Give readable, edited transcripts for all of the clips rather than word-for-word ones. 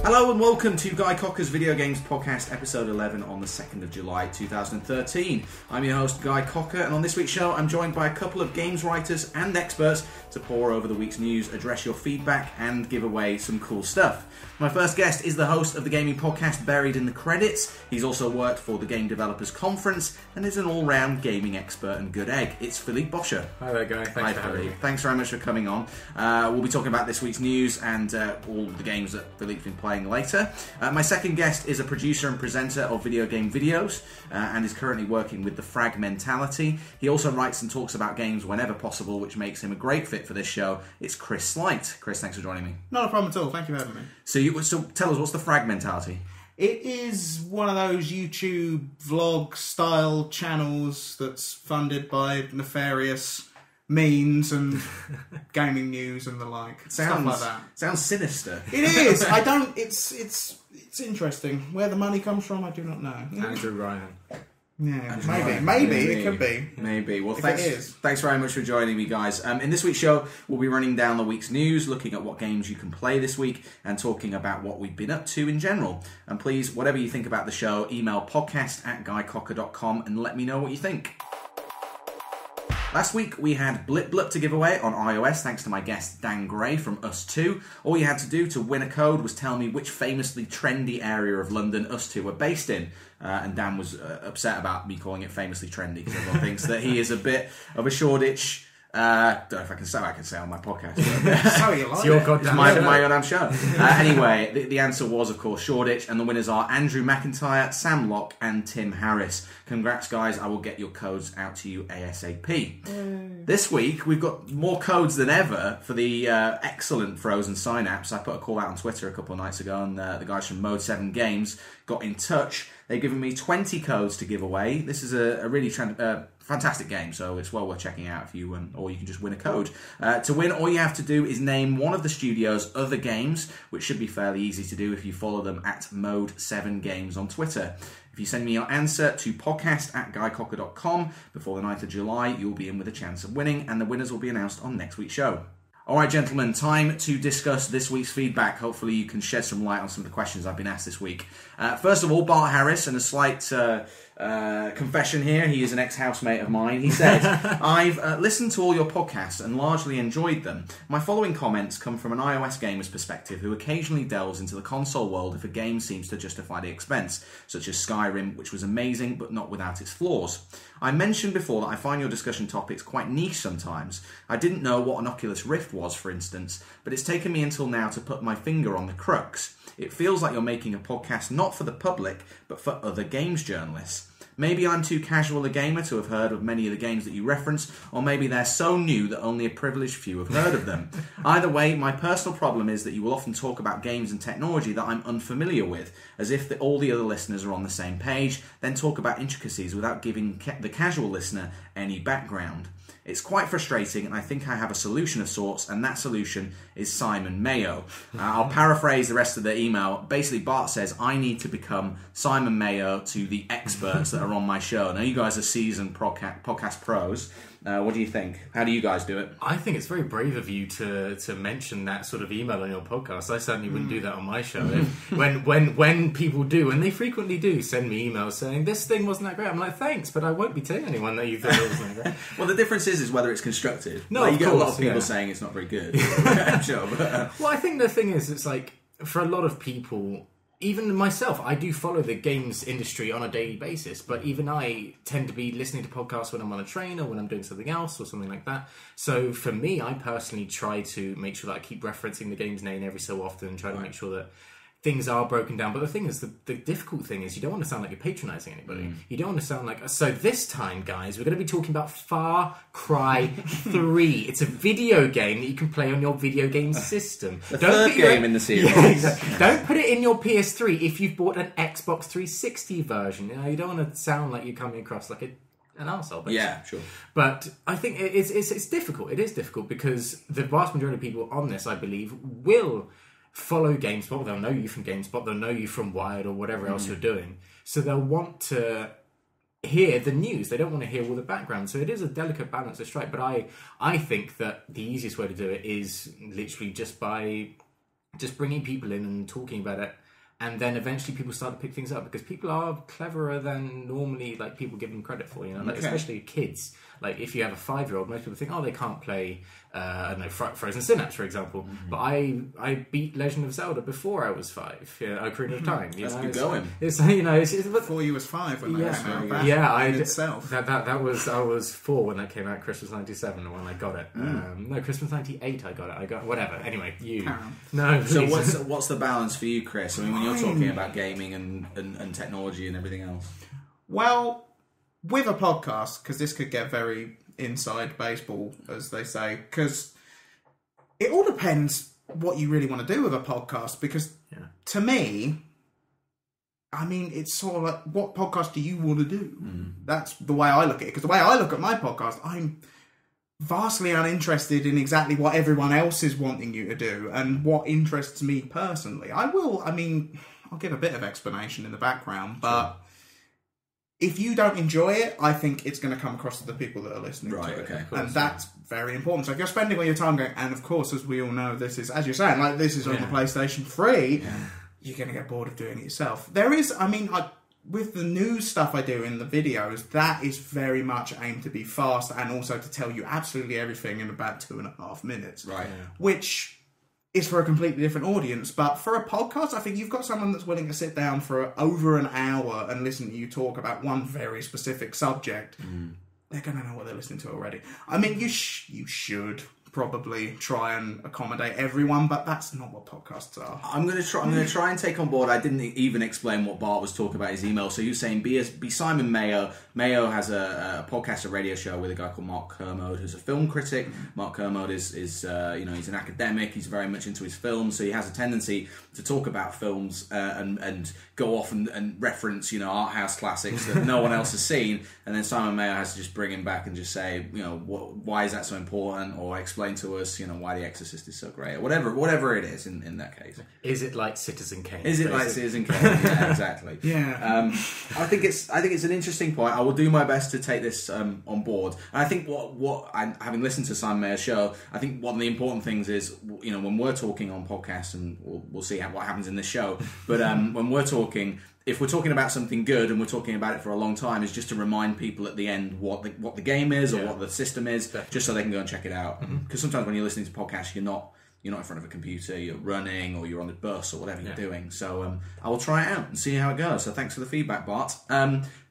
Hello and welcome to Guy Cocker's Video Games Podcast, episode 11 on the 2nd of July 2013. I'm your host, Guy Cocker, and on this week's show I'm joined by a couple of games writers and experts to pore over the week's news, address your feedback and give away some cool stuff. My first guest is the host of the gaming podcast Buried in the Credits. He's also worked for the Game Developers Conference and is an all-round gaming expert and good egg. It's Phillipe Bosher. Hi there, Guy. Thanks for having me. Thanks very much for coming on. We'll be talking about this week's news and all the games that Philippe's been playing later. My second guest is a producer and presenter of video game videos and is currently working with the Fragmentality. He also writes and talks about games whenever possible, which makes him a great fit for this show. It's Chris Slight. Chris, thanks for joining me. Not a problem at all. Thank you for having me. So tell us, what's the Fragmentality? It is one of those YouTube vlog style channels that's funded by nefarious means and gaming news and the like. Stuff like that. Sounds sinister. It is. I don't. It's interesting. Where the money comes from, I do not know. Andrew Ryan. Yeah, maybe it could be. Maybe. Well, thanks very much for joining me, guys. In this week's show, we'll be running down the week's news, looking at what games you can play this week, and talking about what we've been up to in general. And please, whatever you think about the show, email podcast@guycocker.com and let me know what you think. Last week we had Blip Blip to give away on iOS thanks to my guest Dan Gray from Us2. All you had to do to win a code was tell me which famously trendy area of London Us2 were based in. And Dan was upset about me calling it famously trendy because everyone thinks that he is a bit of a Shoreditch. Don't know if I can say on my podcast. How you like it's my goddamn show. Anyway, the answer was, of course, Shoreditch, and the winners are Andrew McIntyre, Sam Locke, and Tim Harris. Congrats, guys. I will get your codes out to you ASAP. This week, we've got more codes than ever for the excellent Frozen Synapse. I put a call out on Twitter a couple of nights ago, and the guys from Mode 7 Games got in touch. They've given me 20 codes to give away. This is a really fantastic game, so it's well worth checking out if you win, or you can just win a code. To win, all you have to do is name one of the studio's other games, which should be fairly easy to do if you follow them at Mode 7 Games on Twitter. If you send me your answer to podcast@guycocker.com before the 9th of July, you'll be in with a chance of winning, and the winners will be announced on next week's show. Alright, gentlemen, time to discuss this week's feedback. Hopefully you can shed some light on some of the questions I've been asked this week. First of all, Bart Harris, and a slight confession here, he is an ex-housemate of mine. He said, I've listened to all your podcasts and largely enjoyed them. My following comments come from an iOS gamer's perspective who occasionally delves into the console world if a game seems to justify the expense, such as Skyrim, which was amazing but not without its flaws. I mentioned before that I find your discussion topics quite niche sometimes. I didn't know what an Oculus Rift was, for instance, but it's taken me until now to put my finger on the crux. It feels like you're making a podcast not for the public, but for other games journalists. Maybe I'm too casual a gamer to have heard of many of the games that you reference, or maybe they're so new that only a privileged few have heard of them. Either way, my personal problem is that you will often talk about games and technology that I'm unfamiliar with, as if all the other listeners are on the same page, then talk about intricacies without giving the casual listener any background. It's quite frustrating, and I think I have a solution of sorts, and that solution is Simon Mayo. I'll paraphrase the rest of the email. Basically, Bart says, I need to become Simon Mayo to the experts that are on my show. Now, you guys are seasoned podcast pros. What do you think? How do you guys do it? I think it's very brave of you to mention that sort of email on your podcast. I certainly wouldn't do that on my show. When people do, and they frequently do, send me emails saying, this thing wasn't that great. I'm like, thanks, but I won't be telling anyone that you thought it wasn't that great. Well, the difference is whether it's constructive. No, you get a lot of people saying it's not very good. I'm sure. But, Well, I think the thing is, it's like, for a lot of people, even myself, I do follow the games industry on a daily basis, but even I tend to be listening to podcasts when I'm on a train or when I'm doing something else or something like that. So for me, I personally try to make sure that I keep referencing the game's name every so often and try to make sure that things are broken down. But the thing is, the difficult thing is you don't want to sound like you're patronising anybody. You don't want to sound like... So this time, guys, we're going to be talking about Far Cry 3. It's a video game that you can play on your video game system. The third game in the series. Yeah, exactly. Don't put it in your PS3 if you've bought an Xbox 360 version. You don't want to sound like you're coming across like an arsehole, basically. Yeah, sure. But I think it's difficult. It is difficult because the vast majority of people on this, I believe, will follow GameSpot. They'll know you from GameSpot. They'll know you from Wired or whatever else you're doing. So they'll want to hear the news. They don't want to hear all the background. So it is a delicate balance to strike. But I think that the easiest way to do it is literally just by just bringing people in and talking about it. And then eventually people start to pick things up because people are cleverer than normally like people give them credit for, like, especially kids. Like if you have a 5-year-old, most people think, they can't play, I don't know, Frozen Synapse, for example. But I beat Legend of Zelda before I was 5, Ocarina of Time. That's good going. It's Before you was 5 when that came out. Itself. That was, I was 4 when that came out, Christmas 97 when I got it. No, Christmas 98 I got it. I got whatever. Anyway, you. No, please. So what's the balance for you, Chris? I mean, when you're talking about gaming and technology and everything else. Well, with a podcast, because this could get very inside baseball, as they say, because it all depends what you really want to do with a podcast, because to me, I mean, it's sort of like, what podcast do you want to do? That's the way I look at it, because the way I look at my podcast, I'm vastly uninterested in exactly what everyone else is wanting you to do and what interests me personally. I'll give a bit of explanation in the background, but if you don't enjoy it, I think it's going to come across to the people that are listening to it. Okay, and that's very important. So if you're spending all your time going, and of course, as we all know, this is, as you're saying, like this is on the PlayStation 3, you're going to get bored of doing it yourself. There is, with the news stuff I do in the videos, that is very much aimed to be fast and also to tell you absolutely everything in about 2.5 minutes. Right. Which is for a completely different audience. But for a podcast, I think you've got someone that's willing to sit down for over an hour and listen to you talk about one very specific subject. They're going to know what they're listening to already. I mean, you should probably try and accommodate everyone, but that's not what podcasts are. I'm going to try and take on board. I didn't even explain what Bart was talking about his email. So you're saying be Simon Mayo. Mayo has a podcast, a radio show with a guy called Mark Kermode, who's a film critic. Mark Kermode is he's an academic. He's very much into his films, so he has a tendency to talk about films and go off and reference art house classics that no one else has seen. And then Simon Mayo has to just bring him back and just say, why is that so important, or explain to us, why The Exorcist is so great, or whatever it is in that case. Is it like Citizen Kane? Is it like Citizen Kane? Yeah, exactly. Yeah. I think it's an interesting point. I will do my best to take this on board. And I think what having listened to Simon Mayer's show, I think one of the important things is, when we're talking on podcasts, and we'll see what happens in this show, but when we're talking, if we're talking about something good and we're talking about it for a long time, is just to remind people at the end what the game is or what the system is, just so they can go and check it out. Because sometimes when you're listening to podcasts, you're not in front of a computer, you're running or you're on the bus or whatever you're doing. So I will try it out and see how it goes. So thanks for the feedback, Bart.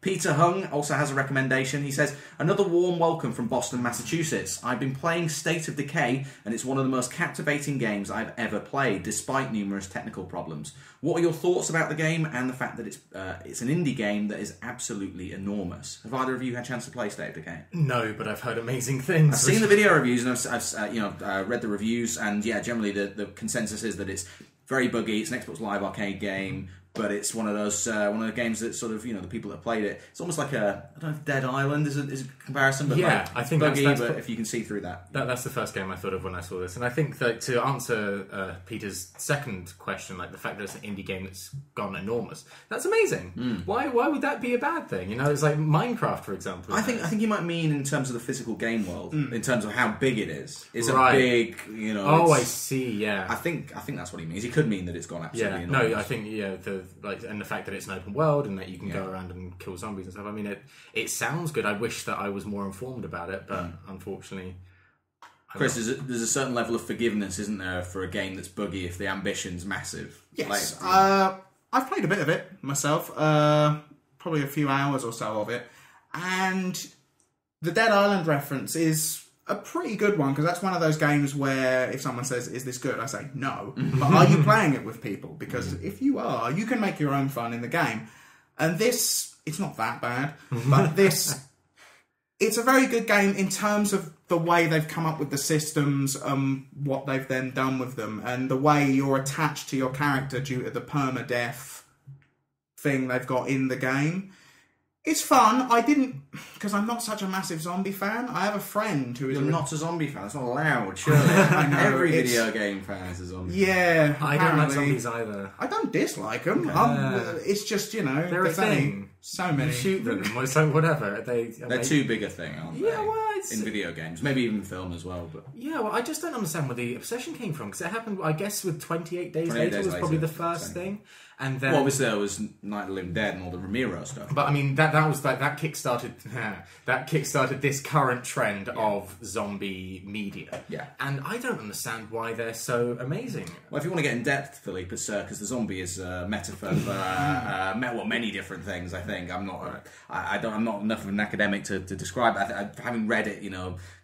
Peter Hung also has a recommendation. He says, another warm welcome from Boston, Massachusetts. I've been playing State of Decay, and it's one of the most captivating games I've ever played, despite numerous technical problems. What are your thoughts about the game and the fact that it's an indie game that is absolutely enormous? Have either of you had a chance to play State of Decay? No, but I've heard amazing things. I've seen the video reviews, and I've read the reviews, and generally the consensus is that it's very buggy. It's an Xbox Live Arcade game, but it's one of the games that sort of, the people that played it, it's almost like I don't know if Dead Island is a comparison, but I think buggy, that's but if you can see through that. That's the first game I thought of when I saw this. And I think that to answer Peter's second question, like the fact that it's an indie game that's gone enormous, that's amazing. Why would that be a bad thing? It's like Minecraft, for example. I think you might mean in terms of the physical game world, in terms of how big it is. It's right. a big, Oh, I see. Yeah. I think that's what he means. He could mean that it's gone absolutely enormous. No, I think and the fact that it's an open world and that you can go around and kill zombies and stuff. I mean, it sounds good. I wish that I was more informed about it, but unfortunately, Chris, there's a certain level of forgiveness, isn't there, for a game that's buggy if the ambition's massive? Yes. I've played a bit of it myself, probably a few hours or so of it, and the Dead Island reference is a pretty good one, because that's one of those games where if someone says, is this good? I say, no. But are you playing it with people? Because if you are, you can make your own fun in the game. And this, it's not that bad, but this, it's a very good game in terms of the way they've come up with the systems, what they've then done with them, and the way you're attached to your character due to the permadeath thing they've got in the game. It's fun. I didn't, because I'm not such a massive zombie fan. I have a friend who is... You're not a zombie fan. That's not allowed, surely. I know, every video game fan is a zombie fan. Yeah, I don't like zombies either. I don't dislike them. It's just, they're a thing. So many. You shoot them, and it's like, whatever. They're too big a thing, aren't they? Yeah, well, it's... In video games. Maybe even film as well. But Yeah, well, I just don't understand where the obsession came from, because it happened, I guess, with 28 Days Later was probably the first thing. And then... Well, obviously there was Night of the Living Dead and all the Romero stuff. But I mean, that was like, that kickstarted this current trend of zombie media. Yeah. And I don't understand why they're so amazing. Well, if you want to get in depth, Philippe, it's because the zombie is a metaphor for many different things. I think I'm not enough of an academic to describe it. Having read it,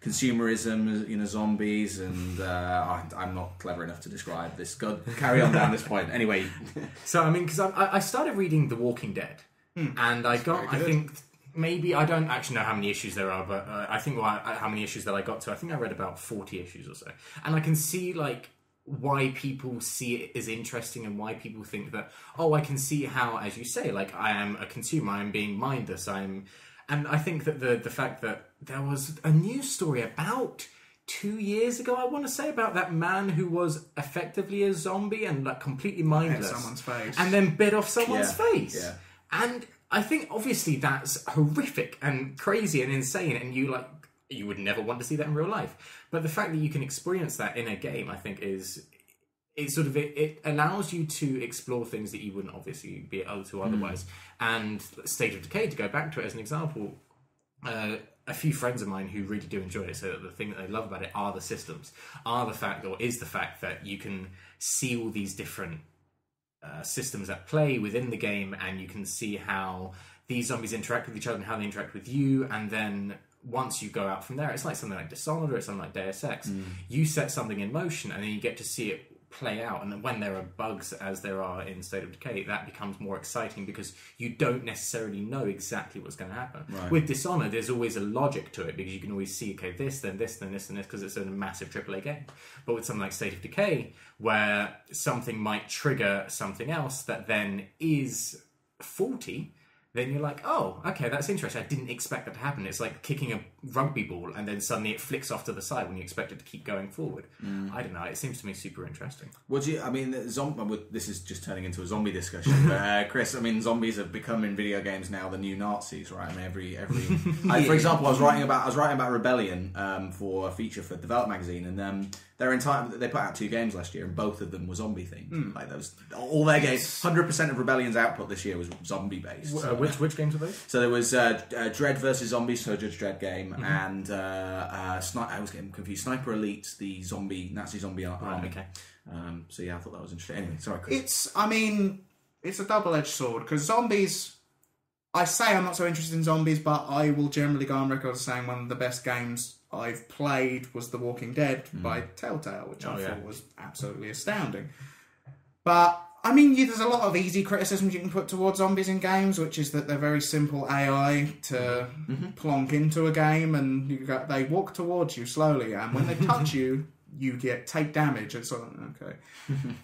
consumerism, zombies, and I'm not clever enough to describe this. Go carry on down this point. Anyway, so I mean, because I started reading The Walking Dead, and I think. Maybe, I don't actually know how many issues there are, but I think how many issues that I got to, I think I read about 40 issues or so. And I can see, why people see it as interesting and why people think that, I can see how, as you say, I am a consumer, I'm being mindless, and I think that the fact that there was a news story about 2 years ago, I want to say, about that man who was effectively a zombie and completely mindless. Hit someone's face. And then bit off someone's face. Yeah. And I think obviously that's horrific and crazy and insane, and you would never want to see that in real life. But the fact that you can experience that in a game, I think, it allows you to explore things that you wouldn't obviously be able to otherwise. And State of Decay, to go back to it as an example, a few friends of mine who really do enjoy it, so the thing that they love about it are the systems, is the fact that you can see all these different systems at play within the game, and you can see how these zombies interact with each other and how they interact with you, and then once you go out from there, it's like something like Dishonored or it's something like Deus Ex. You set something in motion and then you get to see it play out, and when there are bugs as there are in State of Decay, that becomes more exciting because you don't necessarily know exactly what's going to happen. Right. With Dishonored, there's always a logic to it because you can always see, okay, this, then this, then this, then this, because it's a massive AAA game. But with something like State of Decay, where something might trigger something else that then is faulty, then you're like, oh, okay, that's interesting. I didn't expect that to happen. It's like kicking a rugby ball and then suddenly it flicks off to the side when you expect it to keep going forward. I don't know. It seems to me super interesting. This is just turning into a zombie discussion. But, Chris, zombies have become in video games now the new Nazis, right? For example, I was writing about Rebellion for a feature for Develop magazine, and they put out 2 games last year, and both of them were zombie themed. All their games, 100% of Rebellion's output this year was zombie based. Which games were they? So there was Dread versus Zombies, so a Judge Dredd game, and I was getting confused. Sniper Elite, the Nazi zombie army. Okay. I thought that was interesting. Anyway, sorry, Chris. It's a double-edged sword, because zombies, I say I'm not so interested in zombies, but I will generally go on record as saying one of the best games I've played was The Walking Dead by Telltale, which I thought was absolutely astounding. But there's a lot of easy criticisms you can put towards zombies in games, which is that they're very simple AI to plonk into a game, and they walk towards you slowly, and when they touch you, you take damage. It's sort of, okay.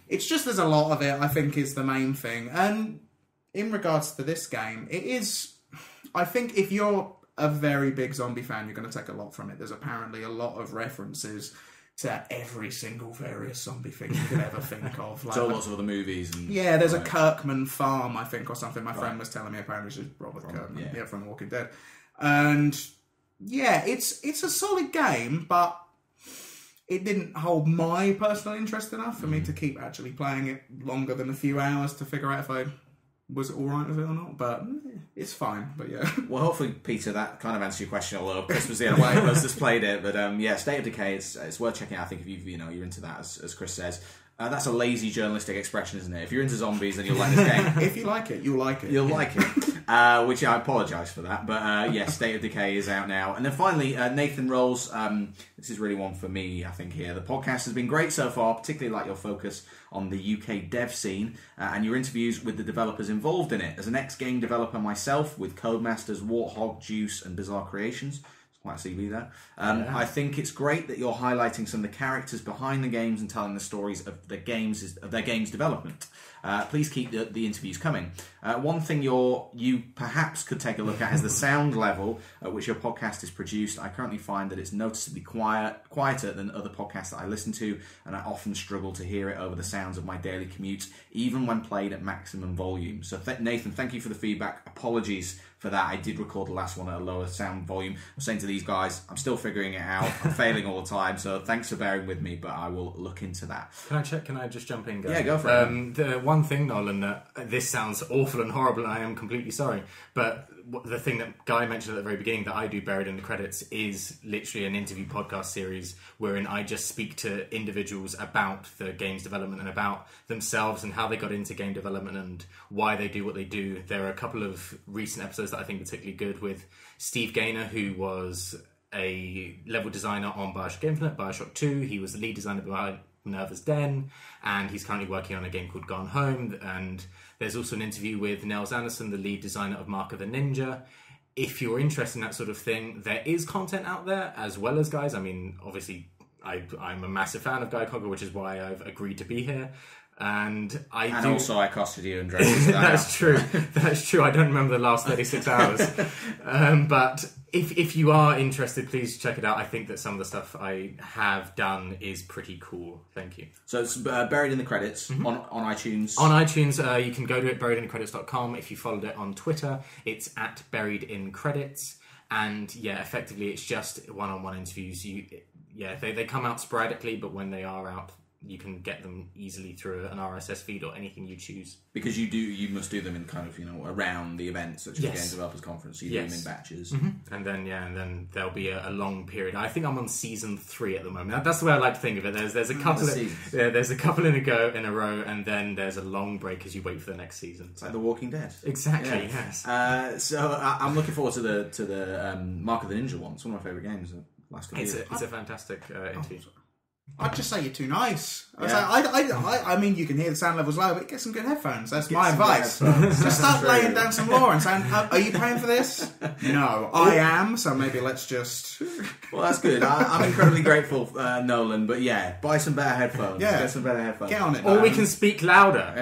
It's just there's a lot of it, I think, is the main thing. And in regards to this game, it is... I think if you're a very big zombie fan, you're going to take a lot from it. There's apparently a lot of references to every single various zombie thing you could ever think of. So lots of other movies. And, there's a Kirkman farm, I think, or something. My friend was telling me apparently it's Robert Kirkman, from The Walking Dead. And it's a solid game, but it didn't hold my personal interest enough for me to keep actually playing it longer than a few hours to figure out if I was alright with it or not, but it's fine. But yeah. Well, hopefully, Peter, that kind of answers your question. Although Chris was the other way, most just played it. But State of Decay, it's worth checking out. I think if you're into that, as Chris says. That's a lazy journalistic expression, isn't it? If you're into zombies, then you'll like this game. If you like it, you'll like it. You'll like it. Which I apologise for that. But State of Decay is out now. And then finally, Nathan Rolls. This is really one for me, I think, here. The podcast has been great so far, particularly like your focus on the UK dev scene and your interviews with the developers involved in it. As an ex-game developer myself, with Codemasters, Warthog, Juice and Bizarre Creations, quite a CV there. I think it's great that you're highlighting some of the characters behind the games and telling the stories of their games development. Please keep the interviews coming. One thing you perhaps could take a look at is the sound level at which your podcast is produced. I currently find that it's noticeably quieter than other podcasts that I listen to, and I often struggle to hear it over the sounds of my daily commute, even when played at maximum volume. So Nathan, thank you for the feedback. Apologies for that. I did record the last one at a lower sound volume. I'm saying to these guys, I'm still figuring it out. I'm failing all the time, so thanks for bearing with me, but I will look into that. Can I just jump in, guys? Yeah, go for it. The one thing, Nolan, this sounds awful and horrible, and I am completely sorry, but the thing that Guy mentioned at the very beginning that I do buried in the credits is literally an interview podcast series wherein I just speak to individuals about the game's development and about themselves and how they got into game development and why they do what they do. There are a couple of recent episodes that I think are particularly good with Steve Gaynor, who was a level designer on Bioshock Infinite, Bioshock 2. He was the lead designer behind Nerva's Den, and he's currently working on a game called Gone Home. And there's also an interview with Nels Anderson, the lead designer of Mark of the Ninja. If you're interested in that sort of thing, there is content out there as well as guys. I mean, obviously, I'm a massive fan of Guy Cocker, which is why I've agreed to be here. And also I accosted you and dressed you. That's true. That's true. I don't remember the last 36 hours. But if you are interested, please check it out. I think that some of the stuff I have done is pretty cool. Thank you. So it's buried in the credits on iTunes. On iTunes, you can go to it, buriedinthecredits.com. If you followed it on Twitter, it's at buriedincredits. And yeah, effectively, it's just one-on-one interviews. They come out sporadically, but when they are out, you can get them easily through an RSS feed or anything you choose. Because you must do them in kind of, around the events, such as the Game Developers Conference. You do them in batches. Mm-hmm. And then there'll be a long period. I think I'm on season 3 at the moment. That's the way I like to think of it. There's a couple there's a couple in a row, and then there's a long break as you wait for the next season. It's like The Walking Dead. Exactly. Yes. So I'm looking forward to the Mark of the Ninja one. It's one of my favourite games. Last couple of years. It's a fantastic interview. I'd just say you're too nice. I mean, you can hear the sound levels low, but get some good headphones. That's my advice. Just start laying down some law and saying, are you paying for this? No, I am, so maybe let's just... Well, that's good. I'm incredibly grateful, Nolan, but buy some better headphones. Yeah. Get some better headphones. Get on it, Or we can speak louder.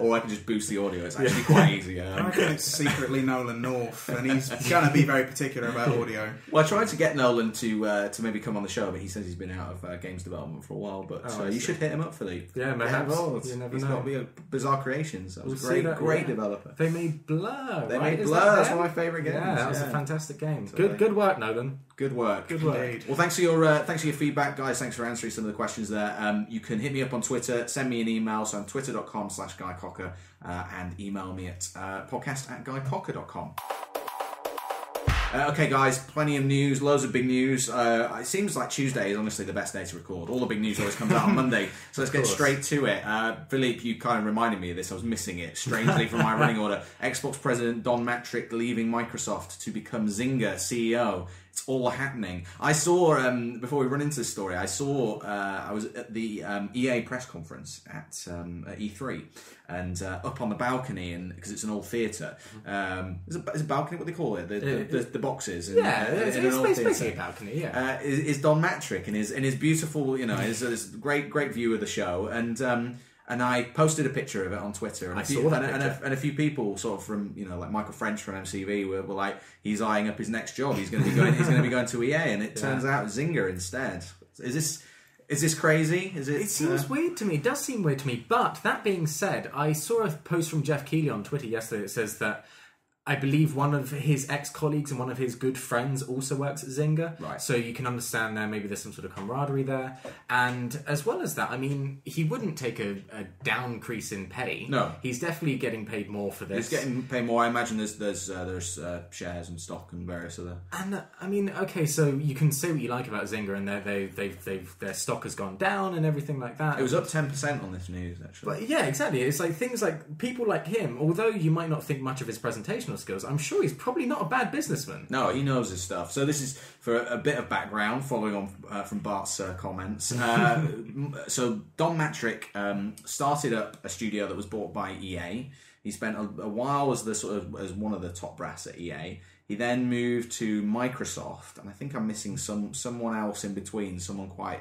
Or I can just boost the audio. It's actually quite easy. I reckon it's secretly Nolan North, and he's going to be very particular about audio. Well, I tried to get Nolan to maybe come on the show, but he says he's been out of games development for a while, but you should hit him up, Phillipe. Yeah, perhaps. You never know. Got to be a Bizarre Creations. That was great developer. They made Blur. Blur. That's one of my favourite games. Yeah, that was a fantastic game. Good work, Nolan. Good work. Indeed. Well, thanks for your feedback, guys. Thanks for answering some of the questions there. You can hit me up on Twitter, send me an email. So I'm twitter.com/GuyCocker and email me at podcast@guycocker.com. Okay, guys, plenty of news, loads of big news. It seems like Tuesday is honestly the best day to record. All the big news always comes out on Monday, so let's get straight to it. Phillipe, you kind of reminded me of this. I was missing it, strangely, from my running order. Xbox President Don Mattrick leaving Microsoft to become Zynga CEO. It's all happening. I saw, before we run into this story, I was at the EA press conference at E3, and up on the balcony, and because it's an old theatre. Is a balcony what they call it? The boxes. It's basically a balcony. Yeah. Is Don Mattrick in his beautiful, his great view of the show, and I posted a picture of it on Twitter, and a few people, sort of from like Michael French from MCV, were like, he's eyeing up his next job. He's going to be going to EA, and it turns out Zynga instead. Is this crazy? It seems weird to me. It does seem weird to me. But that being said, I saw a post from Jeff Keighley on Twitter yesterday that says that I believe one of his ex-colleagues and one of his good friends also works at Zynga. Right. So you can understand there, maybe there's some sort of camaraderie there. And as well as that, I mean, he wouldn't take a downcrease in pay. No. He's definitely getting paid more for this. He's getting paid more. I imagine there's shares and stock and various other... And, I mean, okay, so you can say what you like about Zynga, and their stock has gone down and everything like that. It was up 10% on this news, actually. But yeah, exactly. It's like things like people like him, although you might not think much of his presentation skills, I'm sure he's probably not a bad businessman. No, he knows his stuff. So this is for a bit of background, following on from Bart's comments. So Don Mattrick started up a studio that was bought by EA. He spent a while as one of the top brass at EA. He then moved to Microsoft, and I think I'm missing someone else in between, someone quite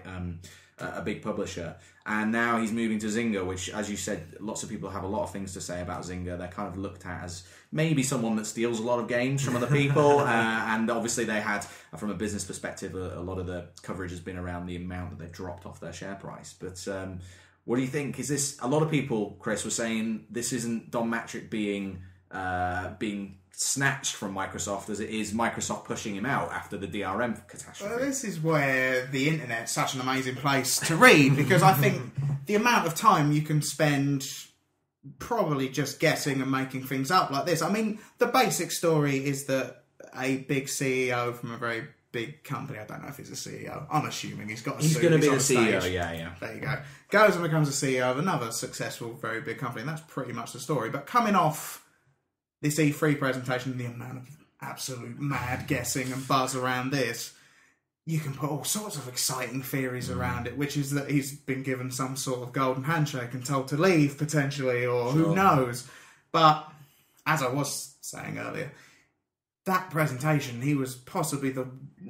a big publisher. And now he's moving to Zynga, which, as you said, lots of people have a lot of things to say about Zynga. They're kind of looked at as maybe someone that steals a lot of games from other people. And obviously they had, from a business perspective, a lot of the coverage has been around the amount that they've dropped off their share price. But what do you think? Is this, a lot of people, Chris, were saying this isn't Don Mattrick being snatched from Microsoft as it is Microsoft pushing him out after the DRM catastrophe. Well, this is where the internet's such an amazing place to read, because I think the amount of time you can spend probably just guessing and making things up like this. I mean, the basic story is that a big CEO from a very big company, I don't know if he's a CEO, I'm assuming he's got a He's suit, going to be on the CEO, stage. yeah. There you go. Goes and becomes a CEO of another successful, very big company, and that's pretty much the story. But coming off this E3 presentation, the amount of absolute mad guessing and buzz around this, you can put all sorts of exciting theories around it, which is that he's been given some sort of golden handshake and told to leave, potentially, or who knows. But, as I was saying earlier, that presentation, he was possibly the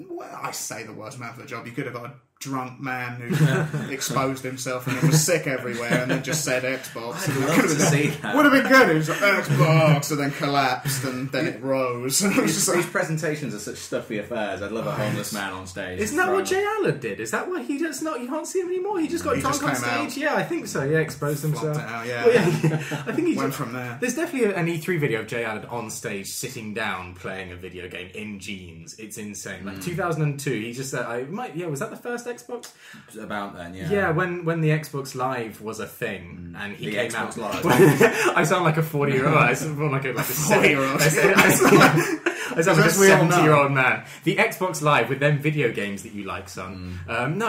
worst man for the job. You could have got a drunk man who exposed himself and was sick everywhere and then just said Xbox. I'd love to see that. Would have been good. It was like Xbox and then collapsed and then it rose. And it was just These presentations are such stuffy affairs. I'd love a homeless man on stage. Isn't that what Jay Allen did? Is that why he does not? You can't see him anymore. He just got drunk on came stage. out. Yeah, I think so. Yeah, exposed himself. Out, yeah. Well, yeah. I think he went from there. There's definitely an E3 video of Jay Allen on stage sitting down playing a video game in jeans. It's insane. Like 2002, he just said, was that the first Xbox? About then, yeah. Yeah, when the Xbox Live was a thing and he The came Xbox out. Live. I sound like a 40-year-old. I sound like a 40-year-old. I sound like a As we all know. 70-year-old man. The Xbox Live with them video games that you like, son. And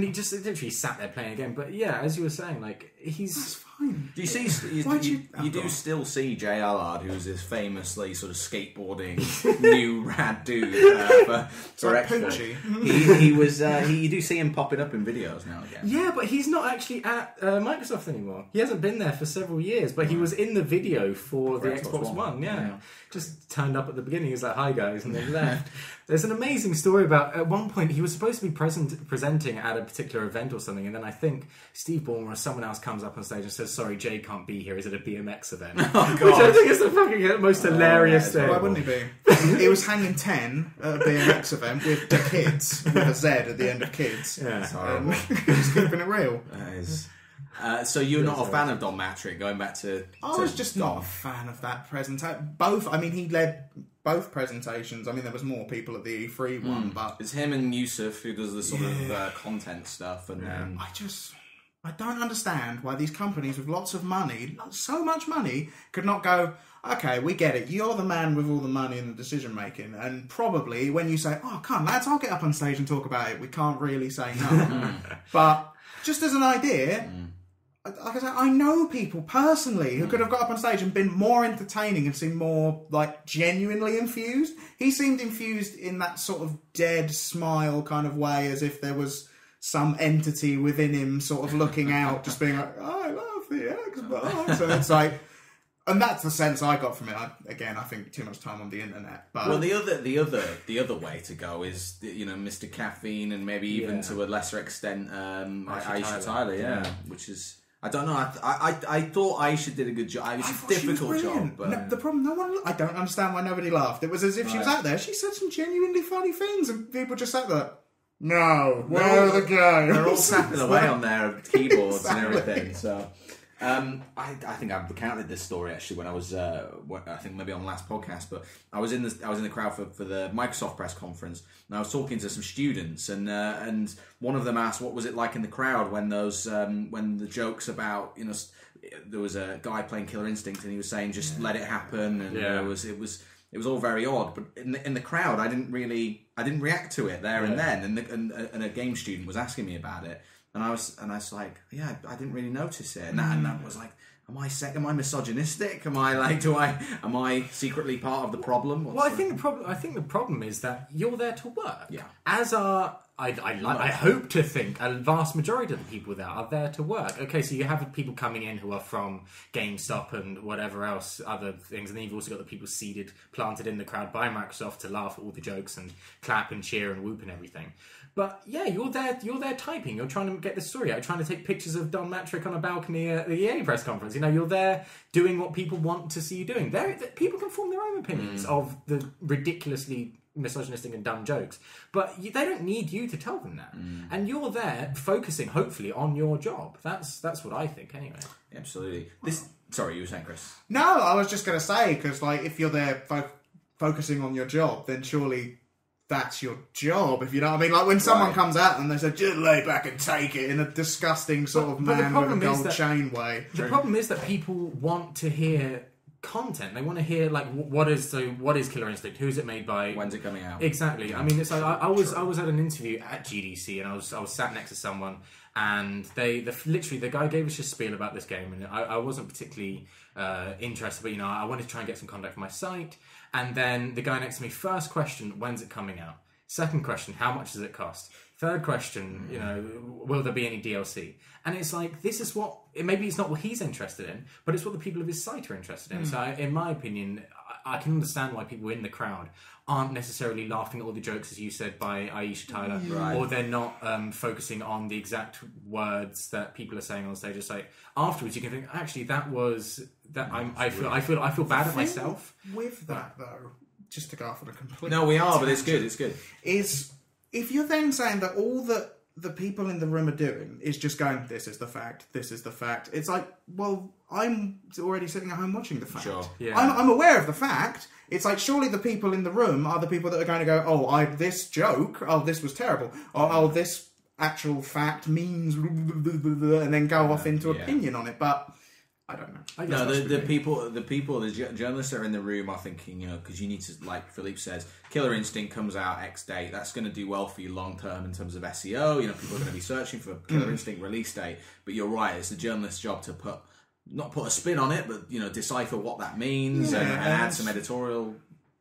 he just literally sat there playing a game. But yeah, as you were saying, like That's fine. Do you see? You do still see Jay Allard, who's this famously sort of skateboarding new rad dude for like Xbox. Poochie. He was. You do see him popping up in videos now and again. Yeah, but he's not actually at Microsoft anymore. He hasn't been there for several years, but he was in the video for the Xbox One. Yeah. Just turned up at the beginning. He's like, "Hi guys," and then left. There's an amazing story about, at one point, he was supposed to be presenting at a particular event or something, and then I think Steve Ballmer or someone else comes up on stage and says, "Sorry, Jay can't be here. Is it a BMX event?" Oh, God. Which I think is the fucking most hilarious thing. Why wouldn't he be? He was hanging 10 at a BMX event with the kids, with a Z at the end of kids. Yeah. It's horrible. He's keeping it real. That is. So you're not a fan of Don Mattrick, going back to... I was just not a fan of that presentation. He led both presentations. I mean, there was more people at the E3 one, but... It's him and Yusuf who does the sort of content stuff. And I don't understand why these companies with lots of money, so much money, could not go, okay, we get it. You're the man with all the money and the decision making. And probably when you say, oh, come on, lads, I'll get up on stage and talk about it, we can't really say no. But just as an idea... Like I said, I know people personally who could have got up on stage and been more entertaining and seemed more, like, genuinely infused. He seemed infused in that sort of dead smile kind of way, as if there was some entity within him sort of looking out, just being like, oh, I love the Xbox. So it's like... And that's the sense I got from it. I think too much time on the internet. But well, the other way to go is Mr. Caffeine and maybe even to a lesser extent Aisha Tyler, which is... I don't know. I thought Aisha did a good job. It was a difficult job. But... No, the problem, I don't understand why nobody laughed. It was as if she was out there. She said some genuinely funny things, and people just sat there. No, where are the guys? They're all tapping away on their keyboards and everything. So, I think I've recounted this story actually when I was, I think maybe on the last podcast. But I was in the crowd for the Microsoft press conference, and I was talking to some students, and one of them asked, "What was it like in the crowd when when the jokes about there was a guy playing Killer Instinct, and he was saying just let it happen, and it was all very odd." But in the crowd, I didn't react to it there and then, and a game student was asking me about it. And I was like, yeah, I didn't really notice it, and that was like, am I misogynistic? Am I secretly part of the problem? Well, I think the problem is that you're there to work. Yeah. As are I hope to think a vast majority of the people there are there to work. Okay, so you have people coming in who are from GameStop and whatever else, other things, and then you've also got the people planted in the crowd by Microsoft to laugh at all the jokes and clap and cheer and whoop and everything. But yeah, you're there typing. You're trying to get the story out. Trying to take pictures of Don Mattrick on a balcony at the EA press conference. You're there doing what people want to see you doing. People can form their own opinions of the ridiculously misogynistic and dumb jokes, but they don't need you to tell them that. And you're there focusing, hopefully, on your job. That's what I think, anyway. Absolutely. Sorry, you were saying, Chris? No, I was just going to say, because if you're there focusing on your job, then surely that's your job, if you know what I mean. Like when someone comes out and they say, just lay back and take it, in a disgusting sort of man with a gold chain way. The problem is that people want to hear content. They want to hear what is Killer Instinct? Who's it made by? When's it coming out? Exactly. I mean, it's like I was at an interview at GDC and I was sat next to someone and the guy gave us a spiel about this game and I wasn't particularly interested, but I wanted to try and get some content for my site. And then the guy next to me, first question, when's it coming out? Second question, how much does it cost? Third question, will there be any DLC? And it's like, this is maybe it's not what he's interested in, but it's what the people of his site are interested in. So in my opinion, I can understand why people in the crowd aren't necessarily laughing at all the jokes, as you said, by Aisha Tyler, or they're not focusing on the exact words that people are saying on stage. It's like, afterwards you can think, actually, I feel bad at myself. With that, though, just to go off on a complete... No, we are, but it's good, Is, if you're then saying that all that the people in the room are doing is just going, this is the fact, it's like, well, I'm already sitting at home watching the fact. Sure. Yeah. I'm aware of the fact. It's like, surely the people in the room are the people that are going to go, this joke, this was terrible, or this actual fact means, and then go off into opinion on it, but... I don't know. The journalists that are in the room are thinking, because you need to, like Phillipe says, Killer Instinct comes out X date. That's going to do well for you long term in terms of SEO. People are going to be searching for Killer Instinct release date. But you're right, it's the journalist's job to not put a spin on it, but decipher what that means and add some editorial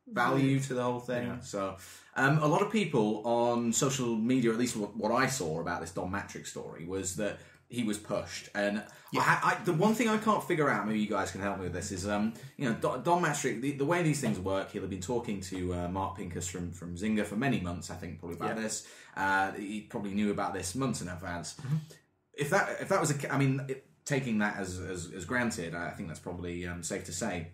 value to the whole thing. Yeah. So a lot of people on social media, at least what I saw about this Don Mattrick story, was that he was pushed. And the one thing I can't figure out, maybe you guys can help me with this, is Don Mattrick, the way these things work, he'll have been talking to Mark Pincus from Zynga for many months, I think, probably about this. He probably knew about this months in advance. Mm-hmm. If that was taking that as granted, I think that's probably safe to say.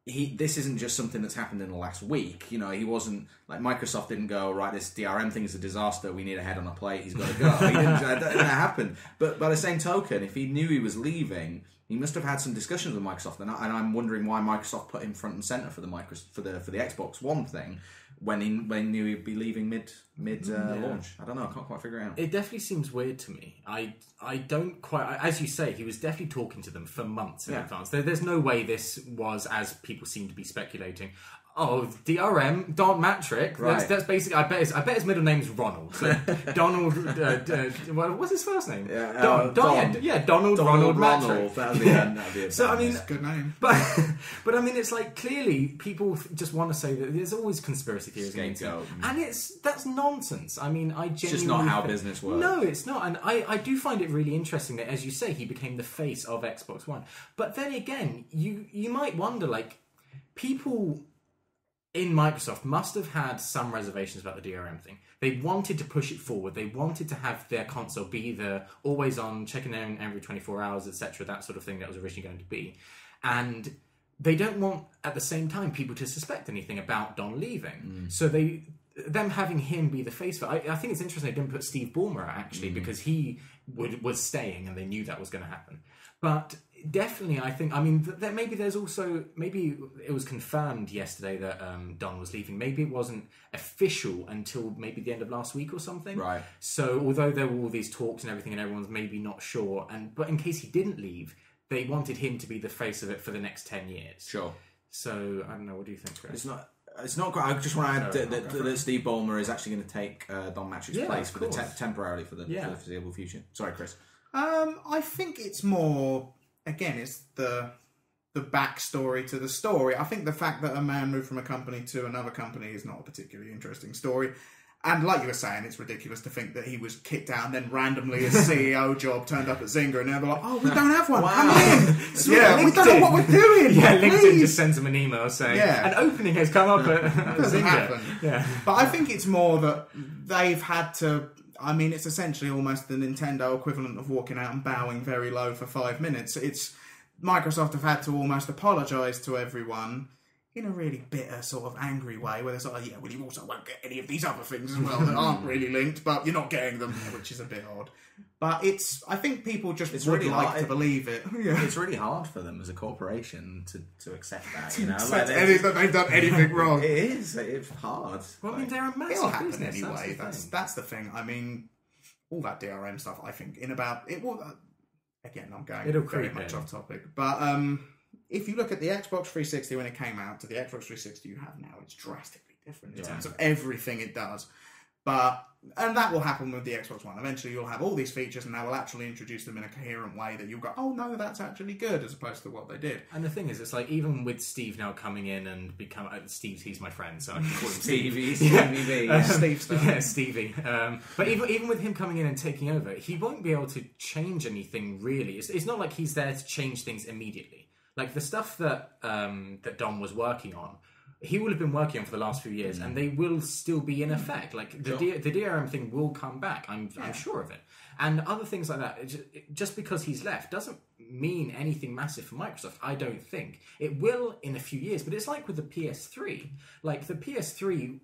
This isn't just something that's happened in the last week. He wasn't like Microsoft didn't go, right, this DRM thing is a disaster. We need a head on a plate. He's got to go. That happened. But by the same token, if he knew he was leaving, he must have had some discussions with Microsoft. And I'm wondering why Microsoft put him front and center for the Xbox One thing when he knew he'd be leaving mid launch. I don't know. I can't quite figure it out. It definitely seems weird to me. I don't quite... As you say, he was definitely talking to them for months in advance. There's no way this was, as people seem to be speculating, DRM, Don Mattrick. Right. That's basically... I bet his middle name's Ronald. So Donald... what's his first name? Donald Ronald Mattrick. That'd be a so, I mean... Good name. But I mean, it's like, clearly, people just want to say that there's always conspiracy theories. Scapegoat. And that's nonsense. I mean, I genuinely... It's just not how business works. No, it's not. And I do find it really interesting that, as you say, he became the face of Xbox One. But then again, you might wonder, people in Microsoft must have had some reservations about the DRM thing. They wanted to push it forward. They wanted to have their console be the always on, checking in every 24 hours, etc., that sort of thing that was originally going to be. And they don't want, at the same time, people to suspect anything about Don leaving. So them having him be the face of it, I think it's interesting they didn't put Steve Ballmer out, actually, because he was staying and they knew that was going to happen. But definitely, I think, that maybe it was confirmed yesterday that Don was leaving. Maybe it wasn't official until maybe the end of last week or something. Right. So although there were all these talks and everything and everyone's maybe not sure, but in case he didn't leave, they wanted him to be the face of it for the next 10 years. Sure. So, I don't know, what do you think, Chris? It's not quite. I just want to add that Steve Ballmer is actually going to take Don Mattrick's place for temporarily for the foreseeable future. Sorry, Chris. I think it's more, again, it's the backstory to the story. I think the fact that a man moved from a company to another company is not a particularly interesting story. And like you were saying, it's ridiculous to think that he was kicked out and then randomly his CEO job turned up at Zynga and they were like, oh, we don't have one, come in. Yeah, we don't know what we're doing. Yeah, please. LinkedIn just sends him an email saying, an opening has come up at doesn't Zynga. happen. Yeah. But I think it's more that they've had to... I mean, it's essentially almost the Nintendo equivalent of walking out and bowing very low for 5 minutes. Microsoft have had to almost apologise to everyone in a really bitter, sort of angry way, where they're sort of, yeah, well, you also won't get any of these other things as well that aren't really linked, but you're not getting them, which is a bit odd. But I think people just would really like hard. to believe it. Yeah. It's really hard for them as a corporation to accept that, you know? That they've done anything wrong. It is. It's hard. Well, I mean, they're a massive It'll happen business, anyway. That's the thing. I mean, all that DRM stuff, I think, in about... it will. Again, I'm going very much off topic. But if you look at the Xbox 360 when it came out to the Xbox 360 you have now, it's drastically different in terms of everything it does. And that will happen with the Xbox One. Eventually you'll have all these features and they will actually introduce them in a coherent way that you'll go, oh no, that's actually good, as opposed to what they did. And the thing is, it's like, even with Steve now coming in and become... he's my friend, so I can call him Stevie. Steve stuff. Yeah, Stevie. But even with him coming in and taking over, he won't be able to change anything, really. It's not like he's there to change things immediately. Like, the stuff that Don was working on, he will have been working on for the last few years, and they will still be in effect. Like, the DRM thing will come back. I'm sure of it. And other things like that, just because he's left doesn't mean anything massive for Microsoft, I don't think. It will in a few years, but it's like with the PS3. Like, the PS3,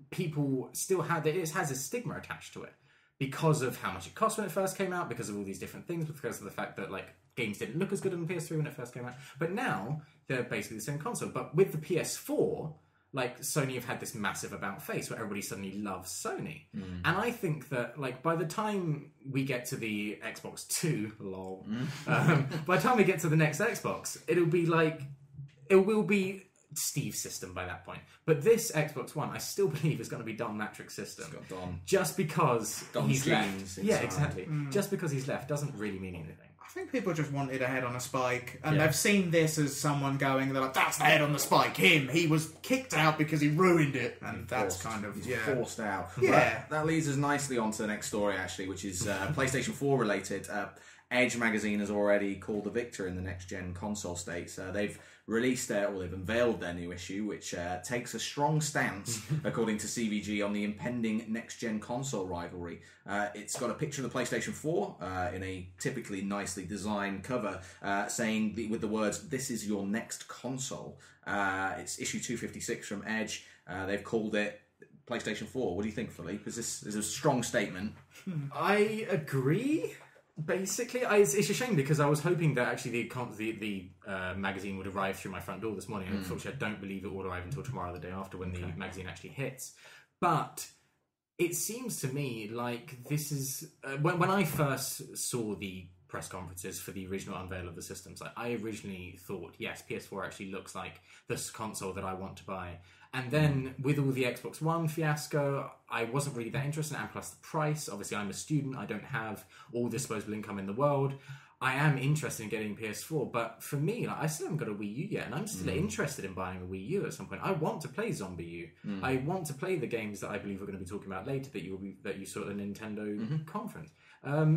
people still it has a stigma attached to it because of how much it cost when it first came out, because of all these different things, because of the fact that, like, games didn't look as good on the PS3 when it first came out. But now, they're basically the same console. But with the PS4, like, Sony have had this massive about face where everybody suddenly loves Sony. And I think that, like, by the time we get to the Xbox 2, lol, by the time we get to the next Xbox, it will be Steve's system by that point. But this Xbox One, I still believe is going to be Don Mattrick's system. It's got Don. Just because he's left. Yeah, inside. exactly. Just because he's left doesn't really mean anything. I think people just wanted a head on a spike, and they've seen this as someone going, they're like, that's the head on the spike, him, he was kicked out because he ruined it, and that's kind of, forced out. Yeah. That leads us nicely on to the next story, actually, which is PlayStation 4 related. Edge magazine has already called the victor in the next-gen console states. They've released they've unveiled their new issue, which takes a strong stance, according to CVG, on the impending next-gen console rivalry. It's got a picture of the PlayStation 4 in a typically nicely designed cover, saying with the words, "This is your next console." It's issue 256 from Edge. They've called it PlayStation 4. What do you think, Philippe? Is this a strong statement? I agree. Basically, it's a shame because I was hoping that actually the magazine would arrive through my front door this morning. Unfortunately, I don't believe it will arrive until tomorrow, the day after, when the magazine actually hits. But it seems to me like this is... when I first saw the press conferences for the original unveil of the systems, I originally thought, yes, PS4 actually looks like this console that I want to buy. And then with all the Xbox One fiasco, I wasn't really that interested, and plus the price. Obviously, I'm a student. I don't have all disposable income in the world. I am interested in getting PS4, but for me, I still haven't got a Wii U yet, and I'm still interested in buying a Wii U at some point. I want to play Zombie U. I want to play the games that I believe we're going to be talking about later that you saw at the Nintendo conference.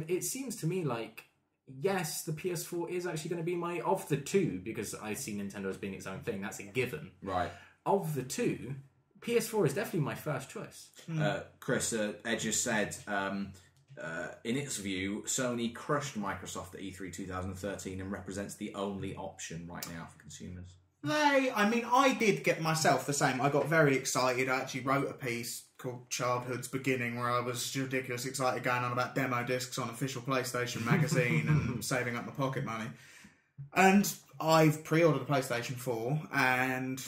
It seems to me like, yes, the PS4 is actually going to be my... Of the two, because I see Nintendo as being its own thing, that's a given. Right. Of the two, PS4 is definitely my first choice. Chris, Edge has said, in its view, Sony crushed Microsoft at E3 2013 and represents the only option right now for consumers. I did get myself the same. I got very excited. I actually wrote a piece called Childhood's Beginning where I was ridiculously excited going on about demo discs on official PlayStation magazine and saving up my pocket money. And I've pre-ordered the PlayStation 4 and...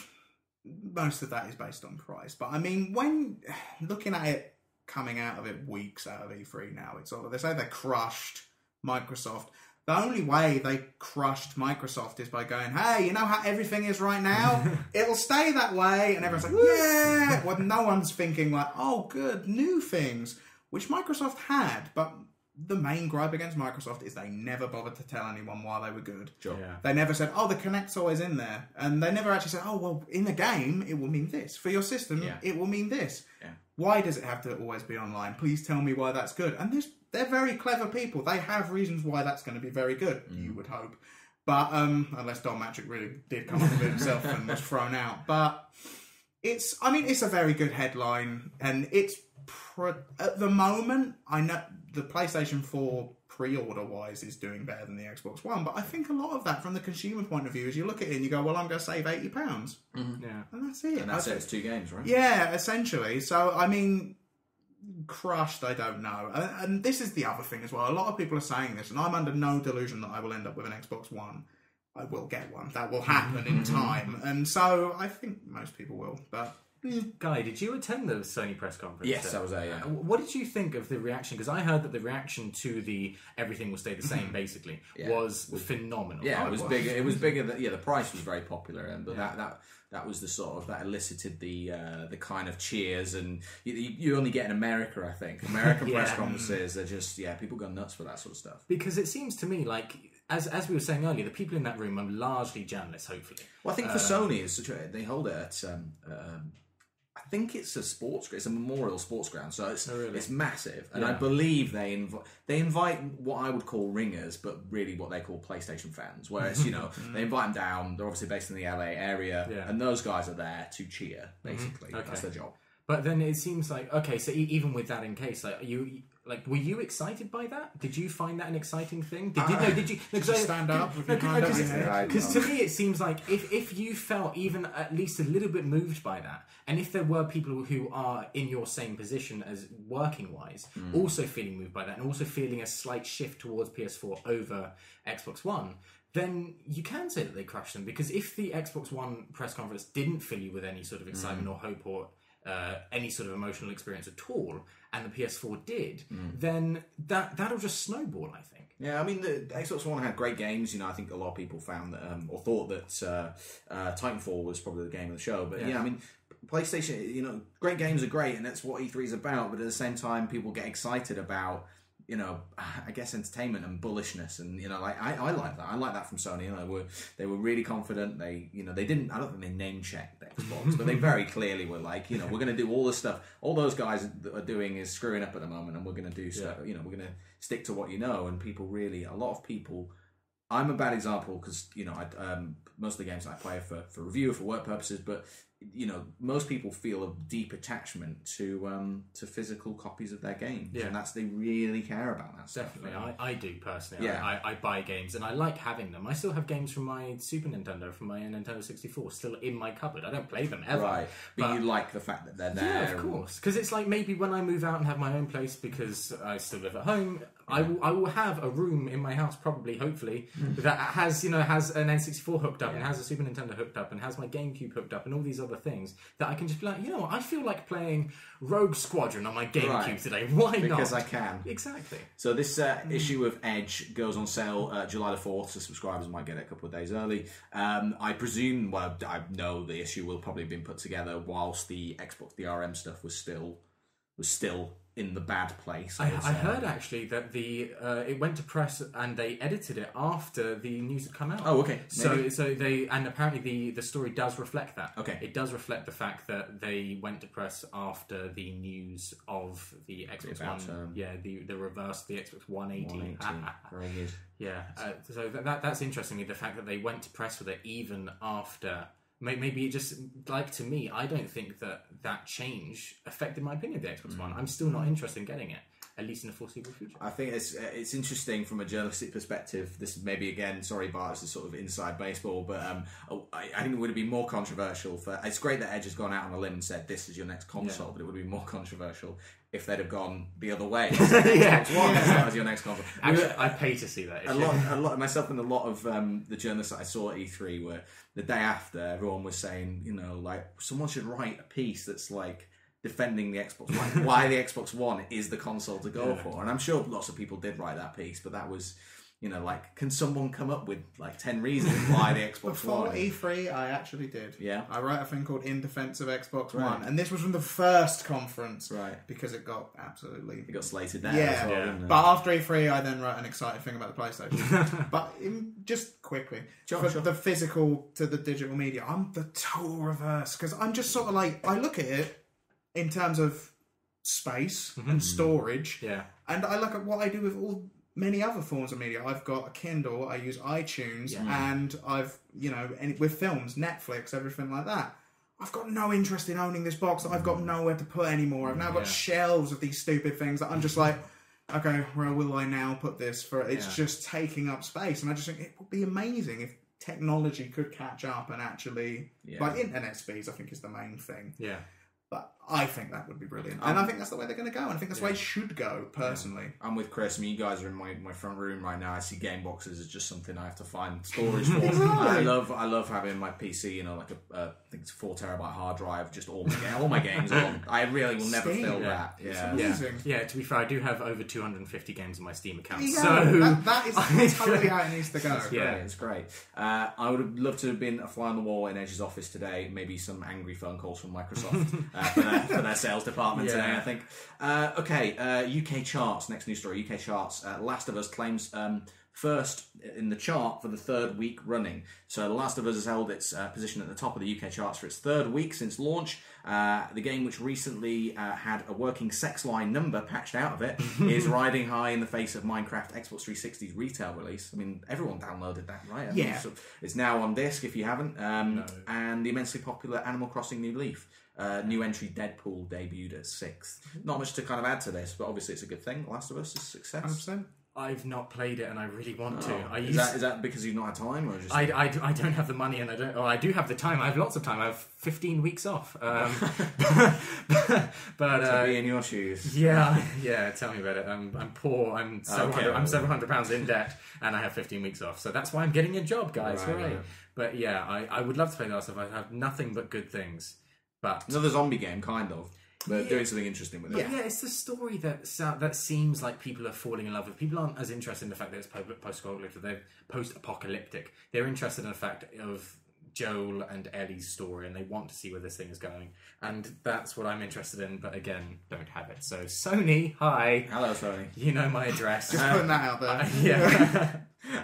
most of that is based on price. But I mean, when looking at it coming out of it weeks out of E3 now, it's sort of, they say they crushed Microsoft. The only way they crushed Microsoft is by going, hey, you know how everything is right now? It'll stay that way. And everyone's like, yeah. Well, no one's thinking like, oh, good, new things, which Microsoft had. But the main gripe against Microsoft is they never bothered to tell anyone why they were good. Sure. Yeah. They never said, oh, the Kinect's always in there. And they never actually said, oh, well, in the game, it will mean this. For your system, it will mean this. Yeah. Why does it have to always be online? Please tell me why that's good. And they're very clever people. They have reasons why that's going to be very good, you would hope. But unless Don Mattrick really did come up with it himself and was thrown out. But it's a very good headline. And it's, at the moment, I know the PlayStation 4 pre-order-wise is doing better than the Xbox One. But I think a lot of that, from the consumer point of view, is you look at it and you go, well, I'm going to save £80. Yeah. And that's it. And that's it. It's 2 games, right? Yeah, essentially. So, I mean, crushed, I don't know. And this is the other thing as well. A lot of people are saying this, and I'm under no delusion that I will end up with an Xbox One. I will get one. That will happen in time. And so I think most people will. But Guy, did you attend the Sony press conference? Yes, I was there, yeah. What did you think of the reaction? Because I heard that the reaction to the everything will stay the same, basically, was phenomenal. Yeah, it was bigger. It was bigger. The price was very popular, but that was the sort of, that elicited the kind of cheers, and you only get in America, I think. American press conferences, they're just, people go nuts for that sort of stuff. Because it seems to me like, as we were saying earlier, the people in that room are largely journalists, hopefully. Well, I think for Sony, they hold it at, I think it's a memorial sports ground, so it's massive, and I believe they invite what I would call ringers, but really what they call PlayStation fans. Whereas they invite them down. They're obviously based in the LA area, and those guys are there to cheer. Basically, that's their job. But then it seems like, okay, so even with that in case, were you excited by that? Did you find that an exciting thing? Did you stand up? Because to me, it seems like if you felt even at least a little bit moved by that, and if there were people who are in your same position as working-wise, also feeling moved by that, and also feeling a slight shift towards PS4 over Xbox One, then you can say that they crushed them. Because if the Xbox One press conference didn't fill you with any sort of excitement or hope or any sort of emotional experience at all, and the PS4 did, then that'll just snowball, I think. Yeah, I mean, the Xbox One had great games. I think a lot of people found that, or thought that Titanfall was probably the game of the show. But I mean, PlayStation, great games are great, and that's what E3 is about. But at the same time, people get excited about, I guess, entertainment and bullishness, and I like that. I like that from Sony. They were really confident. They didn't. I don't think they name checked Xbox, but they very clearly were like, we're going to do all this stuff. All those guys are doing is screwing up at the moment, and we're going to do stuff. We're going to stick to what and people really, a lot of people. I'm a bad example because most of the games that I play are for review, for work purposes, but most people feel a deep attachment to physical copies of their games, and they really care about that stuff. Definitely, I do personally. I buy games and I like having them. I still have games from my Super Nintendo, from my Nintendo 64, still in my cupboard. I don't play them ever, right? But you like the fact that they're there. Yeah, of course, because it's like maybe when I move out and have my own place, because I still live at home. I will have a room in my house, probably, hopefully, that has an N64 hooked up and has a Super Nintendo hooked up and has my GameCube hooked up and all these other things that I can just be like, I feel like playing Rogue Squadron on my GameCube today. Why not? Because I can. Exactly. So this issue of Edge goes on sale July the 4th, so subscribers might get it a couple of days early. I presume, I know the issue will probably have been put together whilst the Xbox DRM stuff was still in the bad place. I heard actually that it went to press and they edited it after the news had come out. Oh, okay. Maybe. So they, and apparently the story does reflect that. Okay. It does reflect the fact that they went to press after the news of the Xbox One. The reverse, the Xbox 180. Very good. Yeah. So that's interesting. The fact that they went to press with it even after. Maybe it just, like, to me, I don't think that change affected my opinion of the Xbox One. I'm still not interested in getting it, at least in the foreseeable future. I think it's interesting from a journalistic perspective. This maybe, again, sorry Bart, it's a sort of inside baseball, but I think it would have been more controversial it's great that Edge has gone out on a limb and said this is your next console, but it would have been more controversial if they'd have gone the other way. Xbox One as your next console. Actually, I pay to see that. A lot, myself and a lot of the journalists that I saw at E3 were, the day after, everyone was saying, someone should write a piece that's like defending the Xbox One, why the Xbox One is the console to go for. And I'm sure lots of people did write that piece, but that was, like, can someone come up with like 10 reasons why the Xbox Before One? E3, I actually did. Yeah. I wrote a thing called In Defense of Xbox Right. One, and this was from the first conference, Right. Because it got absolutely. It got slated down. Yeah, as well, didn't it? but after E3, I then wrote an excited thing about the PlayStation. But just quickly, Sure. the physical to the digital media, I'm the total reverse because I'm just sort of like I look at it in terms of space and storage, and I look at what I do with all many other forms of media. I've got a Kindle, I use iTunes, and I've with films, Netflix, everything like that. I've got no interest in owning this box that I've got nowhere to put anymore. I've now got shelves of these stupid things that I'm just like, okay, where will I now put this? It's just taking up space, and I just think it would be amazing if technology could catch up and actually, like internet speeds, I think is the main thing. Yeah. But I think that would be brilliant. And I think that's the way they're going to go. And I think that's the way it should go, personally. I'm with Chris. I mean, you guys are in my front room right now. I see game boxes as just something I have to find storage for. I love having my PC, like I think it's a 4 terabyte hard drive, just all my games on. I really will never fill that. Yeah. Amazing. Yeah, to be fair, I do have over 250 games on my Steam account. Yeah, so that is totally how it needs to go. It's great. I would have loved to have been a fly on the wall in Edge's office today. Maybe some angry phone calls from Microsoft for their sales department today, I think. UK charts. Next news story. UK charts. Last of Us claims first in the chart for the 3rd week running. So The Last of Us has held its position at the top of the UK charts for its 3rd week since launch. The game, which recently had a working sex line number patched out of it, is riding high in the face of Minecraft Xbox 360's retail release. I mean, everyone downloaded that, right? So it's now on disc if you haven't. And the immensely popular Animal Crossing New Leaf. New entry Deadpool debuted at 6th. Not much to kind of add to this, but obviously it's a good thing. The Last of Us is a success. 100%. I've not played it, and I really want to. Is that because you've not had time, or just I don't have the money, and I do have the time. I have lots of time. I have 15 weeks off. But to be in your shoes. Yeah. Tell me about it. I'm poor. I'm several hundred pounds in debt, and I have 15 weeks off. So that's why I'm getting a job, guys. Right. But I would love to play The Last of Us. I have nothing but good things. But another zombie game, kind of. But doing something interesting with it. Yeah, it's the story that seems like people are falling in love with. People aren't as interested in the fact that it's post-apocalyptic. They're post-apocalyptic. They're interested in the fact of Joel and Ellie's story, and they want to see where this thing is going. And that's what I'm interested in, but again, don't have it. So Sony, hi. Hello, Sony. You know my address. Just putting that out there. Yeah.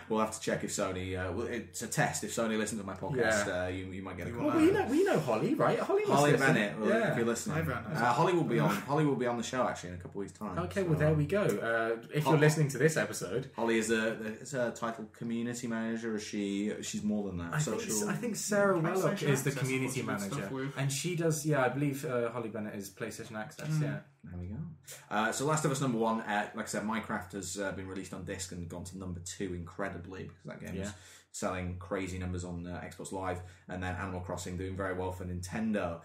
We'll have to check if Sony. It's a test. If Sony listens to my podcast, you might get a call. Well, we know Holly, right? Holly Bennett. If you're listening, Holly will be on. Holly will be on the show actually in a couple of weeks' time. Okay, well there we go. If you're listening to this episode, Holly is a titled community manager. Or she's more than that. I think Sarah Wellock is the community manager, and she does. Yeah, I believe Holly Bennett is PlayStation Access. Yeah. There we go. So Last of Us number 1, like I said, Minecraft has been released on disc and gone to number 2 incredibly because that game is selling crazy numbers on Xbox Live, and then Animal Crossing doing very well for Nintendo.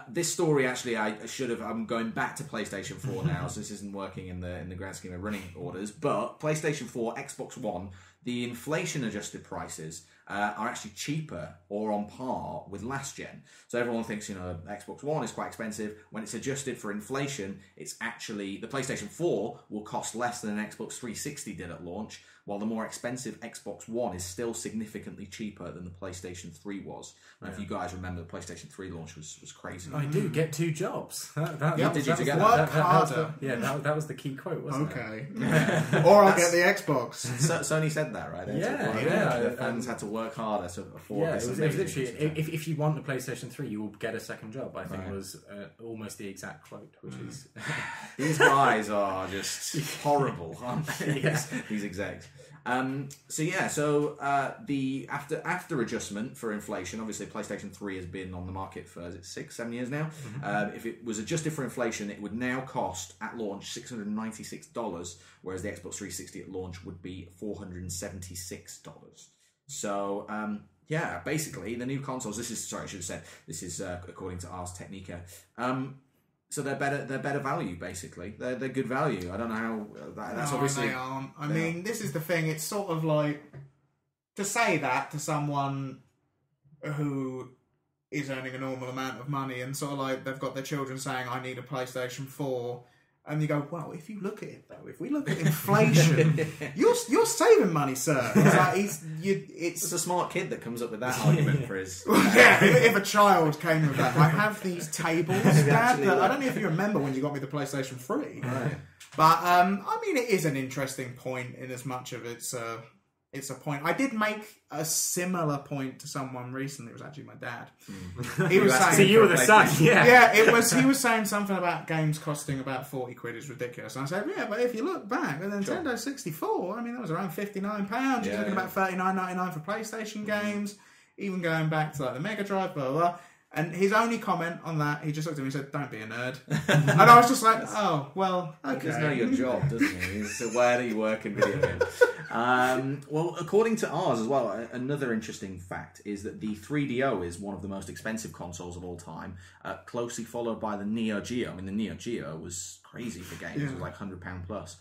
This story actually I'm going back to PlayStation 4 now, so this isn't working in the grand scheme of running orders, but PlayStation 4, Xbox One, the inflation adjusted prices are actually cheaper or on par with last gen. So everyone thinks, Xbox One is quite expensive. When it's adjusted for inflation, it's actually, the PlayStation 4 will cost less than an Xbox 360 did at launch, while the more expensive Xbox One is still significantly cheaper than the PlayStation 3 was. Now, if you guys remember, the PlayStation 3 launch was crazy. I do. Get 2 jobs. Did you get work harder. That was the key quote, wasn't it? Okay. Or I'll get the Xbox. Sony said that, right? The fans had to work harder to afford this. It was literally, if you want the PlayStation 3, you will get a second job, I think was almost the exact quote, which is... These guys are just horrible, aren't they? These execs. The after adjustment for inflation, obviously PlayStation 3 has been on the market for 6-7 years now. If it was adjusted for inflation, it would now cost at launch $696, whereas the Xbox 360 at launch would be $476. So basically the new consoles. I should have said this is according to Ars Technica. So they're better value, basically. They're good value. I don't know how that's obviously. They aren't. I mean, this is the thing. It's sort of like to say that to someone who is earning a normal amount of money, and sort of like they've got their children saying, "I need a PlayStation 4," And you go, well, if you look at it though, if we look at inflation, you're saving money, sir. It's like it's a smart kid that comes up with that argument for his. Yeah, if a child came with that, I have these tables, Dad. That I don't know if you remember when you got me the PlayStation 3, right? But I mean, it is an interesting point in as much of it's a point. I did make a similar point to someone recently. It was actually my dad. He was saying, so you were the son, yeah. Yeah, it was. He was saying something about games costing about 40 quid is ridiculous. And I said, yeah, but if you look back at the Nintendo 64, I mean, that was around £59. You're talking about $39.99 for PlayStation games, even going back to like the Mega Drive, blah, blah, blah. And his only comment on that, he just looked at me and said, don't be a nerd. And I was just like, oh, well, okay. He does know your job, doesn't he? He's aware that you work in video games. Well, according to ours as well, another interesting fact is that the 3DO is one of the most expensive consoles of all time, closely followed by the Neo Geo. I mean, the Neo Geo was crazy for games. It was like £100 plus.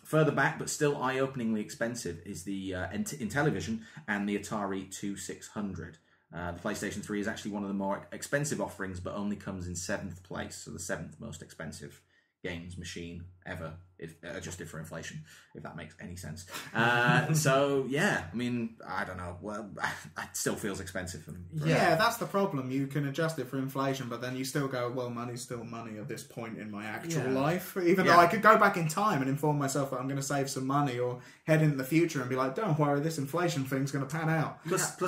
Further back, but still eye-openingly expensive, is the Intellivision and the Atari 2600. The PlayStation 3 is actually one of the more expensive offerings, but only comes in 7th place, so the 7th most expensive games machine ever, if adjusted for inflation, if that makes any sense. So, yeah, I mean, I don't know. Well, it still feels expensive. Yeah, that's the problem. You can adjust it for inflation, but then you still go, well, money's still money at this point in my actual life. Even though I could go back in time and inform myself that I'm going to save some money or head into the future and be like, don't worry, this inflation thing's going to pan out. Plus the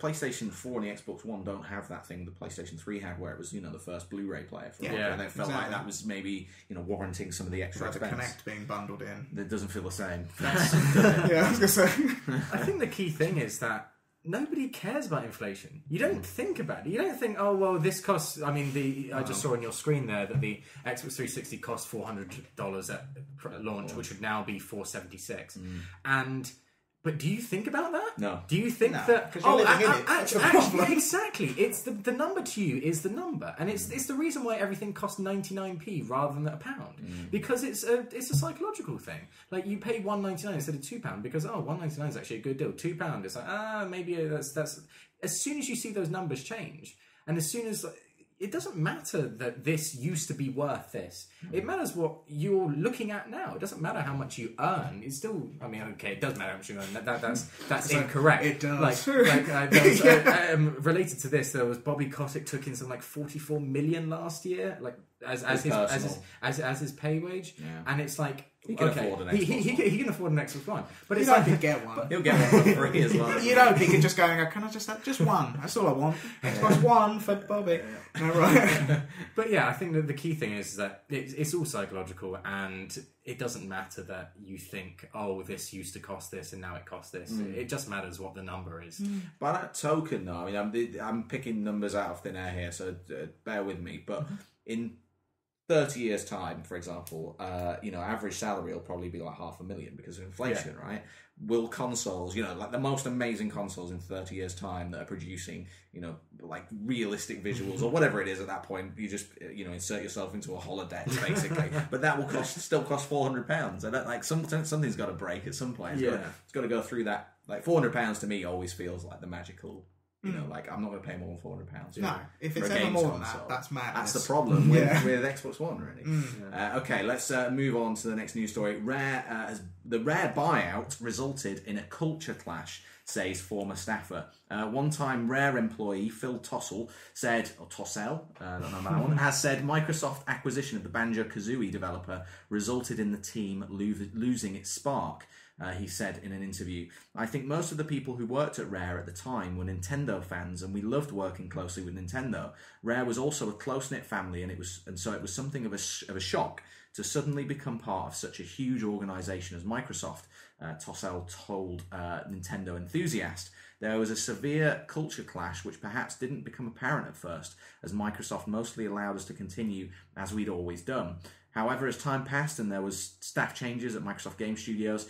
PlayStation 4 and the Xbox One don't have that thing the PlayStation 3 had, where it was, the first Blu-ray player for and it felt like that was maybe, warranting some of the extra expense. The Kinect being bundled in. It doesn't feel the same. Yeah, I was going to say. I think the key thing is that nobody cares about inflation. You don't think about it. You don't think, oh, well, this costs... I mean, I just saw on your screen there that the Xbox 360 cost $400 at launch, which would now be $476. But do you think about that? No. Do you think that? Because you're living in it. Actually, exactly. It's the number to you is the number, and it's the reason why everything costs 99p rather than £1, because it's a psychological thing. Like you pay $1.99 instead of £2 because $1.99 is actually a good deal. £2, it's like maybe that's. As soon as you see those numbers change, and as soon as it doesn't matter that this used to be worth this. It matters what you're looking at now. It doesn't matter how much you earn. It's still, I mean, okay, it does matter how much you earn. That's incorrect. It does. Related to this, there was Bobby Kotick took in something like 44 million last year, like as his pay wage, and it's like. He can afford an Xbox One. He can afford an Xbox One. But it's like he get one. He'll get one for free as well. You don't think he can just go and go, can I just have just one? That's all I want. Xbox One for Bobby. No, right. But yeah, I think that the key thing is that it's all psychological, and it doesn't matter that you think, oh, this used to cost this and now it costs this. It just matters what the number is. By that token, though, I mean, I'm picking numbers out of thin air here, so bear with me. But in 30 years' time, for example, average salary will probably be like $500,000 because of inflation, right? Will consoles, like the most amazing consoles in 30 years' time that are producing, like realistic visuals or whatever it is at that point, you just, insert yourself into a holodeck, basically. But that will still cost £400. And like something's got to break at some point. It's got to go through that. Like £400 to me always feels like the magical. Like I'm not going to pay more than £400. No, if it's ever more than that, that's madness. That's the problem with Xbox One, really. Okay, let's move on to the next news story. The Rare buyout resulted in a culture clash, says former staffer. One-time Rare employee Phil Tossell said, or Tossell, I don't know that one, has said Microsoft acquisition of the Banjo-Kazooie developer resulted in the team losing its spark. He said in an interview, I think most of the people who worked at Rare at the time were Nintendo fans, and we loved working closely with Nintendo. Rare was also a close-knit family, and so it was something of a shock to suddenly become part of such a huge organisation as Microsoft, Tossell told Nintendo Enthusiast. There was a severe culture clash which perhaps didn't become apparent at first, as Microsoft mostly allowed us to continue as we'd always done. However, as time passed and there was staff changes at Microsoft Game Studios,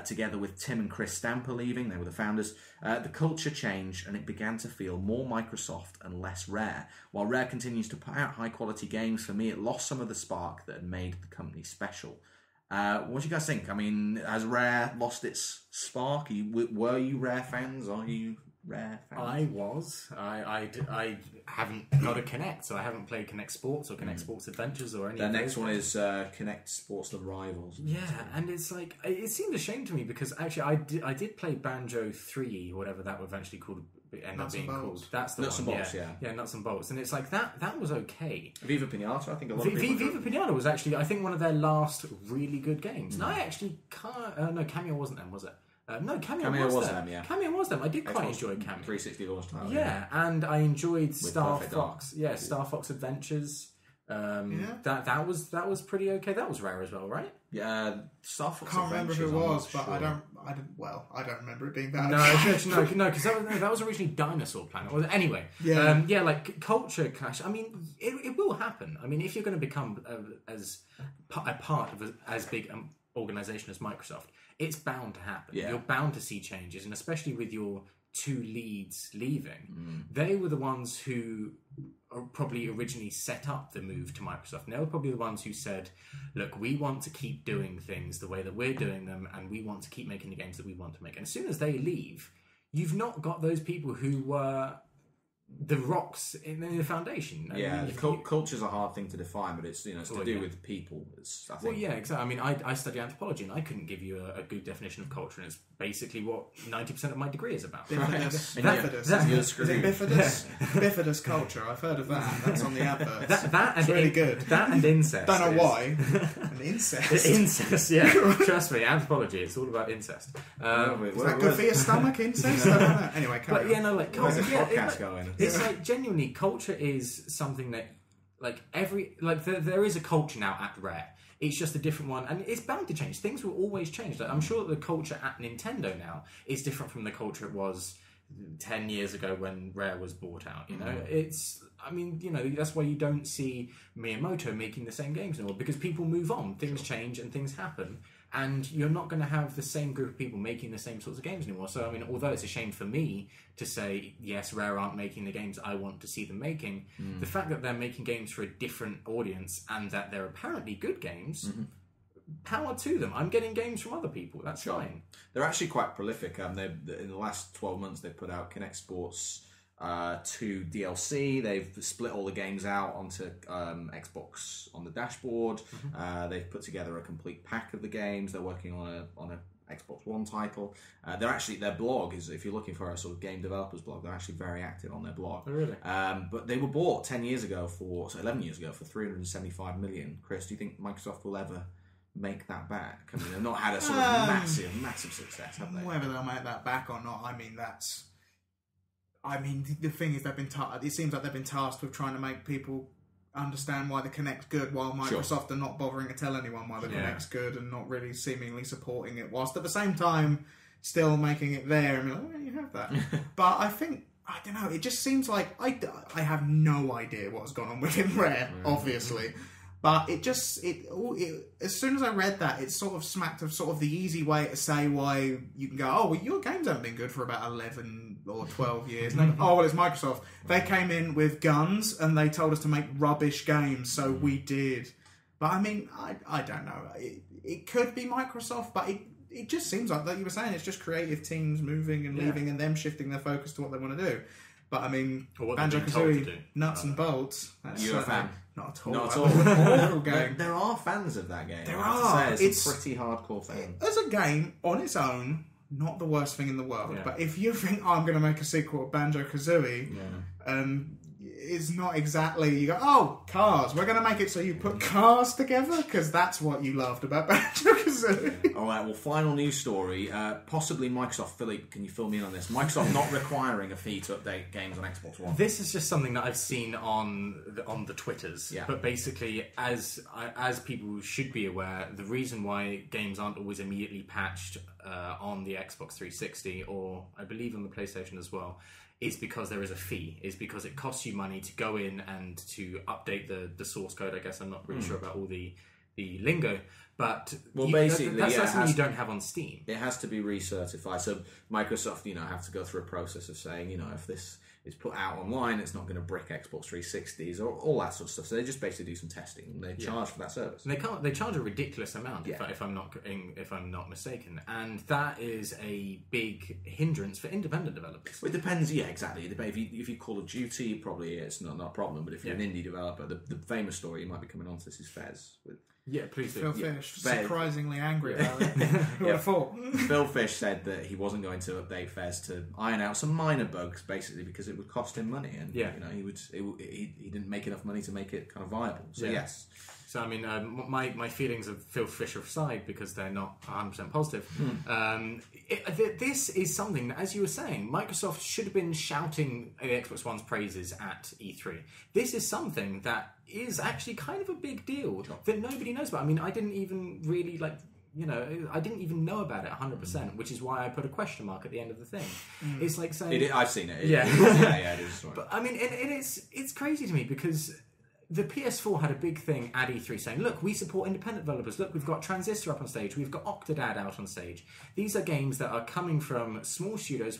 together with Tim and Chris Stamper leaving, they were the founders, the culture changed and it began to feel more Microsoft and less Rare. While Rare continues to put out high-quality games, for me it lost some of the spark that had made the company special. What do you guys think? I mean, has Rare lost its spark? Were you Rare fans? Are you Rare fans? I was. I haven't got a Kinect, so I haven't played Kinect Sports or Kinect Sports Adventures or any The of those next one games. is Kinect Sports The Rivals. Yeah, and it's like, it seemed a shame to me because actually I did play Banjo 3, or whatever that eventually ended up being called. That's the Nuts one. and Bolts, yeah. Yeah, Nuts and Bolts. And it's like, that was okay. Viva Pinata, I think a lot of people... Viva Pinata was actually, I think, one of their last really good games. And I actually can't... no, Cameo wasn't them, was it? No, Cameo was them. Yeah. Cameo was them. I did quite Xbox enjoy Cameo. 360 launch title. Yeah, and I enjoyed Star Perfect Fox. Yeah, Star Fox Adventures. That was pretty okay. That was rare as well, right? Yeah, Star Fox Can't remember who it was, but sure. I don't remember it being that. No, because that was originally Dinosaur Planet. Anyway, like culture clash. I mean, it will happen. I mean, if you're going to become a part of as big an organisation as Microsoft, it's bound to happen. Yeah. You're bound to see changes, and especially with your two leads leaving, they were the ones who probably originally set up the move to Microsoft. And they were probably the ones who said, look, we want to keep doing things the way that we're doing them, and we want to keep making the games that we want to make. And as soon as they leave, you've not got those people who were the rocks in the foundation. Yeah, culture's a hard thing to define, but it's it's to do with people. I think. Well, yeah, exactly. I mean, I study anthropology, and I couldn't give you a good definition of culture, and it's basically what 90% of my degree is about. Bifidus. Bifidus culture. I've heard of that. That's on the adverts. That's really good. That and incest. Don't know why. And incest. Incest, yeah. Trust me, anthropology. It's all about incest. Is that good for your stomach? Incest? I don't know. Anyway, but yeah, no, like culture. Podcast going. It's like genuinely, culture is something that there is a culture now at Rare. It's just a different one, and it's bound to change. Things will always change. Like, I'm sure that the culture at Nintendo now is different from the culture it was 10 years ago when Rare was bought out. That's why you don't see Miyamoto making the same games anymore, because people move on, things change, and things happen. And you're not going to have the same group of people making the same sorts of games anymore. So, I mean, although it's a shame for me to say, yes, Rare aren't making the games I want to see them making, the fact that they're making games for a different audience and that they're apparently good games, power to them. I'm getting games from other people. That's fine. They're actually quite prolific. In the last 12 months, they've put out Kinect Sports 2 DLC. They've split all the games out onto Xbox on the dashboard. They've put together a complete pack of the games. They're working on a Xbox One title. Their blog is, if you're looking for a sort of game developers blog, they're actually very active on their blog. Oh, really? But they were bought 11 years ago for $375 million. Chris, do you think Microsoft will ever make that back? I mean, they've not had a sort of massive success, have they? Whether they'll make that back or not, the thing is, it seems like they've been tasked with trying to make people understand why the Kinect's good, while Microsoft are not bothering to tell anyone why the Kinect's good and not really seemingly supporting it, whilst at the same time still making it there and like, well, you have that. But I don't know, it just seems like I have no idea what's gone on within Rare, obviously. But as soon as I read that, it sort of smacked of sort of the easy way to say why you can go, oh, well, your games haven't been good for about 11 or 12 years. And then, oh, well, it's Microsoft. They came in with guns and they told us to make rubbish games, so we did. But I mean, I don't know. It could be Microsoft, but it just seems like you were saying, it's just creative teams moving and leaving and them shifting their focus to what they want to do. But I mean, Banjo-Kazooie, Nuts and Bolts. You're a fan? Not at all. Not at all. Awful game. There are fans of that game. There I have are. to say, it's pretty hardcore fans. As a game on its own, not the worst thing in the world. But if you think, oh, I'm going to make a sequel of Banjo-Kazooie, it's not exactly, you go, oh, cars. We're going to make it so you put cars together, because that's what you loved about Banjo-Kazooie. All right, well, final news story. Possibly Microsoft. Phillipe, can you fill me in on this? Microsoft not requiring a fee to update games on Xbox One. This is just something that I've seen on the Twitters. Yeah. But basically, as people should be aware, the reason why games aren't always immediately patched on the Xbox 360, or I believe on the PlayStation as well, is because there is a fee. Is because it costs you money to go in and to update the source code. I guess I'm not really sure about all the lingo, but that's something you don't have on Steam. It has to be recertified. So Microsoft, have to go through a process of saying, if is put out online. It's not going to brick Xbox 360s or all that sort of stuff. So they just basically do some testing and they charge for that service. And they charge a ridiculous amount, if I'm not mistaken, and that is a big hindrance for independent developers. Well, it depends. Yeah, exactly. If you Call of Duty, probably it's not a problem. But if you're an indie developer, the famous story you might be coming on to this is Fez. Please do. Phil Fish, surprisingly angry about it. Who would have thought? Phil Fish said that he wasn't going to update Fez to iron out some minor bugs, basically because it would cost him money, and he didn't make enough money to make it kind of viable. So yes. So I mean, my feelings of Phil Fisher aside, because they're not 100% positive. This is something that, as you were saying, Microsoft should have been shouting Xbox One's praises at E3. This is something that is actually kind of a big deal that nobody knows about. I mean, I didn't even really I didn't even know about it 100%, which is why I put a question mark at the end of the thing. It's like saying, I've seen it. Yeah, it is. But I mean, it's crazy to me because the PS4 had a big thing at E3 saying, look, we support independent developers. Look, we've got Transistor up on stage. We've got Octodad out on stage. These are games that are coming from small studios,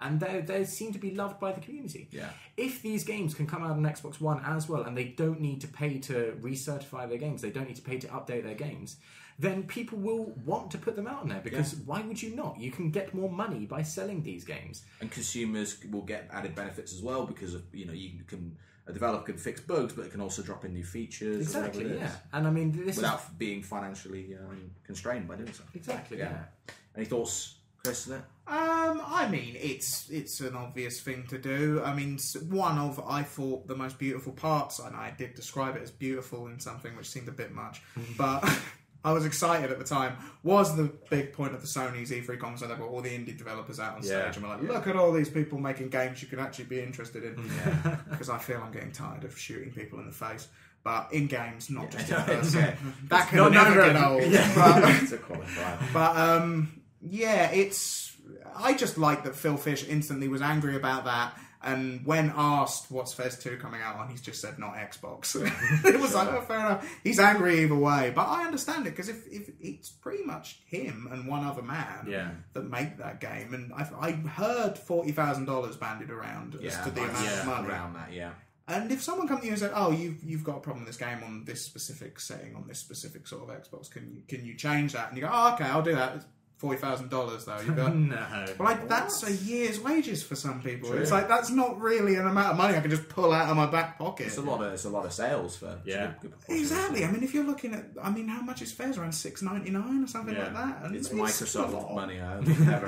and they seem to be loved by the community. Yeah. If these games can come out on Xbox One as well, and they don't need to pay to recertify their games, they don't need to pay to update their games, then people will want to put them out on there because why would you not? You can get more money by selling these games. And consumers will get added benefits as well because of, a developer can fix bugs, but it can also drop in new features. Exactly, yeah. And I mean, without being financially constrained by doing so. Exactly, yeah. Any thoughts, Chris, on it? I mean, it's an obvious thing to do. I mean, one of, I thought, the most beautiful parts, and I did describe it as beautiful in something which seemed a bit much, but I was excited at the time, was the big point of the Sony's E3 conference when they brought all the indie developers out on stage and we're like, look at all these people making games you can actually be interested in. Because I feel I'm getting tired of shooting people in the face. But in games, not just in person. That can never get old. It's a qualifier. But I just like that Phil Fish instantly was angry about that. And when asked what's Fez 2 coming out on, he's just said not Xbox. It was like, oh, fair enough. He's angry either way. But I understand it, because if it's pretty much him and one other man that make that game. And I heard $40,000 bandied around as to the amount of money. Around that, yeah. And if someone comes to you and said, oh, you've got a problem with this game on this specific setting, on this specific sort of Xbox, can you change that? And you go, oh, okay, I'll do that. It's $40,000 though. You go, no. Well, that's a year's wages for some people. True. It's like, that's not really an amount of money I can just pull out of my back pocket. It's a lot of sales for good exactly. I mean, if you're looking at, how much is Fez? Around $6.99 or something like that. And it's Microsoft money.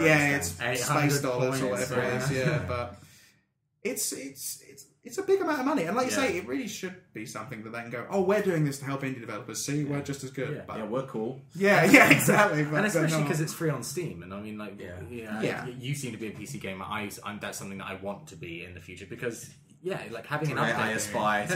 It's space dollars or whatever it is. Yeah, but it's a big amount of money, and like you say, it really should be something that they can go, oh, we're doing this to help indie developers. See, we're just as good. But we're cool. Yeah, exactly. But and especially because it's free on Steam, and I mean, you seem to be a PC gamer. That's something that I want to be in the future because. Yeah, like having an update. I aspire to.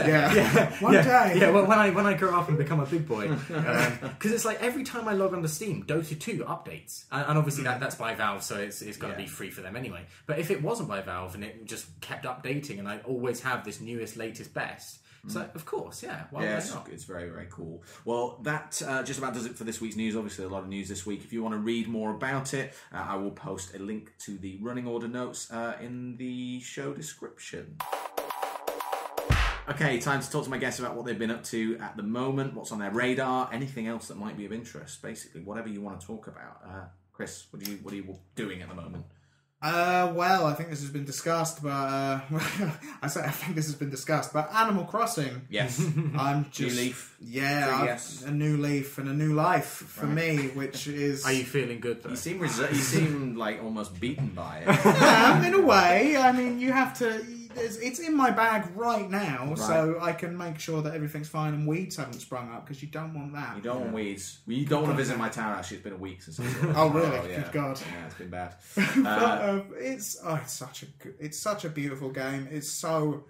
One day. Yeah, well, when I grow up and become a big boy, because it's like every time I log onto Steam, Dota 2 updates, and obviously that's by Valve, so it's got to be free for them anyway. But if it wasn't by Valve and it just kept updating, and I always have this newest, latest, best. So, of course, why not? It's very, very cool. Well, that just about does it for this week's news. Obviously, a lot of news this week. If you want to read more about it, I will post a link to the running order notes in the show description. Okay, time to talk to my guests about what they've been up to at the moment, what's on their radar, anything else that might be of interest, basically, whatever you want to talk about. Chris, what are you doing at the moment? Well, I think this has been discussed, but I think this has been discussed. But Animal Crossing, yes, I'm just new leaf, a new leaf and a new life for me, which is. Are you feeling good though? You seem like almost beaten by it. Yeah, in a way. I mean, you have to. It's in my bag right now, so I can make sure that everything's fine and weeds haven't sprung up, because you don't want that. You don't want weeds. You don't want to visit my town. Actually, it's been a week since. Oh really? Good God! Yeah, it's been bad. But, it's such a beautiful game. It's a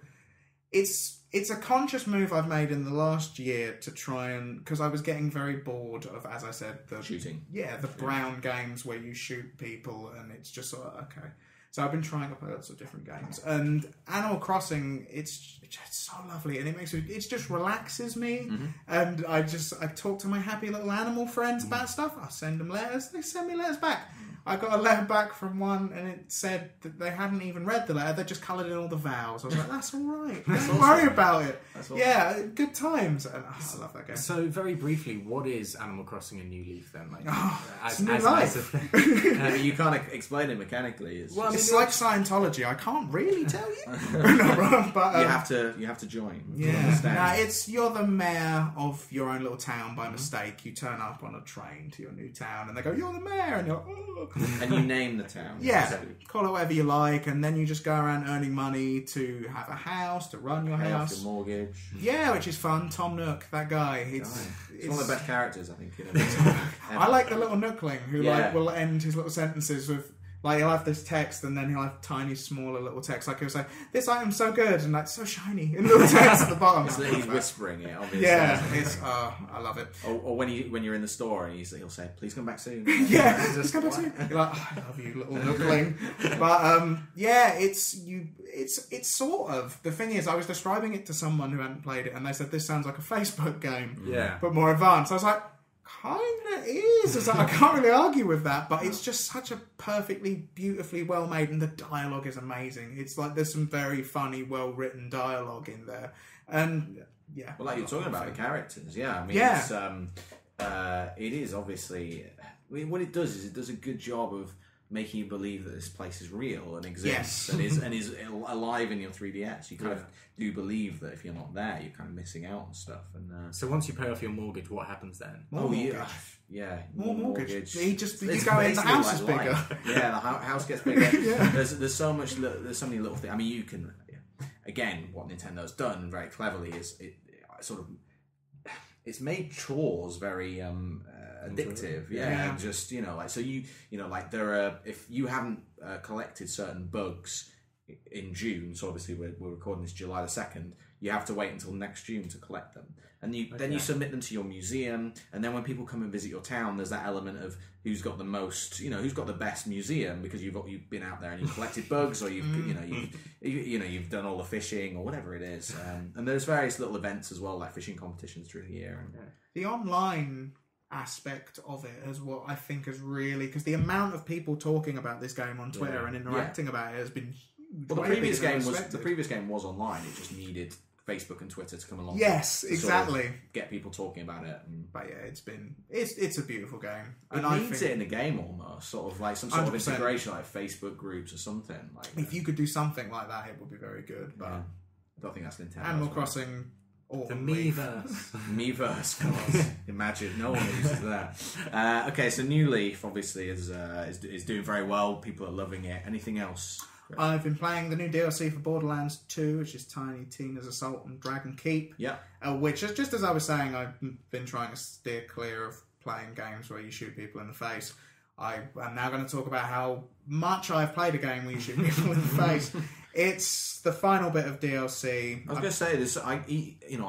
conscious move I've made in the last year to try and, because I was getting very bored of, as I said, the shooting. Yeah, the brown games where you shoot people and it's just sort of okay. So I've been trying up lots of different games, and Animal Crossing, it's just so lovely, and it just relaxes me, and I talk to my happy little animal friends about stuff. I send them letters, they send me letters back. I got a letter back from one, and it said that they hadn't even read the letter. They just coloured in all the vowels. I was like, that's all right. Don't worry about it. Awesome. Yeah, good times. And I love that game. So very briefly, what is Animal Crossing: A New Leaf then? Like, it's new life. You can't explain it mechanically. It's like Scientology. I can't really tell you. No, but you have to join. Yeah, you're the mayor of your own little town by mistake. You turn up on a train to your new town, and they go, "You're the mayor," and you're, oh. And you name the town. Yeah, call it whatever you like, and then you just go around earning money to have a house, to run your house, your mortgage. Yeah, which is fun. Tom Nook, that guy. It's one of the best characters, I think. I like the little Nookling who will end his little sentences with. Like, he'll have this text, and then he'll have tiny, smaller little text. Like, he'll say, "This item's so good," and like, so shiny, in little text at the bottom. It's he's whispering it, obviously. Yeah, I love it. Or when you're in the store, and he'll say, "Please come back soon." Yeah, just come back soon. You're like, oh, I love you, little Nookling. But, it's sort of... The thing is, I was describing it to someone who hadn't played it, and they said, this sounds like a Facebook game. Yeah. But more advanced. I was like... Kind of is. It's like, I can't really argue with that, but it's just such a perfectly, beautifully well made, and the dialogue is amazing. It's like there's some very funny, well written dialogue in there, and yeah. Well, like you're talking about the characters, yeah. I mean, it is obviously. I mean, what it does is it does a good job of making you believe that this place is real and exists and is alive in your 3DS. You kind of do believe that if you're not there, you're kind of missing out on stuff. And so once you pay off your mortgage, what happens then? More mortgage. More mortgage. You go in, the house is bigger. Yeah, the house gets bigger. There's so many little things. I mean, you can again, what Nintendo's done very cleverly is it sort of it's made chores very addictive, and just like so like there are if you haven't collected certain bugs in June, so obviously we're recording this July the 2nd, you have to wait until next June to collect them, and then you submit them to your museum, and then when people come and visit your town, there's that element of who's got the most, who's got the best museum because you've been out there and you've collected bugs, or you've done all the fishing or whatever it is, and there's various little events as well, like fishing competitions through the year. And the online aspect of it is what I think is really, because the amount of people talking about this game on Twitter and interacting about it has been huge. Well, the previous game was online. It just needed Facebook and Twitter to come along. Yes, exactly. Sort of get people talking about it. But yeah, it's a beautiful game. It needs it in the game almost, sort of like some sort 100%. Of integration, like Facebook groups or something. Like if you could do something like that, it would be very good. But I don't think that's Nintendo. Animal Crossing. The Miiverse. Miiverse, God. Imagine, no one uses that. Okay, so New Leaf obviously is doing very well. People are loving it. Anything else? I've been playing the new DLC for Borderlands 2, which is Tiny Tina's Assault on Dragon Keep. Yeah. Which is, just as I was saying, I've been trying to steer clear of playing games where you shoot people in the face. I am now going to talk about how much I've played a game where you shoot people in the face. It's the final bit of DLC. I was going to say this. I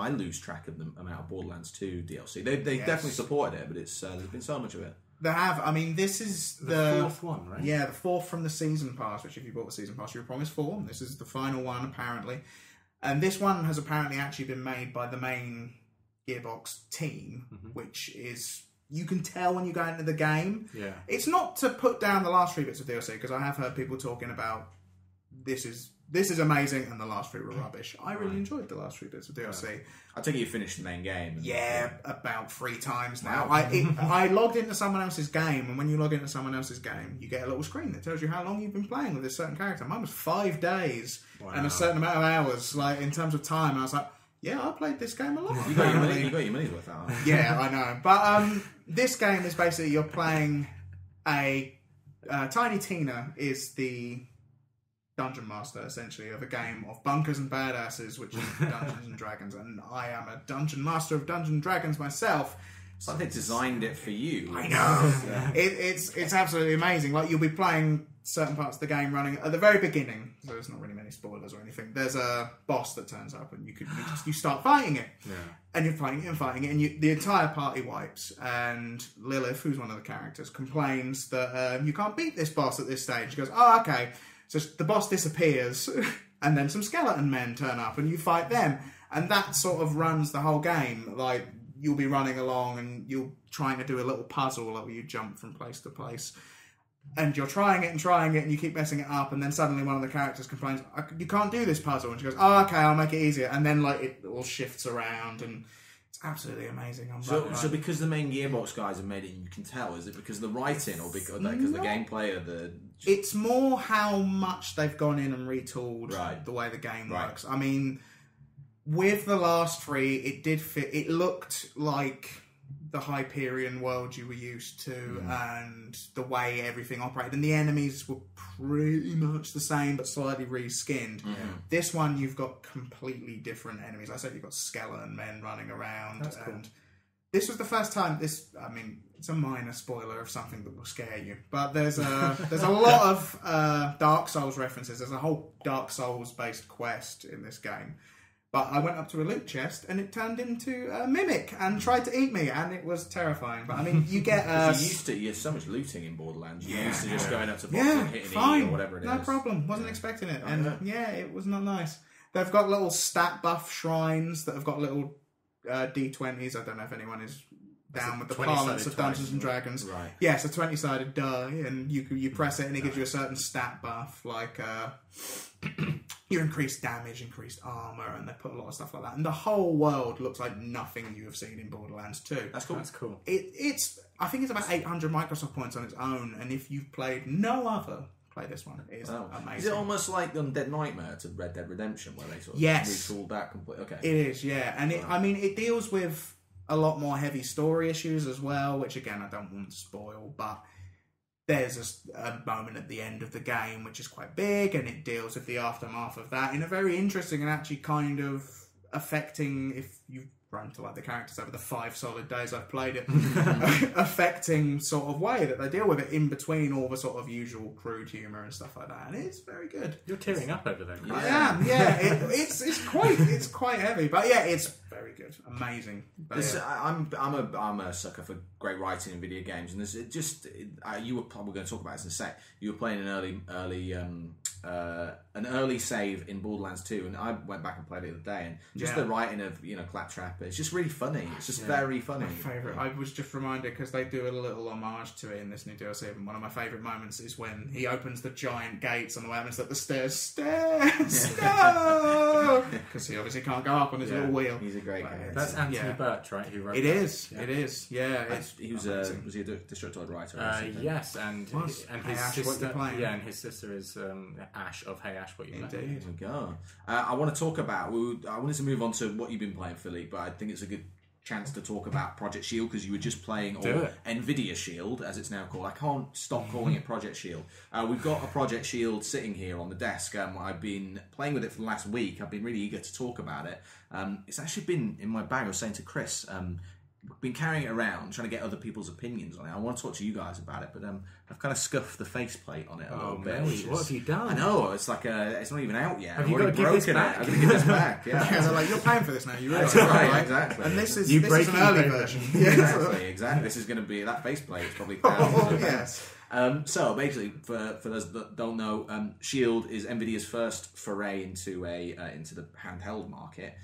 lose track of the amount of Borderlands 2 DLC. They definitely supported it, but it's there's been so much of it. They have. I mean, this is the fourth one, right? Yeah, the fourth from the season pass. Which, if you bought the season pass, you were promised 4. This is the final one, apparently. And this one has apparently actually been made by the main Gearbox team, which is. You can tell when you go into the game. Yeah. It's not to put down the last 3 bits of DLC, because I have heard people talking about this is amazing and the last 3 were rubbish. I really enjoyed the last 3 bits of DLC. Yeah. I think you finished the main game. About 3 times now. I logged into someone else's game, and when you log into someone else's game, you get a little screen that tells you how long you've been playing with this certain character. Mine was 5 days and a certain amount of hours, like in terms of time. And I was like, yeah, I played this game a lot. You got your money's worth out. Yeah, I know. But this game is basically you're playing a Tiny Tina is the dungeon master, essentially, of a game of bunkers and badasses, which is Dungeons and Dragons, and I am a dungeon master of Dungeons and Dragons myself. So they designed it for you. I know. It's absolutely amazing. Like, you'll be playing certain parts of the game running at the very beginning, so there's not really many spoilers or anything. There's a boss that turns up, and you start fighting it, and you're fighting it, and the entire party wipes. And Lilith, who's one of the characters, complains that you can't beat this boss at this stage. She goes, "Oh, okay." So the boss disappears, and then some skeleton men turn up, and you fight them, and that sort of runs the whole game. Like, you'll be running along, and you're trying to do a little puzzle, like where you jump from place to place. and you're trying it, and you keep messing it up, and then suddenly one of the characters complains, "You can't do this puzzle," and she goes, "Oh, okay, I'll make it easier," and then like it all shifts around, and it's absolutely amazing. So because the main Gearbox guys have made it, you can tell. Is it because of the writing, or because the gameplay, or the? It's more how much they've gone in and retooled the way the game works. I mean, with the last 3, it did fit. It looked like the Hyperion world you were used to, and the way everything operated, and the enemies were pretty much the same but slightly reskinned. This one, you've got completely different enemies. Like I said, you've got skeleton men running around. That's cool. This was the first time. I mean, it's a minor spoiler of something that will scare you, but there's a lot of Dark Souls references. There's a whole Dark Souls based quest in this game. But I went up to a loot chest and it turned into a mimic and tried to eat me, and it was terrifying. But I mean, you get you're so much looting in Borderlands. You're used to just going up to boxes and hitting E or whatever it is. No problem. Wasn't expecting it, and it was not nice. They've got little stat buff shrines that have got little D20s. I don't know if anyone is down with the parlance of Dungeons and Dragons. Right. Yes, a 20-sided die, and you press it and it gives you a certain stat buff, like your increased damage, increased armor, and they put a lot of stuff like that. And the whole world looks like nothing you have seen in Borderlands 2. That's cool. That's cool. It's I think it's about 800 Microsoft points on its own, and if you've played no other, play this one. It is amazing. Is it almost like Undead Nightmare to Red Dead Redemption, where they sort of retooled that completely? Okay. It is, yeah. And it deals with a lot more heavy story issues as well, which again, I don't want to spoil, but there's a moment at the end of the game which is quite big, and it deals with the aftermath of that in a very interesting and actually kind of affecting, if you've run to like the characters over the 5 solid days I've played it, affecting sort of way that they deal with it in between all the sort of usual crude humour and stuff like that, and it's very good. You're tearing up over there. I am, yeah. It's quite heavy, but yeah, it's very good, amazing. But, I'm a sucker for great writing in video games, and you were probably going to talk about this in a sec. You were playing an early save in Borderlands 2, and I went back and played it the other day, and just the writing of Claptrap, it's just really funny. It's just very funny. My favourite. I was just reminded because they do a little homage to it in this new DLC, and one of my favourite moments is when he opens the giant gates on the way up and it's like the stairs, no, because he obviously can't go up on his little wheel. He's a great guy. That's Anthony Birch, right? Who wrote it? That. It is. Yeah, he was he a Destructoid writer? Yes, and his Ash, sister. Yeah, and his sister is Ash of Hey Ash, What You Met. Indeed. There we go. I want to talk about. I wanted to move on to what you've been playing, Phillipe, but I think it's a good chance to talk about Project Shield because you were just playing Nvidia Shield, as it's now called. I can't stop calling it Project Shield. We've got a Project Shield sitting here on the desk. I've been playing with it for the last week. I've been really eager to talk about it. It's actually been in my bag. I was saying to Chris, I've been carrying it around, trying to get other people's opinions on it. I want to talk to you guys about it, but I've kind of scuffed the faceplate on it a little bit. What have you done? I know, it's like it's not even out yet. Have I've you already got to give this broken back? it. I'm going to give this back. Yeah, they're like, you're paying for this now. You realise right? Exactly. And this is an breaking early paper. version. Exactly. This is going to be that faceplate. It's probably thousands of yes. So basically, for those that don't know, Shield is Nvidia's first foray into the handheld market.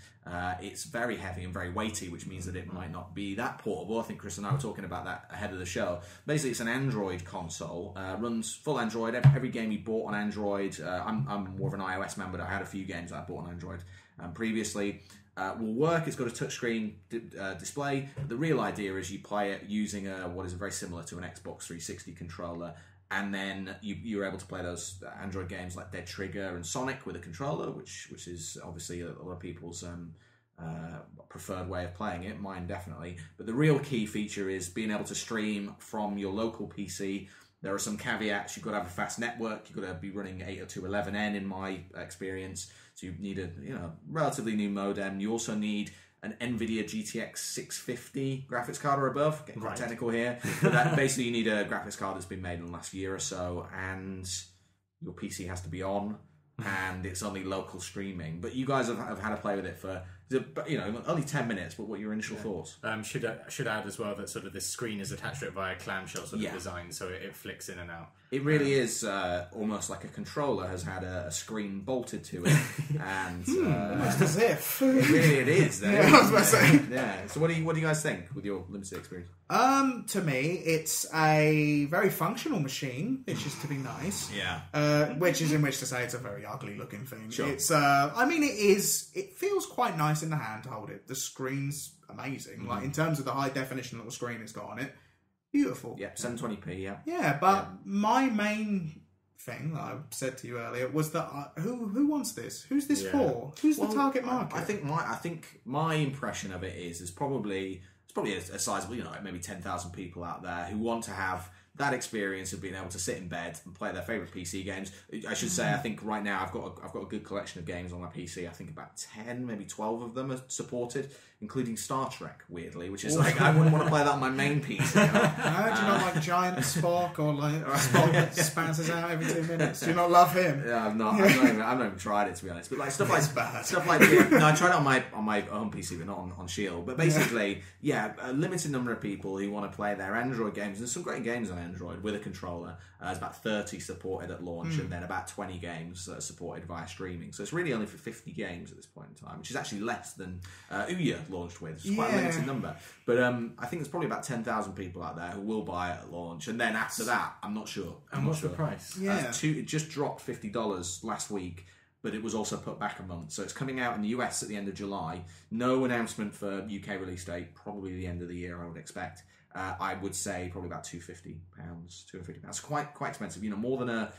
It's very heavy and very weighty, which means that it might not be that portable. I think Chris and I were talking about that ahead of the show. Basically, it's an Android console, runs full Android. Every game you bought on Android. I'm more of an iOS man, but I had a few games that I bought on Android previously. Will work. It's got a touchscreen display. The real idea is you play it using what is very similar to an Xbox 360 controller, and then you're able to play those Android games like Dead Trigger and Sonic with a controller, which is obviously a lot of people's preferred way of playing it. Mine definitely. But the real key feature is being able to stream from your local PC. There are some caveats. You've got to have a fast network. You've got to be running 802.11n in my experience. So you need a relatively new modem. You also need an NVIDIA GTX 650 graphics card or above. Getting quite technical here. But basically, you need a graphics card that's been made in the last year or so, and your PC has to be on, and it's only local streaming. But you guys have had a play with it for But only 10 minutes. But what are your initial thoughts? Should add as well that sort of this screen is attached to it via clamshell sort of design, so it flicks in and out. It really is almost like a controller has had a screen bolted to it, and Almost as if. it is. I was about to say. Yeah. So what do you guys think with your limited experience? To me, it's a very functional machine, which is to be nice. Yeah. Which is in which to say it's a very ugly looking thing. Sure. It's, it feels quite nice in the hand to hold it. The screen's amazing. Like, in terms of the high definition little screen it's got on it, beautiful. Yeah, 720p, yeah. Yeah, but my main thing that I said to you earlier was that who wants this? Who's this for? Who's the target market? I think my impression of it is there's probably a sizable, maybe 10,000 people out there who want to have that experience of being able to sit in bed and play their favourite PC games. I should say, I think right now I've got a good collection of games on my PC. I think about 10, maybe 12 of them are supported, including Star Trek, weirdly, which is like, I wouldn't want to play that on my main PC. Do you not like Giant Spock or like Spock that spazzes out every 2 minutes? Do you not love him? Yeah, I've not even tried it, to be honest. But like stuff like no, I tried it on my home PC, but not on Shield. But basically, a limited number of people who want to play their Android games. There's some great games on Android with a controller. There's about 30 supported at launch, and then about 20 games that are supported via streaming. So it's really only for 50 games at this point in time, which is actually less than Ouya launched with. It's quite a limited number. But I think there's probably about 10,000 people out there who will buy it at launch, and then after that, I'm not sure. And what's the price? It just dropped $50 last week, but it was also put back a month. So it's coming out in the US at the end of July. No announcement for UK release date, probably the end of the year, I would expect. I would say probably about £250. It's quite expensive. More than a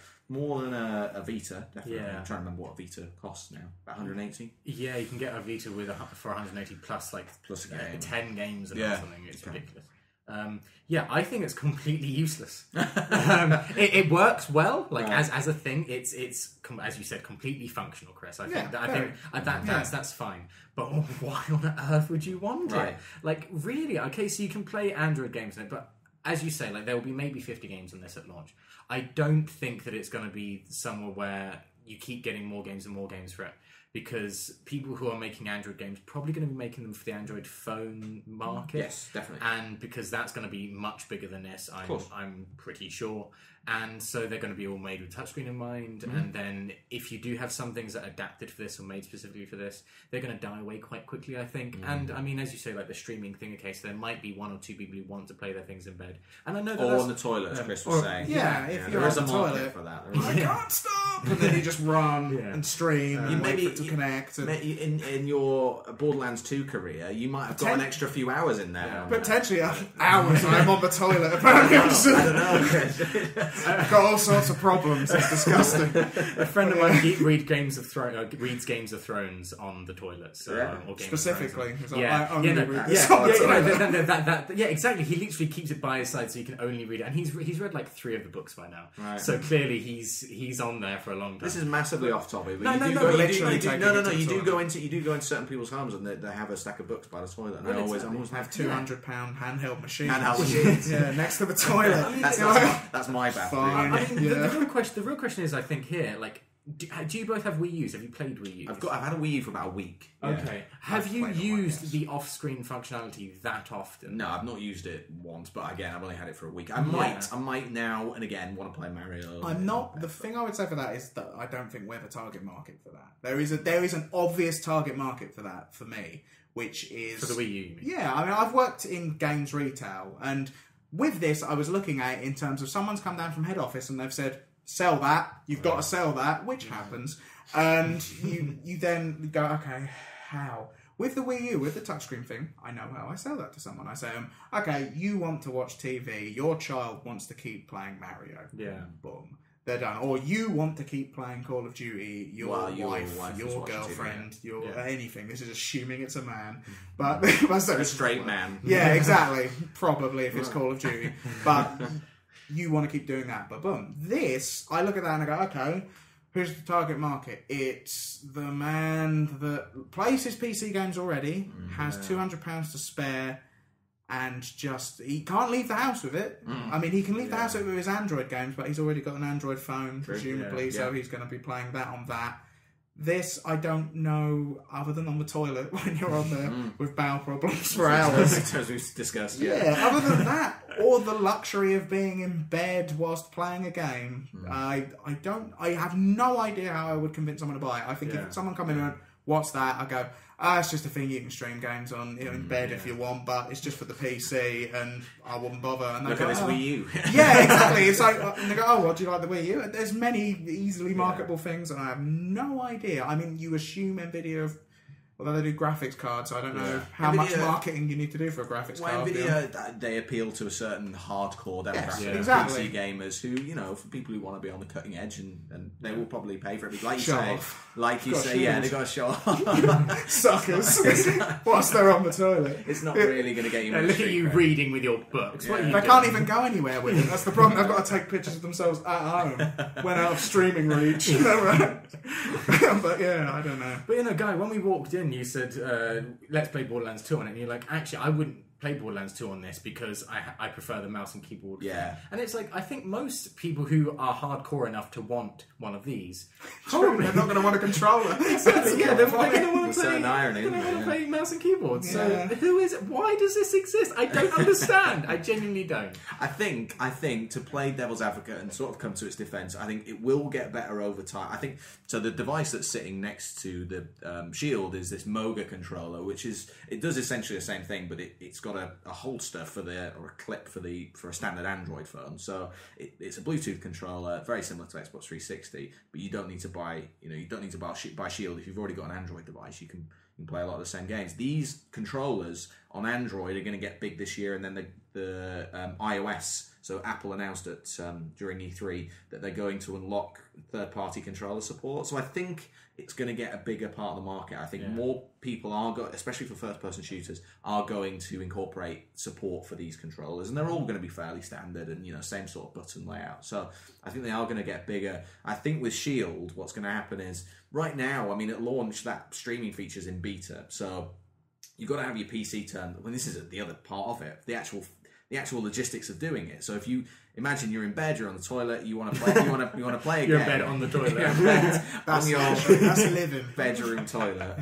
Vita, definitely. Yeah. I'm trying to remember what a Vita costs now. About 180. Yeah, you can get a Vita for 180 plus a game. 10 games or something. It's ridiculous. I think it's completely useless. It works well, as a thing. It's as you said, completely functional, Chris. I think that's fine. But why on earth would you want it? Like, really? Okay, so you can play Android games in it, but as you say, like, there will be maybe 50 games on this at launch. I don't think that it's going to be somewhere where you keep getting more games and more games for it. Because people who are making Android games are probably going to be making them for the Android phone market. Yes, definitely. And because that's going to be much bigger than this, I'm pretty sure. And so they're going to be all made with touchscreen in mind. Mm-hmm. And then if you do have some things that are adapted for this or made specifically for this, they're going to die away quite quickly, I think. Mm-hmm. And I mean, as you say, like the streaming thing, okay, so there might be one or two people who want to play their things in bed. And I know that or on the toilet, as Chris was saying. If you're on the toilet for that. I can't stop! And then you just run and stream and wait for it to connect. And in your Borderlands 2 career, you might have got an extra few hours in there. Yeah. Potentially hours I'm on the toilet. Apparently, I don't know. I've got all sorts of problems. It's disgusting. A friend of mine reads Games of Thrones on the toilet. So, or specifically. Exactly. He literally keeps it by his side so you can only read it. And he's read like 3 of the books by now. Right. So clearly he's on there for a long time. This is massively off topic. But you do go into certain people's homes and they have a stack of books by the toilet. And I always have £200 handheld machines. Next to the toilet. That's my bad. The real question is, I think here, like, do you both have Wii U's? Have you played Wii U's? I've had a Wii U for about a week. Okay. Have you used the off-screen functionality that often? No, I've not used it once, but again, I've only had it for a week. I might now and again want to play Mario. The thing I would say for that is that I don't think we're the target market for that. There is an obvious target market for that for me, which is for the Wii U. You mean? Yeah, I mean, I've worked in games retail, and with this, I was looking at it in terms of someone's come down from head office and they've said, sell that, you've got to sell that, which happens. And you then go, okay, how? With the Wii U, with the touchscreen thing, I know how I sell that to someone. I say, okay, you want to watch TV, your child wants to keep playing Mario. Yeah. Boom. They're done. Or you want to keep playing Call of Duty, your wife, your girlfriend, anything. This is assuming it's a man. But a straight man. Yeah, exactly. Probably if it's Call of Duty. But you want to keep doing that. But boom. This, I look at that and I go, okay, who's the target market? It's the man that plays his PC games already, has £200 to spare, and he can't leave the house with it. I mean, he can leave the house with his Android games, but he's already got an Android phone, presumably, so he's going to be playing that on that. This, I don't know, other than on the toilet when you're on there with bowel problems for hours. As we've discussed, Yeah, other than that, or the luxury of being in bed whilst playing a game, I have no idea how I would convince someone to buy it. I think if someone come in and went, what's that? I go, it's just a thing you can stream games on in bed if you want, but it's just for the PC, and I wouldn't bother. And they look go, at this Wii U. Yeah, exactly. It's like, and they go, oh, what do you like the Wii U? There's many easily marketable things, and I have no idea. I mean, you assume NVIDIA, although they do graphics cards, so I don't know how much marketing you need to do for a graphics card. NVIDIA, they appeal to a certain hardcore demographic of PC gamers who, for people who want to be on the cutting edge, and they will probably pay for it. Like you say, they got to show off. Suckers. Whilst they're on the toilet. It's not really going to get you much. Look at you reading with your books. What are you They can't even go anywhere with it. That's the problem. They've got to take pictures of themselves at home when out of streaming reach. But yeah, I don't know. But Guy, when we walked in, you said, let's play Borderlands 2 on it. And you're like, actually, I wouldn't play Borderlands 2 on this because I prefer the mouse and keyboard. Yeah. And it's like, I think most people who are hardcore enough to want one of these... They're not going to want a controller. Exactly, yeah. They're going to want to play mouse and keyboard. So Yeah. why does this exist? I don't understand. I genuinely don't. I think to play devil's advocate and sort of come to its defense, I think it will get better over time. I think so. The device that's sitting next to the Shield is this Moga controller, which it does essentially the same thing, but it's got a holster or a clip for a standard Android phone. So it's a Bluetooth controller, very similar to Xbox 360, but you don't need to buy buy Shield if you've already got an Android device. You can play a lot of the same games. These controllers on Android are going to get big this year, and then the iOS. So Apple announced during E3 that they're going to unlock third-party controller support. So I think it's going to get a bigger part of the market. I think more people especially for first-person shooters, are going to incorporate support for these controllers, and they're all going to be fairly standard and same sort of button layout. So I think they are going to get bigger. I think with Shield, what's going to happen is right now, I mean, at launch, that streaming feature's in beta, so you've got to have your PC turned. When this is the other part of it, the actual logistics of doing it. So if you imagine you're in bed, you're on the toilet, you want to play, you want to play a game. You're in bed on the toilet. That's a living bedroom toilet.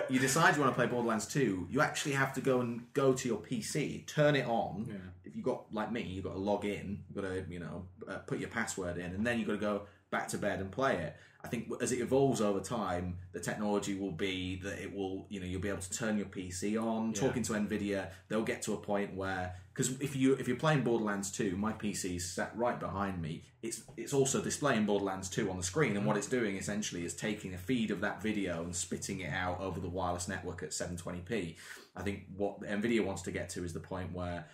You decide you want to play Borderlands 2. You actually have to go to your PC, turn it on. Yeah. If you got like me, you've got to log in. You've got to put your password in, and then you've got to go back to bed and play it. I think as it evolves over time, the technology will be that it will, you'll be able to turn your PC on. Yeah. Talking to NVIDIA, they'll get to a point where, because if you're playing Borderlands 2, my PC is sat right behind me. It's also displaying Borderlands 2 on the screen, and what it's doing essentially is taking a feed of that video and spitting it out over the wireless network at 720p. I think what NVIDIA wants to get to is the point where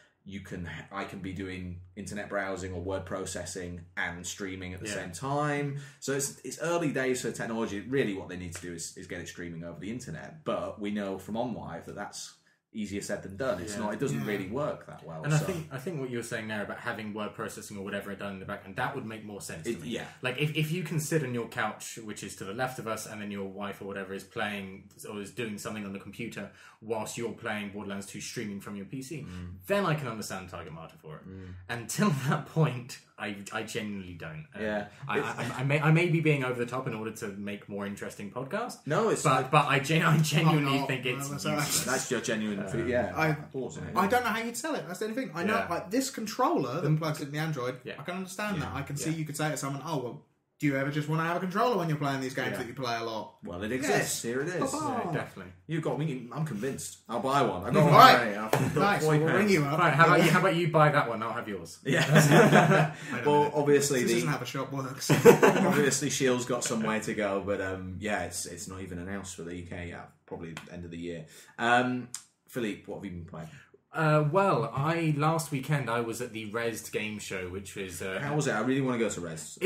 I can be doing internet browsing or word processing and streaming at the same time. So it's early days for technology. Really what they need to do is get it streaming over the internet. But we know from OnLive that that's easier said than done. It's not. It doesn't really work that well. And I think what you were saying there about having word processing or whatever done in the background, that would make more sense to me. Yeah. Like if you can sit on your couch, which is to the left of us, and then your wife or whatever is playing or is doing something on the computer whilst you're playing Borderlands 2 streaming from your PC, then I can understand the target market for it. Until that point, I genuinely don't. I may be being over the top in order to make more interesting podcasts. No, it's but I genuinely think it's useless. That's your genuine. I don't know how you'd sell it. That's the only thing. I know, like this controller that plugs into the Android. I can understand that. I can see you could say to someone, "Oh, well, do you ever just want to have a controller when you're playing these games that you play a lot?" Well, it exists. Here it is. Yeah, definitely. You've got me. I'm convinced. I'll buy one. I've got one already. Nice. We'll ring you up. Right. How about you buy that one? I'll have yours. Yeah. Well, obviously this isn't how a shop works. Obviously, Shield's got some way to go, but it's not even announced for the UK yet. Probably end of the year. Philippe, what have you been playing? Last weekend I was at the Rezzed game show, which was... How was it? I really want to go to Rezzed.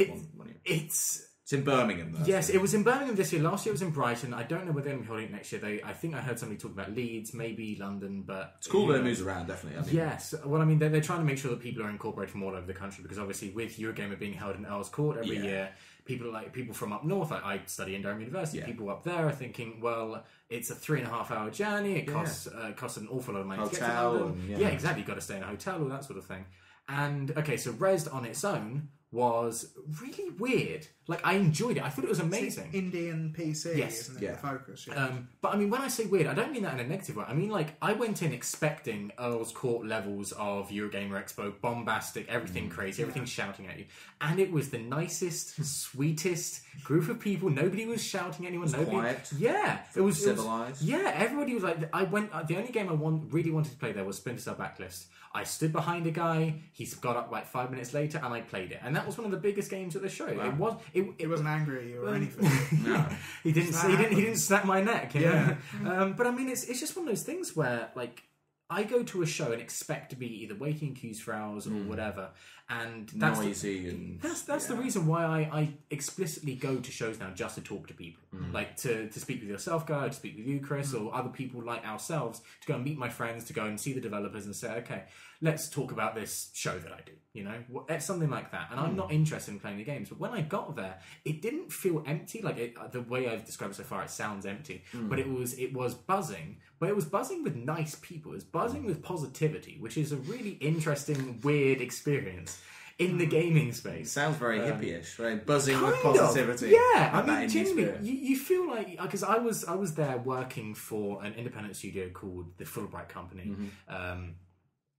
It's in Birmingham, though. Yes, it was in Birmingham this year. Last year it was in Brighton. I don't know whether they're going to be holding it next year. I think I heard somebody talk about Leeds, maybe London, but... It's cool that it moves around, definitely. Yes. Well, I mean, they're trying to make sure that people are incorporated from all over the country, because obviously with Eurogamer being held in Earl's Court every year, people from up north, I study in Durham University, people up there are thinking, well, it's a 3.5-hour journey, it costs an awful lot of money to get to London. Exactly, you've got to stay in a hotel, all that sort of thing. And, okay, so Rezzed on its own was really weird. Like, I enjoyed it. I thought it was amazing. Indian PC, Yes. isn't it? Yeah. The focus. Yeah. But I mean, when I say weird, I don't mean that in a negative way. I mean, like, I went in expecting Earl's Court levels of Eurogamer Expo, bombastic, everything crazy, everything shouting at you. And it was the nicest, sweetest group of people. Nobody was shouting at anyone. Nobody. Quiet. Yeah. It was civilized. Yeah, everybody was like, the only game I really wanted to play there was Splinter Cell Backlist. I stood behind a guy, he got up like 5 minutes later, and I played it. And that was one of the biggest games at the show. Wow. It wasn't angry at you or anything. No. he didn't snap my neck. You Yeah. know? But I mean, it's just one of those things where, like, I go to a show and expect to be either waiting in queues for hours or whatever, and that's noisy and that's the reason why I explicitly go to shows now, just to talk to people, like to speak with yourself, Guy, to speak with you, Chris, or other people like ourselves, to go and meet my friends, to go and see the developers and say, okay, let's talk about this show that I do. You know, it's something like that. And I'm not interested in playing the games, but when I got there, it didn't feel empty. Like the way I've described it so far, it sounds empty, but it was buzzing. But it was buzzing with nice people. It was buzzing with positivity, which is a really interesting, weird experience in the gaming space. Sounds very hippie-ish, right? Buzzing with Kind of, positivity. Yeah, I mean, indie genuinely, spirit. you feel like, because I was there working for an independent studio called the Phillipe Company.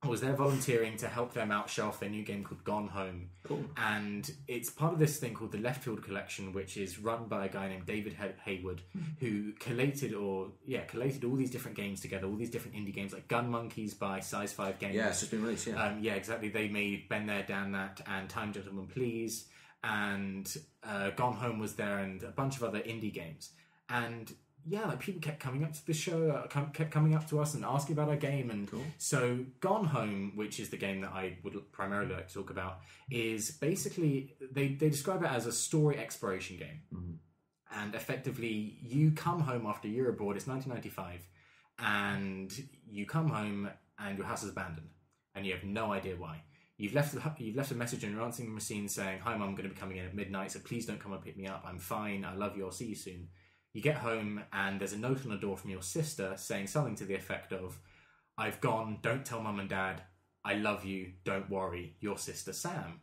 I was there volunteering to help them out shelf their new game called Gone Home. Cool. And it's part of this thing called the Left Field Collection, which is run by a guy named David Haywood, who collated all these different games together, all these different indie games, like Gun Monkeys by Size 5 Games. Yeah, it's just been released, yeah. Yeah, exactly. They made Been There, Dan That, and Time Gentlemen Please, and Gone Home was there, and a bunch of other indie games. And yeah, like people kept coming up to the show, kept coming up to us and asking about our game. And so Gone Home, which is the game that I would primarily like to talk about, is basically, they describe it as a story exploration game. And effectively, you come home after a year abroad, it's 1995, and you come home and your house is abandoned, and you have no idea why. You've left a message on your answering machine saying, "Hi, Mum, I'm going to be coming in at midnight, so please don't come and pick me up. I'm fine. I love you. I'll see you soon." You get home and there's a note on the door from your sister saying something to the effect of, "I've gone, don't tell Mum and Dad, I love you, don't worry, your sister Sam."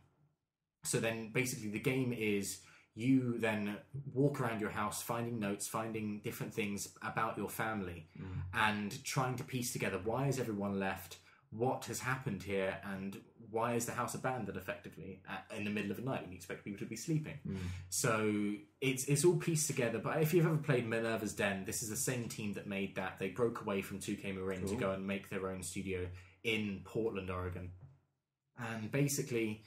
So then basically the game is you then walk around your house finding notes, finding different things about your family and trying to piece together, why is everyone left, what has happened here, and why is the house abandoned effectively in the middle of the night when you expect people to be sleeping. So it's all pieced together. But if you've ever played Minerva's Den, this is the same team that made that. They broke away from 2K Marin to go and make their own studio in Portland, Oregon. And basically,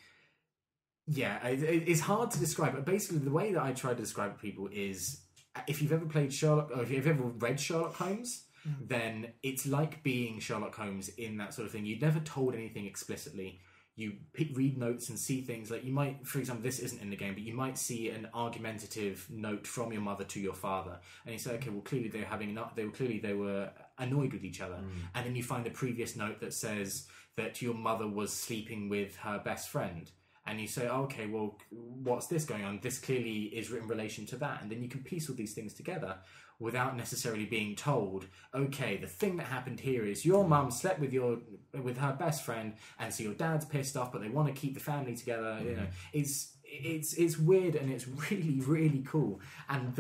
yeah, it's hard to describe, but basically the way that I try to describe it to people is, if you've ever played Sherlock, or if you've ever read Sherlock Holmes, then it's like being Sherlock Holmes in that sort of thing. You're never told anything explicitly. You read notes and see things, like you might, for example, this isn't in the game, but you might see an argumentative note from your mother to your father, and you say, okay, well, clearly they were annoyed with each other, and then you find the previous note that says that your mother was sleeping with her best friend, and you say, oh, okay, well, what's this going on? This clearly is in relation to that, and then you can piece all these things together without necessarily being told, okay, the thing that happened here is your mum slept with her best friend, and so your dad's pissed off, but they want to keep the family together. You know, it's weird, and it's really, really cool. And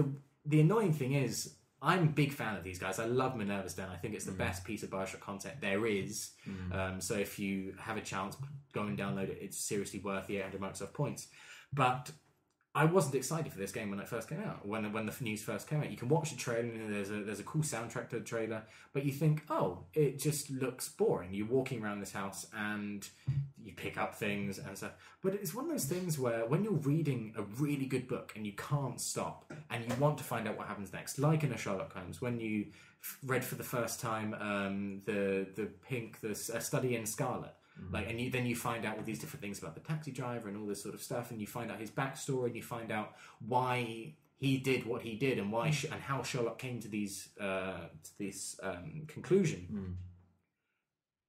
the annoying thing is, I'm a big fan of these guys. I love Minerva's Den. I think it's the best piece of Bioshock content there is. So if you have a chance, go and download it. It's seriously worth the 800 Microsoft points. But I wasn't excited for this game when it first came out. When the news first came out, you can watch the trailer and there's a cool soundtrack to the trailer, but you think, oh, it just looks boring. You're walking around this house and you pick up things and stuff. But it's one of those things where when you're reading a really good book and you can't stop and you want to find out what happens next, like in a Sherlock Holmes, when you read for the first time A Study in Scarlet. Like, and then you find out all these different things about the taxi driver and all this sort of stuff, and you find out his backstory, and you find out why he did what he did, and why and how Sherlock came to this conclusion.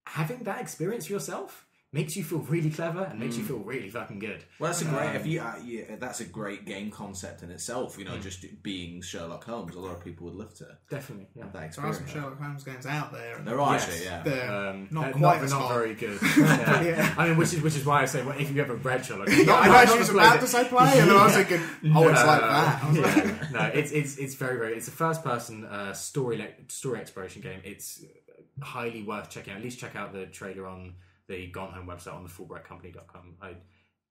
Having that experience yourself makes you feel really clever and makes you feel really fucking good. Well, that's a great that's a great game concept in itself. You know, just being Sherlock Holmes. A lot of people would love to Definitely, have that There are experience. some Sherlock Holmes games out there. And There are actually, yeah. they're not quite as not hot. very good. Yeah. I mean, which is why I say, well, if you've ever read Sherlock, Holmes, I know she was about to say play, and then I was thinking, it's like that. I was like, No, it's very. It's a first-person story exploration game. It's highly worth checking out. At least check out the trailer on the Gone Home website on the Fulbrightcompany.com. I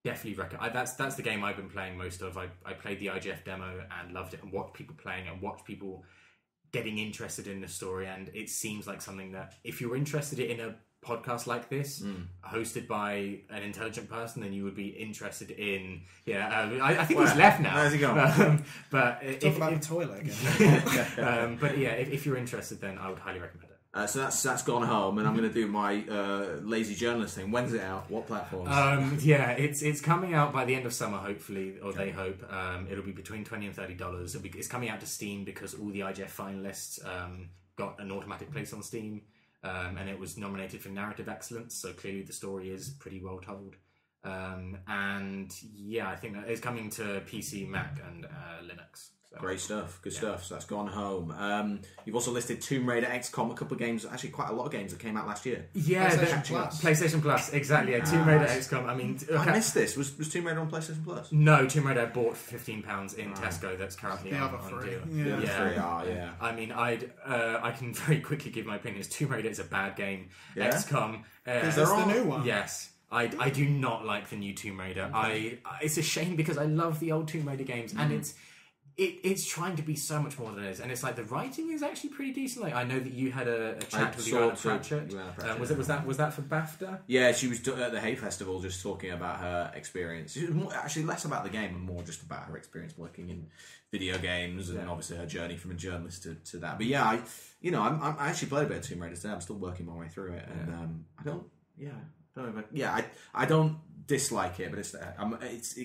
definitely recommend. That's the game I've been playing most of. I played the IGF demo and loved it, and watched people playing it, and watched people getting interested in the story. And it seems like something that, if you're interested in a podcast like this, hosted by an intelligent person, then you would be interested in. I think he's left now. How's he going? But talk about the toilet again. but yeah, if you're interested, then I would highly recommend it. So that's Gone Home, and I'm going to do my lazy journalist thing. When's it out? What platforms? It's coming out by the end of summer, hopefully, or they hope. It'll be between $20 and $30. It's coming out to Steam because all the IGF finalists got an automatic place on Steam, and it was nominated for narrative excellence. So clearly, the story is pretty well told. And yeah, I think that it's coming to PC, Mac, and Linux. So. Great stuff, good stuff. So that's Gone Home. You've also listed Tomb Raider, XCOM, a couple of games, actually quite a lot of games that came out last year. Yeah, PlayStation Plus, exactly. Yeah, Tomb Raider, XCOM. I mean, I missed this. Was Tomb Raider on PlayStation Plus? No, Tomb Raider I bought for £15 in Tesco. That's currently The on other three. deal. Yeah. The three are, yeah. I mean, I can very quickly give my opinions. Tomb Raider is a bad game. Yeah? XCOM. Is this the new one? Yes. I do not like the new Tomb Raider. It's a shame because I love the old Tomb Raider games, and it's trying to be so much more than it is, and it's like the writing is actually pretty decent. Like, I know that you had a chat with Joanna Pratchett. Was that for BAFTA? Yeah, she was at the Hay Festival just talking about her experience. It was actually less about the game and more just about her experience working in video games and obviously her journey from a journalist to that. But yeah, I actually played a bit of Tomb Raider today. I'm still working my way through it, and I don't dislike it, but it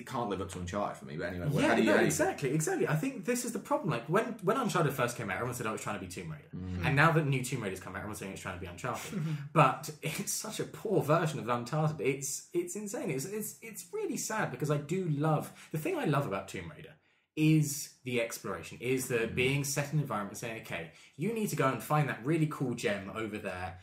can't live up to Uncharted for me. But anyway, exactly. I think this is the problem. Like when Uncharted first came out, everyone said, "Oh, it's trying to be Tomb Raider," and now that new Tomb Raider's come out, everyone's saying it's trying to be Uncharted. But it's such a poor version of Uncharted. It's insane. It's really sad because I do love the thing I love about Tomb Raider is the exploration, is the being set in an environment, saying, "Okay, you need to go and find that really cool gem over there.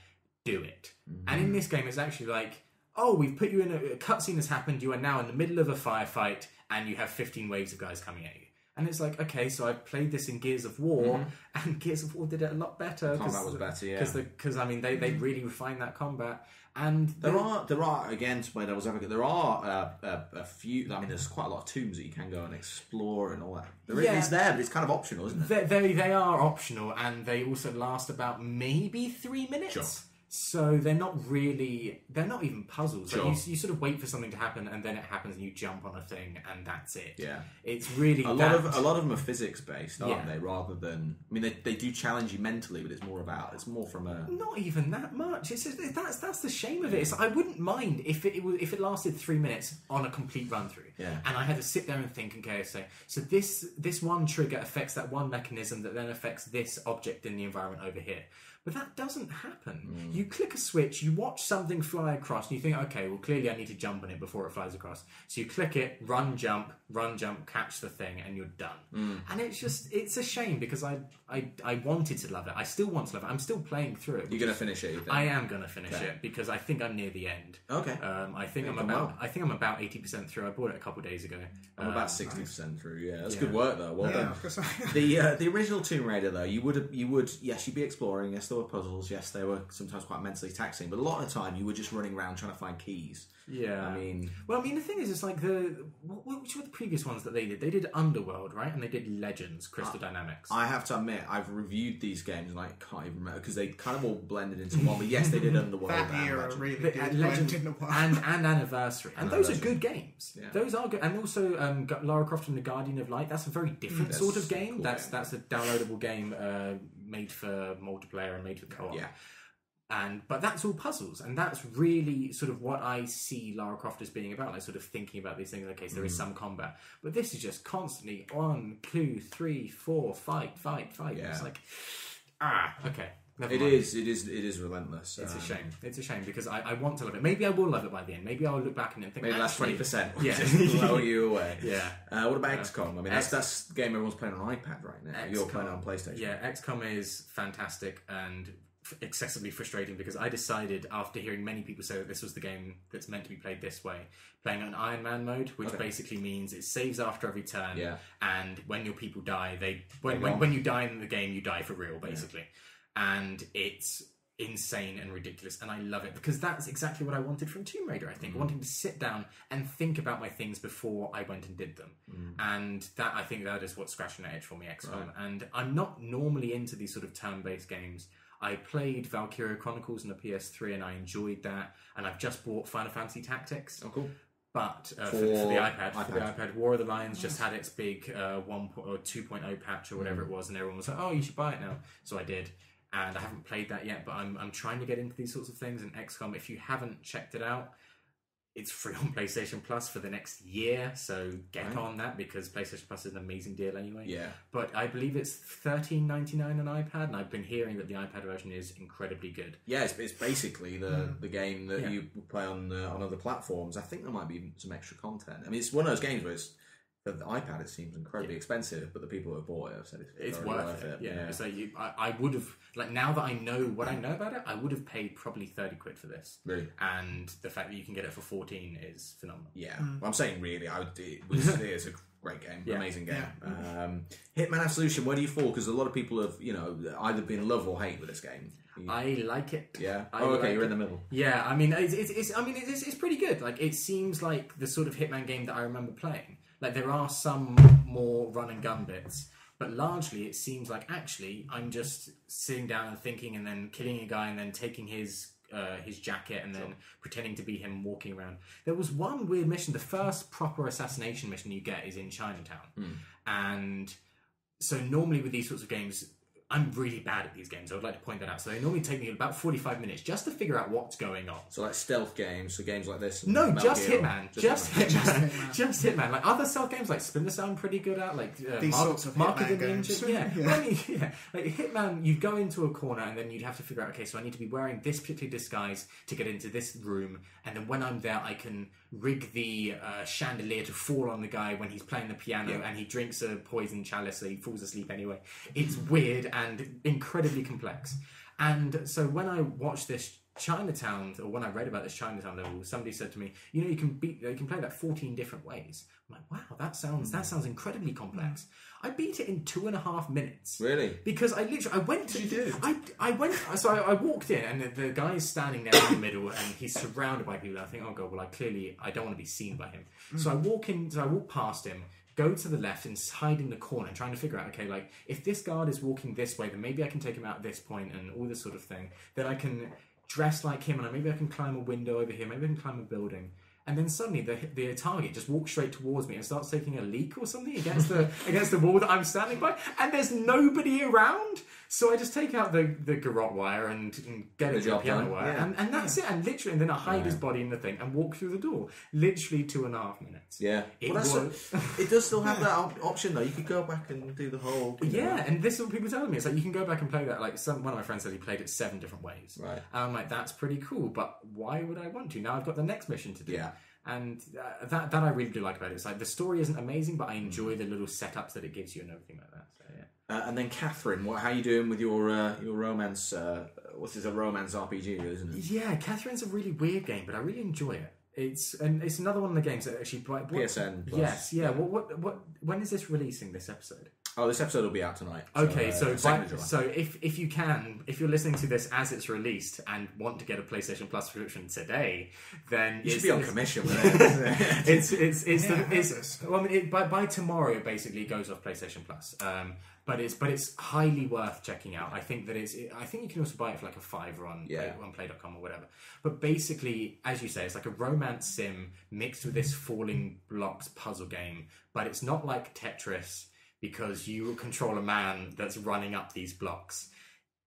Do it." And in this game, it's actually like, oh, we've put you in a cutscene has happened, you are now in the middle of a firefight, and you have 15 waves of guys coming at you. And it's like, okay, so I played this in Gears of War, and Gears of War did it a lot better. Combat was better, yeah. Because I mean, they really refined that combat. And there are again, to play devil's advocate, there are a few. I mean, there's quite a lot of tombs that you can go and explore and all that. It's there, but it's kind of optional, isn't it? They are optional, and they also last about maybe 3 minutes. Sure. So they're not even puzzles. Sure. Like you sort of wait for something to happen, and then it happens, and you jump on a thing, and that's it. Yeah, it's really a lot of them are physics based, aren't they? Rather than, I mean, they do challenge you mentally, but it's more from a not even that much. It's just, that's the shame of it. It's, I wouldn't mind if it lasted 3 minutes on a complete run through, and I had to sit there and think, okay, so this one trigger affects that one mechanism that then affects this object in the environment over here. But that doesn't happen. You click a switch, you watch something fly across, and you think, okay, well, clearly I need to jump on it before it flies across. So you click it, run, jump, catch the thing, and you're done. And it's a shame because I wanted to love it. I still want to love it. I'm still playing through it. You're going to finish it, you think? I am going to finish it because I think I'm near the end. Okay. I think I'm about 80% through. I bought it a couple of days ago. I'm about 60% through. Yeah, that's good work though. Well done. Yeah. The original Tomb Raider though, you'd be exploring. Yes, there were puzzles. Yes, they were sometimes quite mentally taxing, but a lot of the time you were just running around trying to find keys. Yeah. I mean, the thing is, it's like which were the previous ones that they did? They did Underworld, right? And they did Legends, Crystal Dynamics. I have to admit, I've reviewed these games and I can't even remember because they kind of all blended into one. But yes, they did Underworld. That era really did Legends blend into one. and Anniversary, and those are good games. Yeah. Those are good, and also Lara Croft and the Guardian of Light. That's a very different sort of game. Cool That's a downloadable game made for multiplayer and made for co-op. Yeah. But that's all puzzles, and that's really sort of what I see Lara Croft as being about, like sort of thinking about these things. Okay, so there is some combat, but this is just constantly 1, 2, 3, 4, fight. Yeah. It's like, okay. Never It mind. is relentless. It's a shame. It's a shame because I want to love it. Maybe I will love it by the end. Maybe I'll look back and think Maybe that's actually, 20% will Yeah. just blow you away. Yeah. What about XCOM? I mean, that's the game everyone's playing on iPad right now. You're playing it on PlayStation. Yeah, XCOM is fantastic and excessively frustrating because I decided after hearing many people say that this was the game that's meant to be played this way, playing on Iron Man mode, which basically means it saves after every turn, and when your people die, when you die in the game, you die for real, basically. And it's insane and ridiculous, and I love it because that's exactly what I wanted from Tomb Raider. I think wanting to sit down and think about my things before I went and did them, and that I think that is what's scratching that itch for me, XCOM. And I'm not normally into these sort of turn-based games. I played Valkyria Chronicles on the PS3 and I enjoyed that, and I've just bought Final Fantasy Tactics. Oh, cool. But for the iPad, War of the Lions just had its big 1 or 2.0 patch or whatever it was, and everyone was like, "Oh, you should buy it now." So I did, and I haven't played that yet. But I'm trying to get into these sorts of things. And XCOM, if you haven't checked it out, it's free on PlayStation Plus for the next year. So get on that because PlayStation Plus is an amazing deal anyway. Yeah. But I believe it's $13.99 on iPad, and I've been hearing that the iPad version is incredibly good. Yeah, it's basically the game that you play on other platforms. I think there might be some extra content. I mean, it's one of those games where for the iPad it seems incredibly expensive, but the people who have bought it have said it's worth it. Yeah. So I would have, like, now that I know what I know about it, I would have paid probably 30 quid for this. Really? And the fact that you can get it for 14 is phenomenal. Yeah. Well, I'm saying really, it's a great game, amazing game. Hitman Absolution, where do you fall? Because a lot of people have, either been love or hate with this game. I like it. Yeah. You're in the middle. Yeah, I mean, it's pretty good. Like, it seems like the sort of Hitman game that I remember playing. Like, there are some more run and gun bits, but largely it seems like actually I'm just sitting down and thinking, and then killing a guy, and then taking his jacket, and then pretending to be him walking around. There was one weird mission. The first proper assassination mission you get is in Chinatown, and so normally with these sorts of games, I'm really bad at these games. I would like to point that out. So they normally take me about 45 minutes just to figure out what's going on. So like stealth games, so games like this. No, just Hitman. Just Hitman. Like other stealth games, like Splinter Cell, I'm pretty good at. Like these sorts of Mark of the Hitman Ninja. games. Yeah. Like Hitman, you go into a corner and then you'd have to figure out, okay, so I need to be wearing this particular disguise to get into this room, and then when I'm there, I can rig the chandelier to fall on the guy when he's playing the piano, and he drinks a poison chalice, so he falls asleep anyway. It's weird and incredibly complex. And so when I watched this Chinatown, or when I read about this Chinatown level, somebody said to me, you can play that 14 different ways. I'm like, wow, that sounds incredibly complex. I beat it in 2.5 minutes. Really? Because I went to... You did? I walked in, and the guy is standing there in the middle, and he's surrounded by people. I think, oh god, well, I don't want to be seen by him. So I walk past him, go to the left and hide in the corner, trying to figure out, okay, like, if this guard is walking this way, then maybe I can take him out at this point, and all this sort of thing. Then I can dress like him, and maybe I can climb a window over here, maybe I can climb a building. And then suddenly the target just walks straight towards me and starts taking a leak or something against the wall that I'm standing by, and there's nobody around. So I just take out the garrote wire and get it to the piano wire, and that's it. And literally, and then I hide his body in the thing and walk through the door. Literally 2.5 minutes. Yeah, it does still have that option though. You could go back and do the whole. And this is what people tell me. It's like you can go back and play that. Like one of my friends said he played it 7 different ways. Right. And I'm like, that's pretty cool, but why would I want to? Now I've got the next mission to do. Yeah. And that I really do like about it. It's like the story isn't amazing, but I enjoy the little setups that it gives you and everything like that. So, yeah. And then Catherine, how are you doing with your romance? What's this, a romance RPG, isn't it? Yeah, Catherine's a really weird game, but I really enjoy it. It's another one of the games that actually PSN Plus. Yes, yeah. When is this releasing? This episode? Oh, this episode will be out tonight. Okay, so if you can, if you're listening to this as it's released and want to get a PlayStation Plus subscription today, then you should be on commission with it. By tomorrow it basically goes off PlayStation Plus. But it's highly worth checking out. I think you can also buy it for like a $5 on Play.com or whatever. But basically, as you say, it's like a romance sim mixed with this falling blocks puzzle game. But it's not like Tetris, because you control a man that's running up these blocks.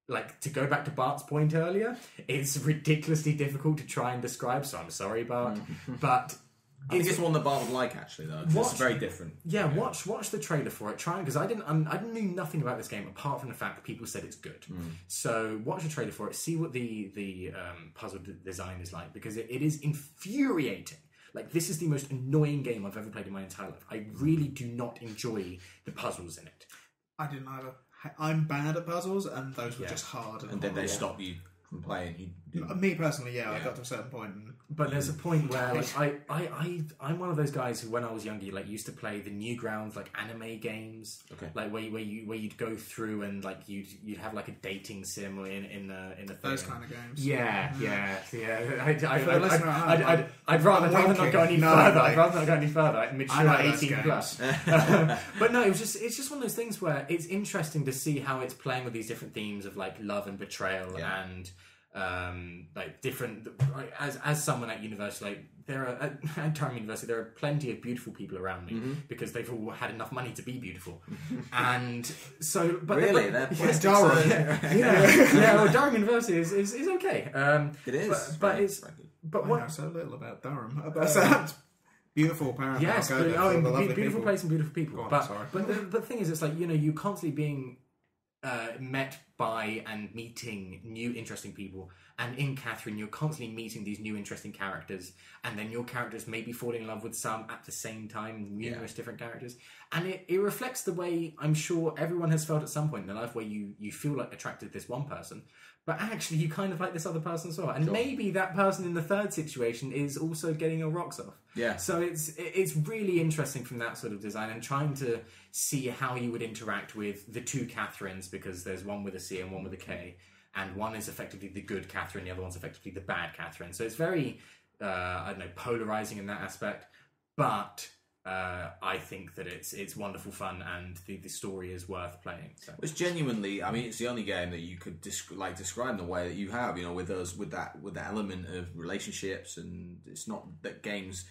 Like, to go back to Bart's point earlier, it's ridiculously difficult to try and describe, so I'm sorry, Bart. But I think it's one that Bart would like, actually, though. It's very different. Yeah, watch the trailer for it. Try, because I knew nothing about this game apart from the fact that people said it's good. So watch the trailer for it. See what the puzzle design is like, because it is infuriating. Like, this is the most annoying game I've ever played in my entire life. I really do not enjoy the puzzles in it. I didn't either. I'm bad at puzzles, and those were just hard. And then they stop you from playing. Me personally, I got to a certain point. But there's a point where I'm one of those guys who, when I was younger, like used to play the Newgrounds, like anime games, like where you'd go through and like you'd have like a dating sim in the thing. Those kind of games. Yeah. I'd rather not go any further. I'd rather not go any further. Like mature 18 plus. But no, it's just one of those things where it's interesting to see how it's playing with these different themes of like love and betrayal and. Like different, like, as someone at university, like at Durham University, there are plenty of beautiful people around me because they've all had enough money to be beautiful, and so. But really, that's Durham. Well, Durham University is okay. It is, but it's. But what? I know so little about Durham. About that. Beautiful, apparently. Yes, beautiful place and beautiful people. But the thing is, it's like you constantly being. Met by and meeting new interesting people, and in Catherine you're constantly meeting these new interesting characters, and then your characters may be falling in love with some at the same time, numerous different characters, and it reflects the way I'm sure everyone has felt at some point in their life where you feel like attracted to this one person, but actually you kind of like this other person as well, and maybe that person in the third situation is also getting your rocks off. So it's really interesting from that sort of design, and trying to see how you would interact with the two Catherines, because there's one with a C and one with a K, and one is effectively the good Catherine, the other one's effectively the bad Catherine. So it's very, polarizing in that aspect, but I think that it's wonderful fun, and the story is worth playing. So. It's genuinely, I mean, it's the only game that you could describe in the way that you have, with that element of relationships, and it's not that games.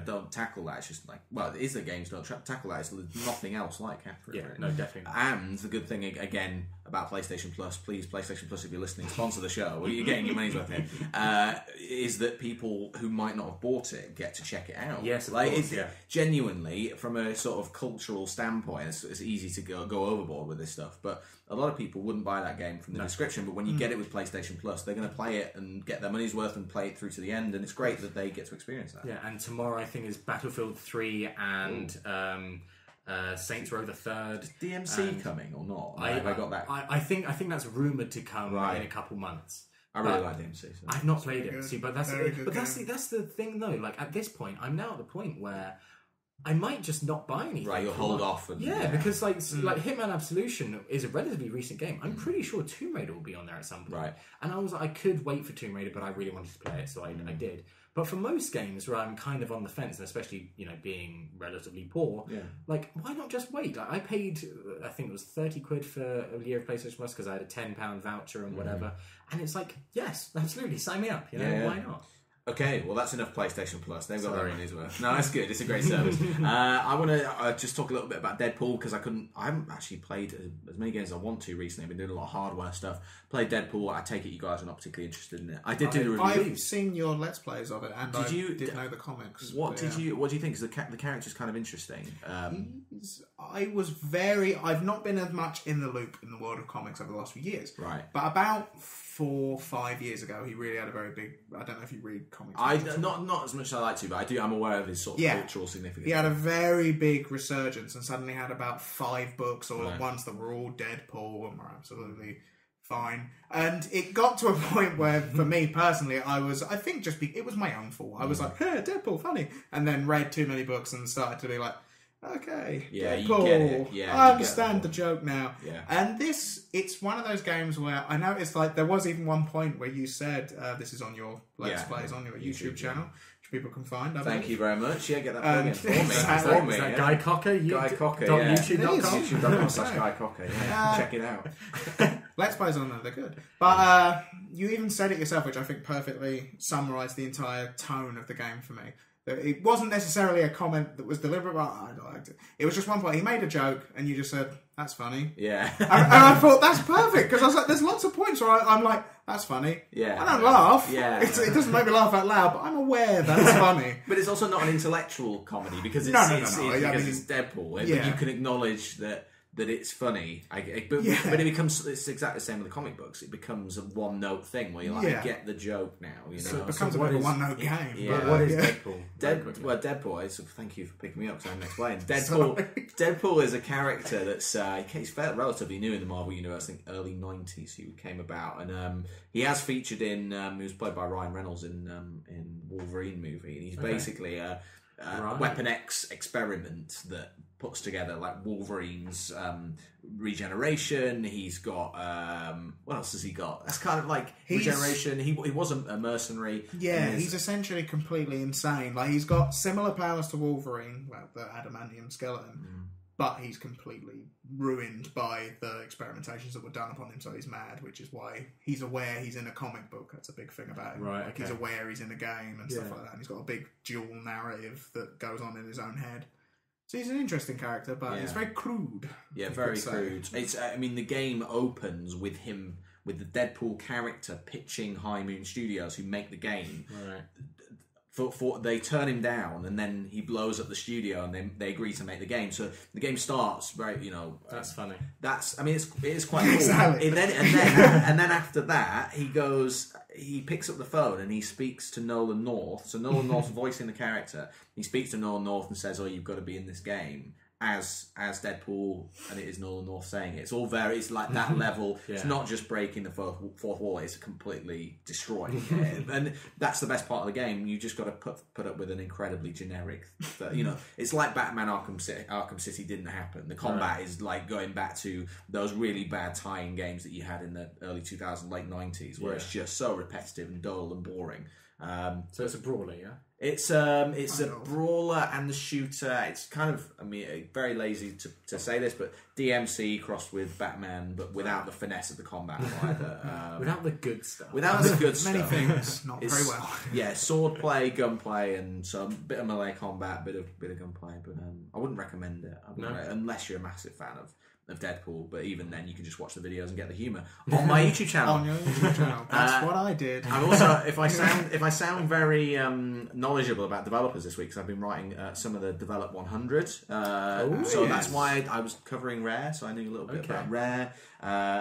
Don't tackle that. It's just like, well, it is that games don't tackle that. It's nothing else like Catherine. Yeah, no, definitely. And the good thing, again, about PlayStation Plus, please, PlayStation Plus, if you're listening, sponsor the show. Well, you're getting your money's worth here. Is that people who might not have bought it get to check it out? Yes, of like course, it's genuinely, from a sort of cultural standpoint, it's easy to go overboard with this stuff. But a lot of people wouldn't buy that game from the description. But when you get it with PlayStation Plus, they're going to play it and get their money's worth and play it through to the end. And it's great that they get to experience that. Yeah, and tomorrow I think is Battlefield 3 and Saints Row the Third. Is DMC coming or not? Have I got that? I think that's rumoured to come in a couple months. I really like DMC. So. I've not played it. See, but that's that's the thing though. Like at this point, I'm now at the point where I might just not buy anything. Right, you'll hold off. Because like Hitman Absolution is a relatively recent game. I'm pretty sure Tomb Raider will be on there at some point. Right. And I could wait for Tomb Raider, but I really wanted to play it, so I did. But for most games where I'm kind of on the fence, and especially being relatively poor, like why not just wait? Like, I paid, I think it was £30 for a year of PlayStation Plus because I had a £10 voucher and whatever, and it's like, yes, absolutely, sign me up. Why not? Okay, well that's enough PlayStation Plus. They've got their money's worth. No, that's good. It's a great service. I want to just talk a little bit about Deadpool because I haven't actually played as many games as I want to recently. I've been doing a lot of hardware stuff. Played Deadpool. I take it you guys are not particularly interested in it. I did do the review. I've seen your Let's Plays of it, and I did know the comics. What do you think? Because the character's kind of interesting. I've not been as much in the loop in the world of comics over the last few years. Right. But about 4 or 5 years ago, he really had a very big. I don't know if you read comics. Not as much as I like to, but I'm aware of his sort of cultural significance. He had a very big resurgence, and suddenly had about 5 books all at once that were all Deadpool and were absolutely fine. And it got to a point where, for me personally, I think it was my own fault. I was like, hey, Deadpool, funny, and then read too many books and started to be like, okay, Deadpool, you get it. Yeah, I understand the joke now. Yeah. And it's one of those games where I noticed, like, there was even one point where you said, this is on your Let's Plays, on your YouTube channel, which people can find. Thank you very much. Yeah, get that plug in for me. Is that Guy Cocker? Guy Cocker, YouTube.com? YouTube.com/Guy Cocker. Yeah, check it out. Let's Plays on there, they're good. But you even said it yourself, which I think perfectly summarised the entire tone of the game for me. It wasn't necessarily a comment that was deliberate, but I liked it. It was just one point. He made a joke, and you just said, that's funny. Yeah. and I thought, that's perfect, because I was like, there's lots of points where I'm like, that's funny. Yeah. I don't laugh. Yeah. It doesn't make me laugh out loud, but I'm aware that's funny. But it's also not an intellectual comedy, because it's, it's Deadpool. But you can acknowledge that it's funny. But it becomes, it's exactly the same with the comic books. It becomes a one-note thing where you're like, I get the joke now. You know? So it becomes a bit of a one-note game. Yeah. But what is Deadpool? Deadpool is, thank you for picking me up, because I haven't explained. Deadpool is a character that's he's relatively new in the Marvel Universe. I think early 90s he came about. And he has featured in, he was played by Ryan Reynolds in Wolverine movie. And he's basically a Weapon X experiment that puts together like Wolverine's regeneration. He's got what else has he got? That's kind of like regeneration. He wasn't a mercenary. Yeah, he's essentially completely insane. Like he's got similar powers to Wolverine, like the adamantium skeleton, but he's completely ruined by the experimentations that were done upon him. So he's mad, which is why he's aware he's in a comic book. That's a big thing about him. Right, like he's aware he's in a game and stuff like that. And he's got a big dual narrative that goes on in his own head. So he's an interesting character, but it's very crude. Yeah, very crude. It's the game opens with him, with the Deadpool character pitching High Moon Studios, who make the game. Right. For they turn him down, and then he blows up the studio, and they agree to make the game. So the game starts, right? You know, that's funny. It is quite cool. Exactly. And then after that, he picks up the phone and he speaks to Nolan North. So Nolan North's voicing the character. He speaks to Nolan North and says, "Oh, you've got to be in this game." As Deadpool, and it is Nolan North saying it. It's like that level. It's not just breaking the fourth wall, it's completely destroying it. And that's the best part of the game. You just got to put up with an incredibly generic, it's like Batman Arkham City didn't happen. The combat is like going back to those really bad tie-in games that you had in the early 2000s, late 90s, where it's just so repetitive and dull and boring. So it's a brawler, yeah? It's a brawler and the shooter. It's kind of, very lazy to say this, but DMC crossed with Batman, but without the finesse of the combat either. Without the good stuff. Without the good Many stuff. things, not very well. Yeah, sword play, gunplay, and some bit of melee combat, bit of gunplay. But I wouldn't recommend it. Unless you're a massive fan of Deadpool, but even then you can just watch the videos and get the humour on my YouTube channel. On your YouTube channel. That's what I did. I'm also, if I sound very knowledgeable about developers this week, because I've been writing some of the Develop 100, that's why I was covering Rare, so I knew a little bit about Rare,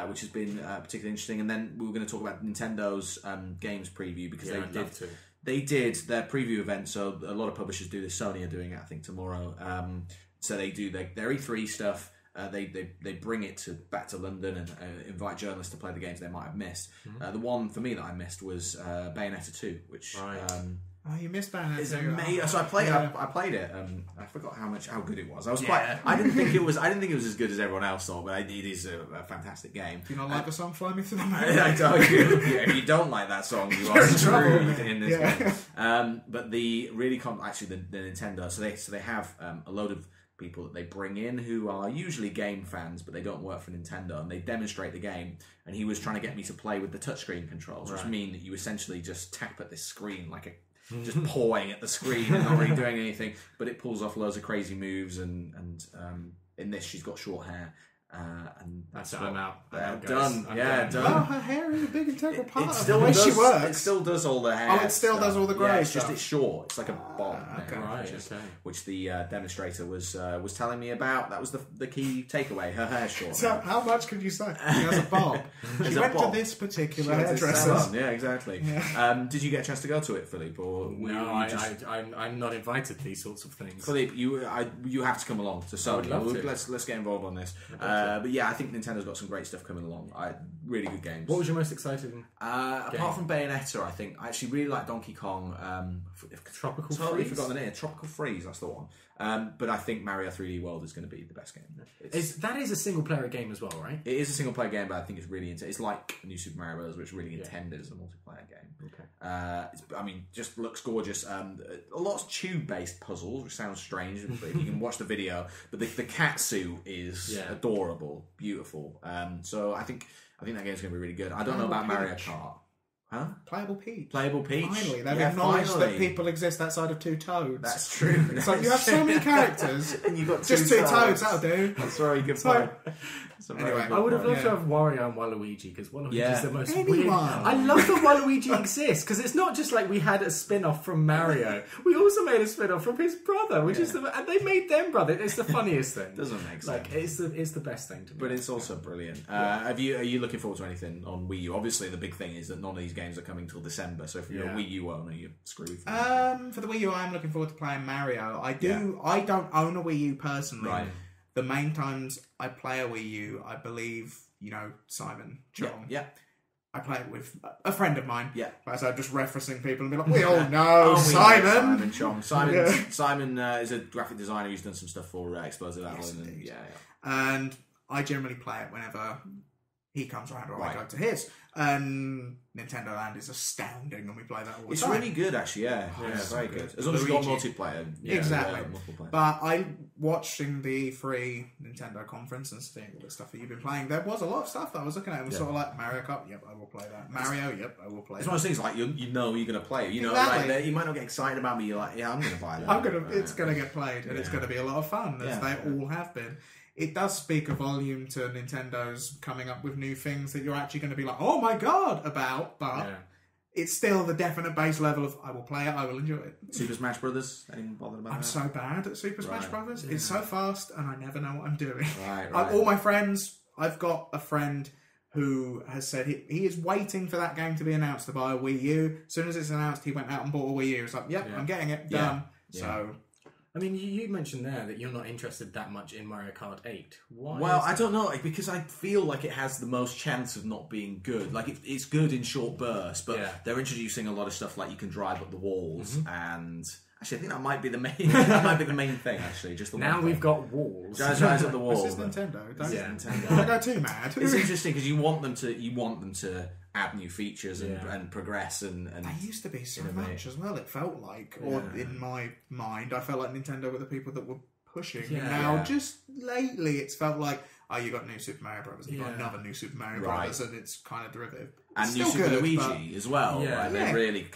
which has been particularly interesting. And then we were going to talk about Nintendo's games preview, because they did their preview event. So a lot of publishers do this. Sony are doing it, I think, tomorrow. So they do their E3 stuff. They bring it back to London and invite journalists to play the games they might have missed. The one for me that I missed was Bayonetta 2, which you missed Bayonetta. Is amazing. So I played it. I forgot how good it was. I didn't think it was as good as everyone else thought, but it is a fantastic game. Do you not like the song "Fly Me Through the Moon"? I don't. If you don't like that song, you are screwed in this game. But the really the Nintendo. So they have a load of people that they bring in who are usually game fans, but they don't work for Nintendo, and they demonstrate the game. And he was trying to get me to play with the touchscreen controls, which mean that you essentially just tap at this screen like just pawing at the screen and not really doing anything, but it pulls off loads of crazy moves. And in this, she's got short hair. And that's what I'm out. Done. Done. Oh, her hair is a big integral part of the way she works. It still does all the hair. Oh, it still does all the grey stuff. It's short. It's like a bob. Which the demonstrator was telling me about. That was the key takeaway. Her hair's short. So how much could you say? She has a bob. She went to this particular hairdresser. Yeah, exactly. Yeah. Did you get a chance to go to it, Phillipe? Or no, I'm not invited to these sorts of things. Phillipe, you have to come along to Sony. Let's get involved on this. But yeah, I think Nintendo's got some great stuff coming along. Really good games. What was your most exciting game? Apart from Bayonetta, I think I actually really like Donkey Kong. Tropical Freeze? Totally forgotten the name. Tropical Freeze, that's the one. But I think Mario 3D World is going to be the best game. That is a single player game as well, right? It is a single player game, but I think it's really it's like New Super Mario Bros., which is really intended as a multiplayer game. Okay. Just looks gorgeous. A lot of tube-based puzzles, which sounds strange, but you can watch the video. But the cat suit is adorable, beautiful. So I think I think that game's going to be really good. I don't know about Mario Kart. Huh? Playable Peach. Playable Peach. Finally, they've acknowledged that people exist outside of two toads. That's true. So you have so many characters, and you've got just two toads. That'll do. That's a very good point. Anyway, I would have loved to have Wario and Waluigi because Waluigi is the most Anyone. weird. I love that Waluigi exists because it's not just like we had a spin-off from Mario. We also made a spin-off from his brother, which is and they made them brother. It's the funniest thing. Doesn't make sense. Like it's the best thing to me. But it's also brilliant. Are you looking forward to anything on Wii U? Obviously, the big thing is that none of these games are coming till December. So if you're a Wii U owner, you're screwed. For the Wii U, I'm looking forward to playing Mario. I don't own a Wii U personally. Right. The main times I play a Wii U, I believe, Simon Chong. Yeah. I play it with a friend of mine. Yeah. So I'm just referencing people and be like, we all know Simon. Simon Chong. Simon is a graphic designer who's done some stuff for Explosive Island. And I generally play it whenever he comes around or I go to his. And Nintendo Land is astounding and we play that all the time. It's really good, actually, very good. As long as you've got multiplayer. Exactly. But watching the E3 Nintendo conference and seeing all the stuff that you've been playing, there was a lot of stuff that I was looking at. It was sort of like Mario Kart, yep, I will play that. Mario, yep, I will play that. It's one of those things like you know you're going to play it. You know, like you might not get excited about me. You're like, yeah, I'm going to buy that. It's going to get played and it's going to be a lot of fun, as they all have been. It does speak a volume to Nintendo's coming up with new things that you're actually going to be like, oh my god, about, but it's still the definite base level of, I will play it, I will enjoy it. Super Smash Brothers, anything bothered about that? I'm so bad at Super Smash Brothers. It's so fast and I never know what I'm doing. Right. All my friends, I've got a friend who has said he is waiting for that game to be announced to buy a Wii U. As soon as it's announced, he went out and bought a Wii U. It's like, I'm getting it, done. Yeah. So... I mean, you mentioned there that you're not interested that much in Mario Kart 8. Why? Well, I don't know, because I feel like it has the most chance of not being good. Like, it's good in short bursts, but they're introducing a lot of stuff like you can drive up the walls, and... Actually, I think that might be the main thing, actually. Just the now we've got walls. Drive up the walls. This is Nintendo. Nintendo. Don't go too mad. It's interesting, because you want them to add new features and progress and they used to be so much as well, it felt like, or in my mind I felt like Nintendo were the people that were pushing now just lately it's felt like, oh, you got new Super Mario Brothers and you got another new Super Mario Brothers and it's kind of derivative and new Super Luigi as well. They're really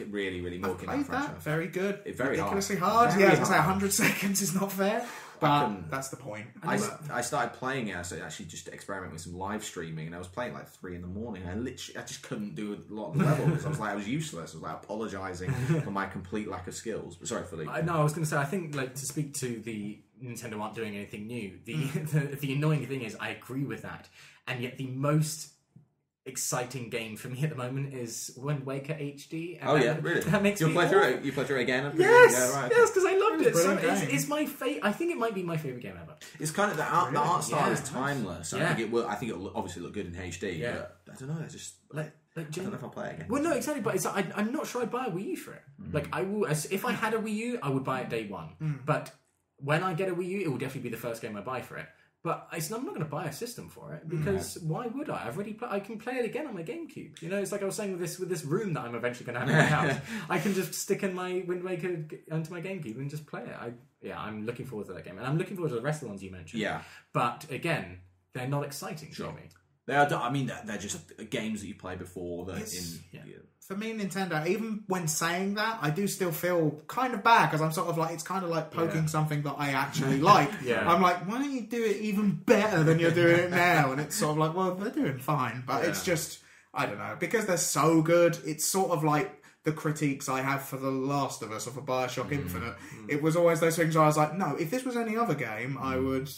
milking that franchise. Very good. It's very ridiculously hard. I was going to say 100 seconds is not fair, but that's the point. I started playing it. I actually just experimenting with some live streaming, and I was playing like 3 in the morning. I just couldn't do a lot of the levels. I was useless. I was like apologising for my complete lack of skills. But sorry, Phillipe. I was going to say, I think like to speak to the Nintendo aren't doing anything new. The annoying thing is I agree with that, and yet the most exciting game for me at the moment is Wind Waker HD. And really? That makes me play through it. You play through it again? Yes, because I loved it. So it's my favorite. I think it might be my favorite game ever. It's kind of the art style is timeless. I think it'll obviously look good in HD. But I don't know. It's just I don't know if I'll play it again. Well, no, exactly. But I'm not sure I'd buy a Wii U for it. Like I will, if I had a Wii U, I would buy it day one. But when I get a Wii U, it will definitely be the first game I buy for it. But I'm not going to buy a system for it because why would I? I can play it again on my GameCube. You know, it's like I was saying with this room that I'm eventually going to have in my house. I can just stick in my Wind Waker onto my GameCube and just play it. I'm looking forward to that game, and I'm looking forward to the rest of the ones you mentioned. Yeah, but again, they're not exciting to me. They're just games that you played before. For me, Nintendo, even when saying that, I do still feel kind of bad because I'm sort of like, it's kind of like poking something that I actually like. I'm like, why don't you do it even better than you're doing it now? And it's sort of like, well, they're doing fine, but it's just, I don't know, because they're so good. It's sort of like the critiques I have for The Last of Us or for Bioshock Infinite. It was always those things where I was like, no, if this was any other game, I would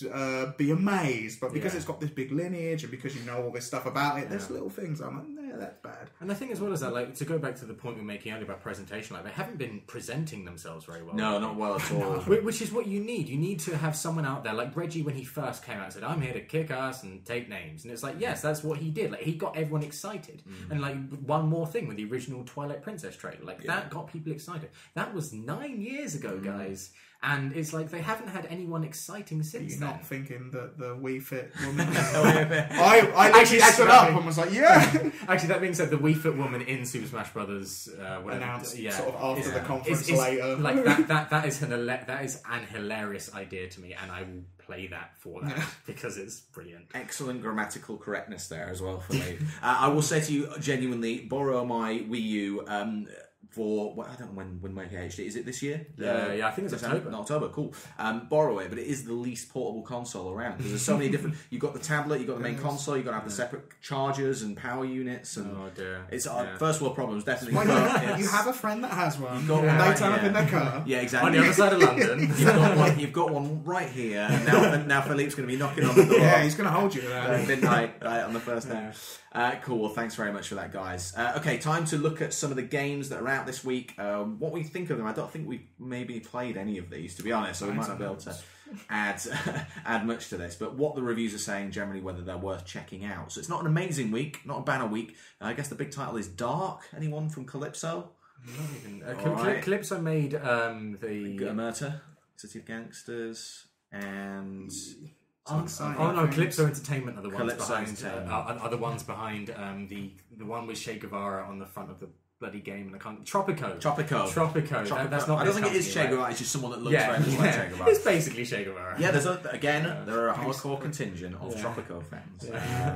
be amazed. But because it's got this big lineage and because you know all this stuff about it, there's little things I'm like, nah, that's bad. And I think as well as that, like, to go back to the point we were making earlier about presentation, like, they haven't been presenting themselves very well. No, not well at all. Which is what you need. You need to have someone out there, like Reggie when he first came out and said, I'm here to kick ass and take names. And it's like, yes, that's what he did. Like, he got everyone excited. And like, one more thing with the original Twilight Princess trailer, like, that got people excited. That was 9 years ago, guys. And it's like they haven't had anyone exciting since then. You're not thinking that the Wii Fit woman... I actually stood up and was like, yeah! Actually, actually, that being said, the Wii Fit woman in Super Smash Brothers announced sort of after the conference is later. Like that is an hilarious idea to me, and I will play that for that because it's brilliant. Excellent grammatical correctness there as well for me. I will say to you, genuinely, borrow my Wii U for, I don't know when my HD, is it this year? Yeah, I think it's October. Not October, cool. Borrow it, but it is the least portable console around. Because there's so many different, you've got the tablet, you've got the main console, you've got to have the separate chargers and power units. And oh dear. It's first world problems, definitely. Why not? You have a friend that has one. You've got one they right turn up here. in their car. Yeah, exactly. On the other side of London. You've got one right here. And now Philippe's going to be knocking on the door. Yeah, he's going to hold you there. Midnight on the first day. Cool. Well, thanks very much for that, guys. Okay, time to look at some of the games that are out this week. What we think of them. I don't think we've maybe played any of these, to be honest, so we might not be able to add much to this. But what the reviews are saying generally, whether they're worth checking out. So it's not an amazing week, not a banner week. I guess the big title is Dark. Anyone from Calypso? Not even. Calypso made the Murta, City of Gangsters, and Calypso Entertainment are the ones Calypso behind. Entertainment. Are the ones behind the one with Che Guevara on the front of the bloody game, and I can't. Tropico. That's not. I don't think it is Che Guevara. Right? It's just someone that looks very much like Che Guevara. It's basically Che Guevara. Yeah, there are a hardcore contingent of Tropico fans.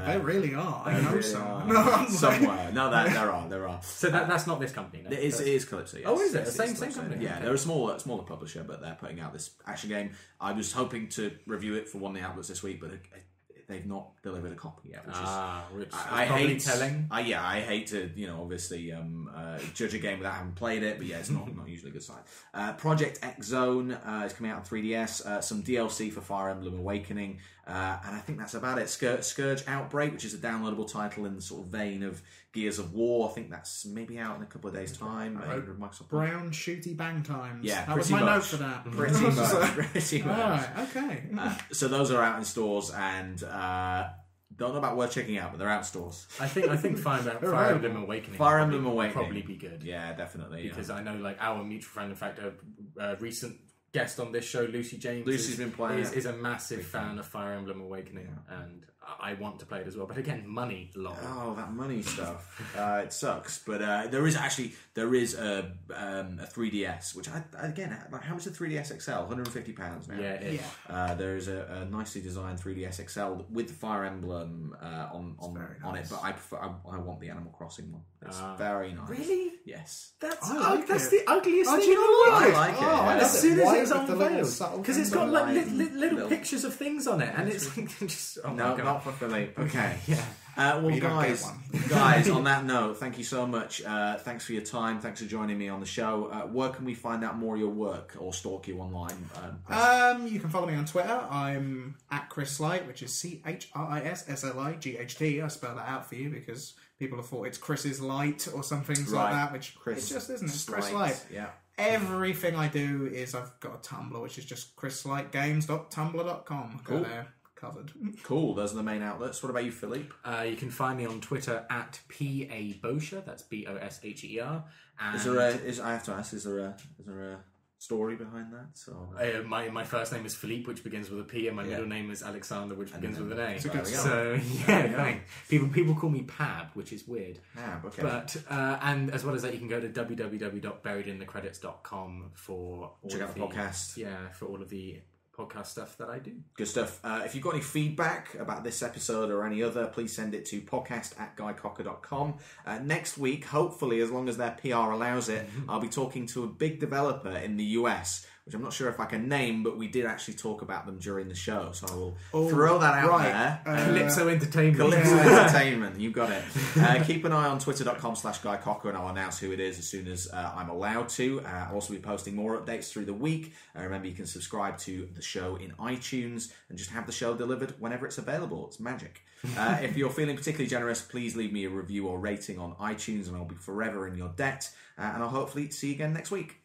They really are. I know some. Somewhere. No, there are. So that's not this company. No? It is Calypso. Yes. Oh, is it? Yes, The it's same Calypso. company? Yeah, Okay. they're a smaller publisher, but they're putting out this action game. I was hoping to review it for one of the outlets this week, but they've not delivered a copy yet, which is I hate telling. I hate to obviously judge a game without having played it, but yeah, it's not usually a good sign. Project X Zone is coming out on 3DS. Some DLC for Fire Emblem Awakening, and I think that's about it. Scourge Outbreak, which is a downloadable title in the sort of vein of Gears of War. I think that's maybe out in a couple of days' time. Brown shooty bang times. Yeah, that was my note for that. Pretty much. All right, okay. So those are out in stores, and don't know about worth checking out, but they're out in stores. I think Fire Emblem Awakening. Fire Emblem would Awakening probably be good. Yeah, definitely. Because I know, like, our mutual friend, in fact, a recent guest on this show, Lucy James, Lucy's been playing is a massive fan of Fire Emblem Awakening, and I want to play it as well. But again, money, long. Oh, that money stuff. It sucks. But there is a 3DS, which again, like, how much is a 3DS XL? £150 now. Yeah. There is a nicely designed 3DS XL with Fire Emblem on nice. it, but I want the Animal Crossing one. It's very nice. Really? Yes. That's that's the ugliest thing do you in the not world. I like it. Oh, Yeah. As soon as White it's with the little unveiled, subtle because it's things got on like it. little pictures of things on it, and it's like just oh my No, god. not for Phillipe. Okay. Yeah. Well, You don't get guys, on that note, thank you so much. Thanks for your time. Thanks for joining me on the show. Where can we find out more of your work or stalk you online? You can follow me on Twitter. I'm at Chris Slight, which is ChrisSlight. I spell that out for you because people have thought it's Chris's Light or something like that, which it just isn't. It's Chris Slight. Yeah. Everything I do is I've got a Tumblr, which is just chrisslightgames.tumblr.com. Cool. Go there. Covered. Cool. Those are the main outlets. What about you, Phillipe? You can find me on Twitter at PA Bosher. That's Bosher. And I have to ask, is there a story behind that? So my first name is Philippe, which begins with a P, and my middle name is Alexander, which begins with an A. a good So thanks. People call me Pab, which is weird. Pab, okay. But and as well as that, you can go to www.buriedinthecredits.com for all check of out the podcast. Yeah, for all of the podcast stuff that I do. Good stuff. If you've got any feedback about this episode or any other, please send it to podcast@guycocker.com. Next week, hopefully, as long as their PR allows it, I'll be talking to a big developer in the US, which I'm not sure if I can name, but we did actually talk about them during the show, so I will throw that out there. Calypso Entertainment. Calypso Entertainment, you got it. Keep an eye on twitter.com/GuyCocker, and I'll announce who it is as soon as I'm allowed to. I'll also be posting more updates through the week. Remember, you can subscribe to the show in iTunes and just have the show delivered whenever it's available. It's magic. If you're feeling particularly generous, please leave me a review or rating on iTunes, and I'll be forever in your debt. And I'll hopefully see you again next week.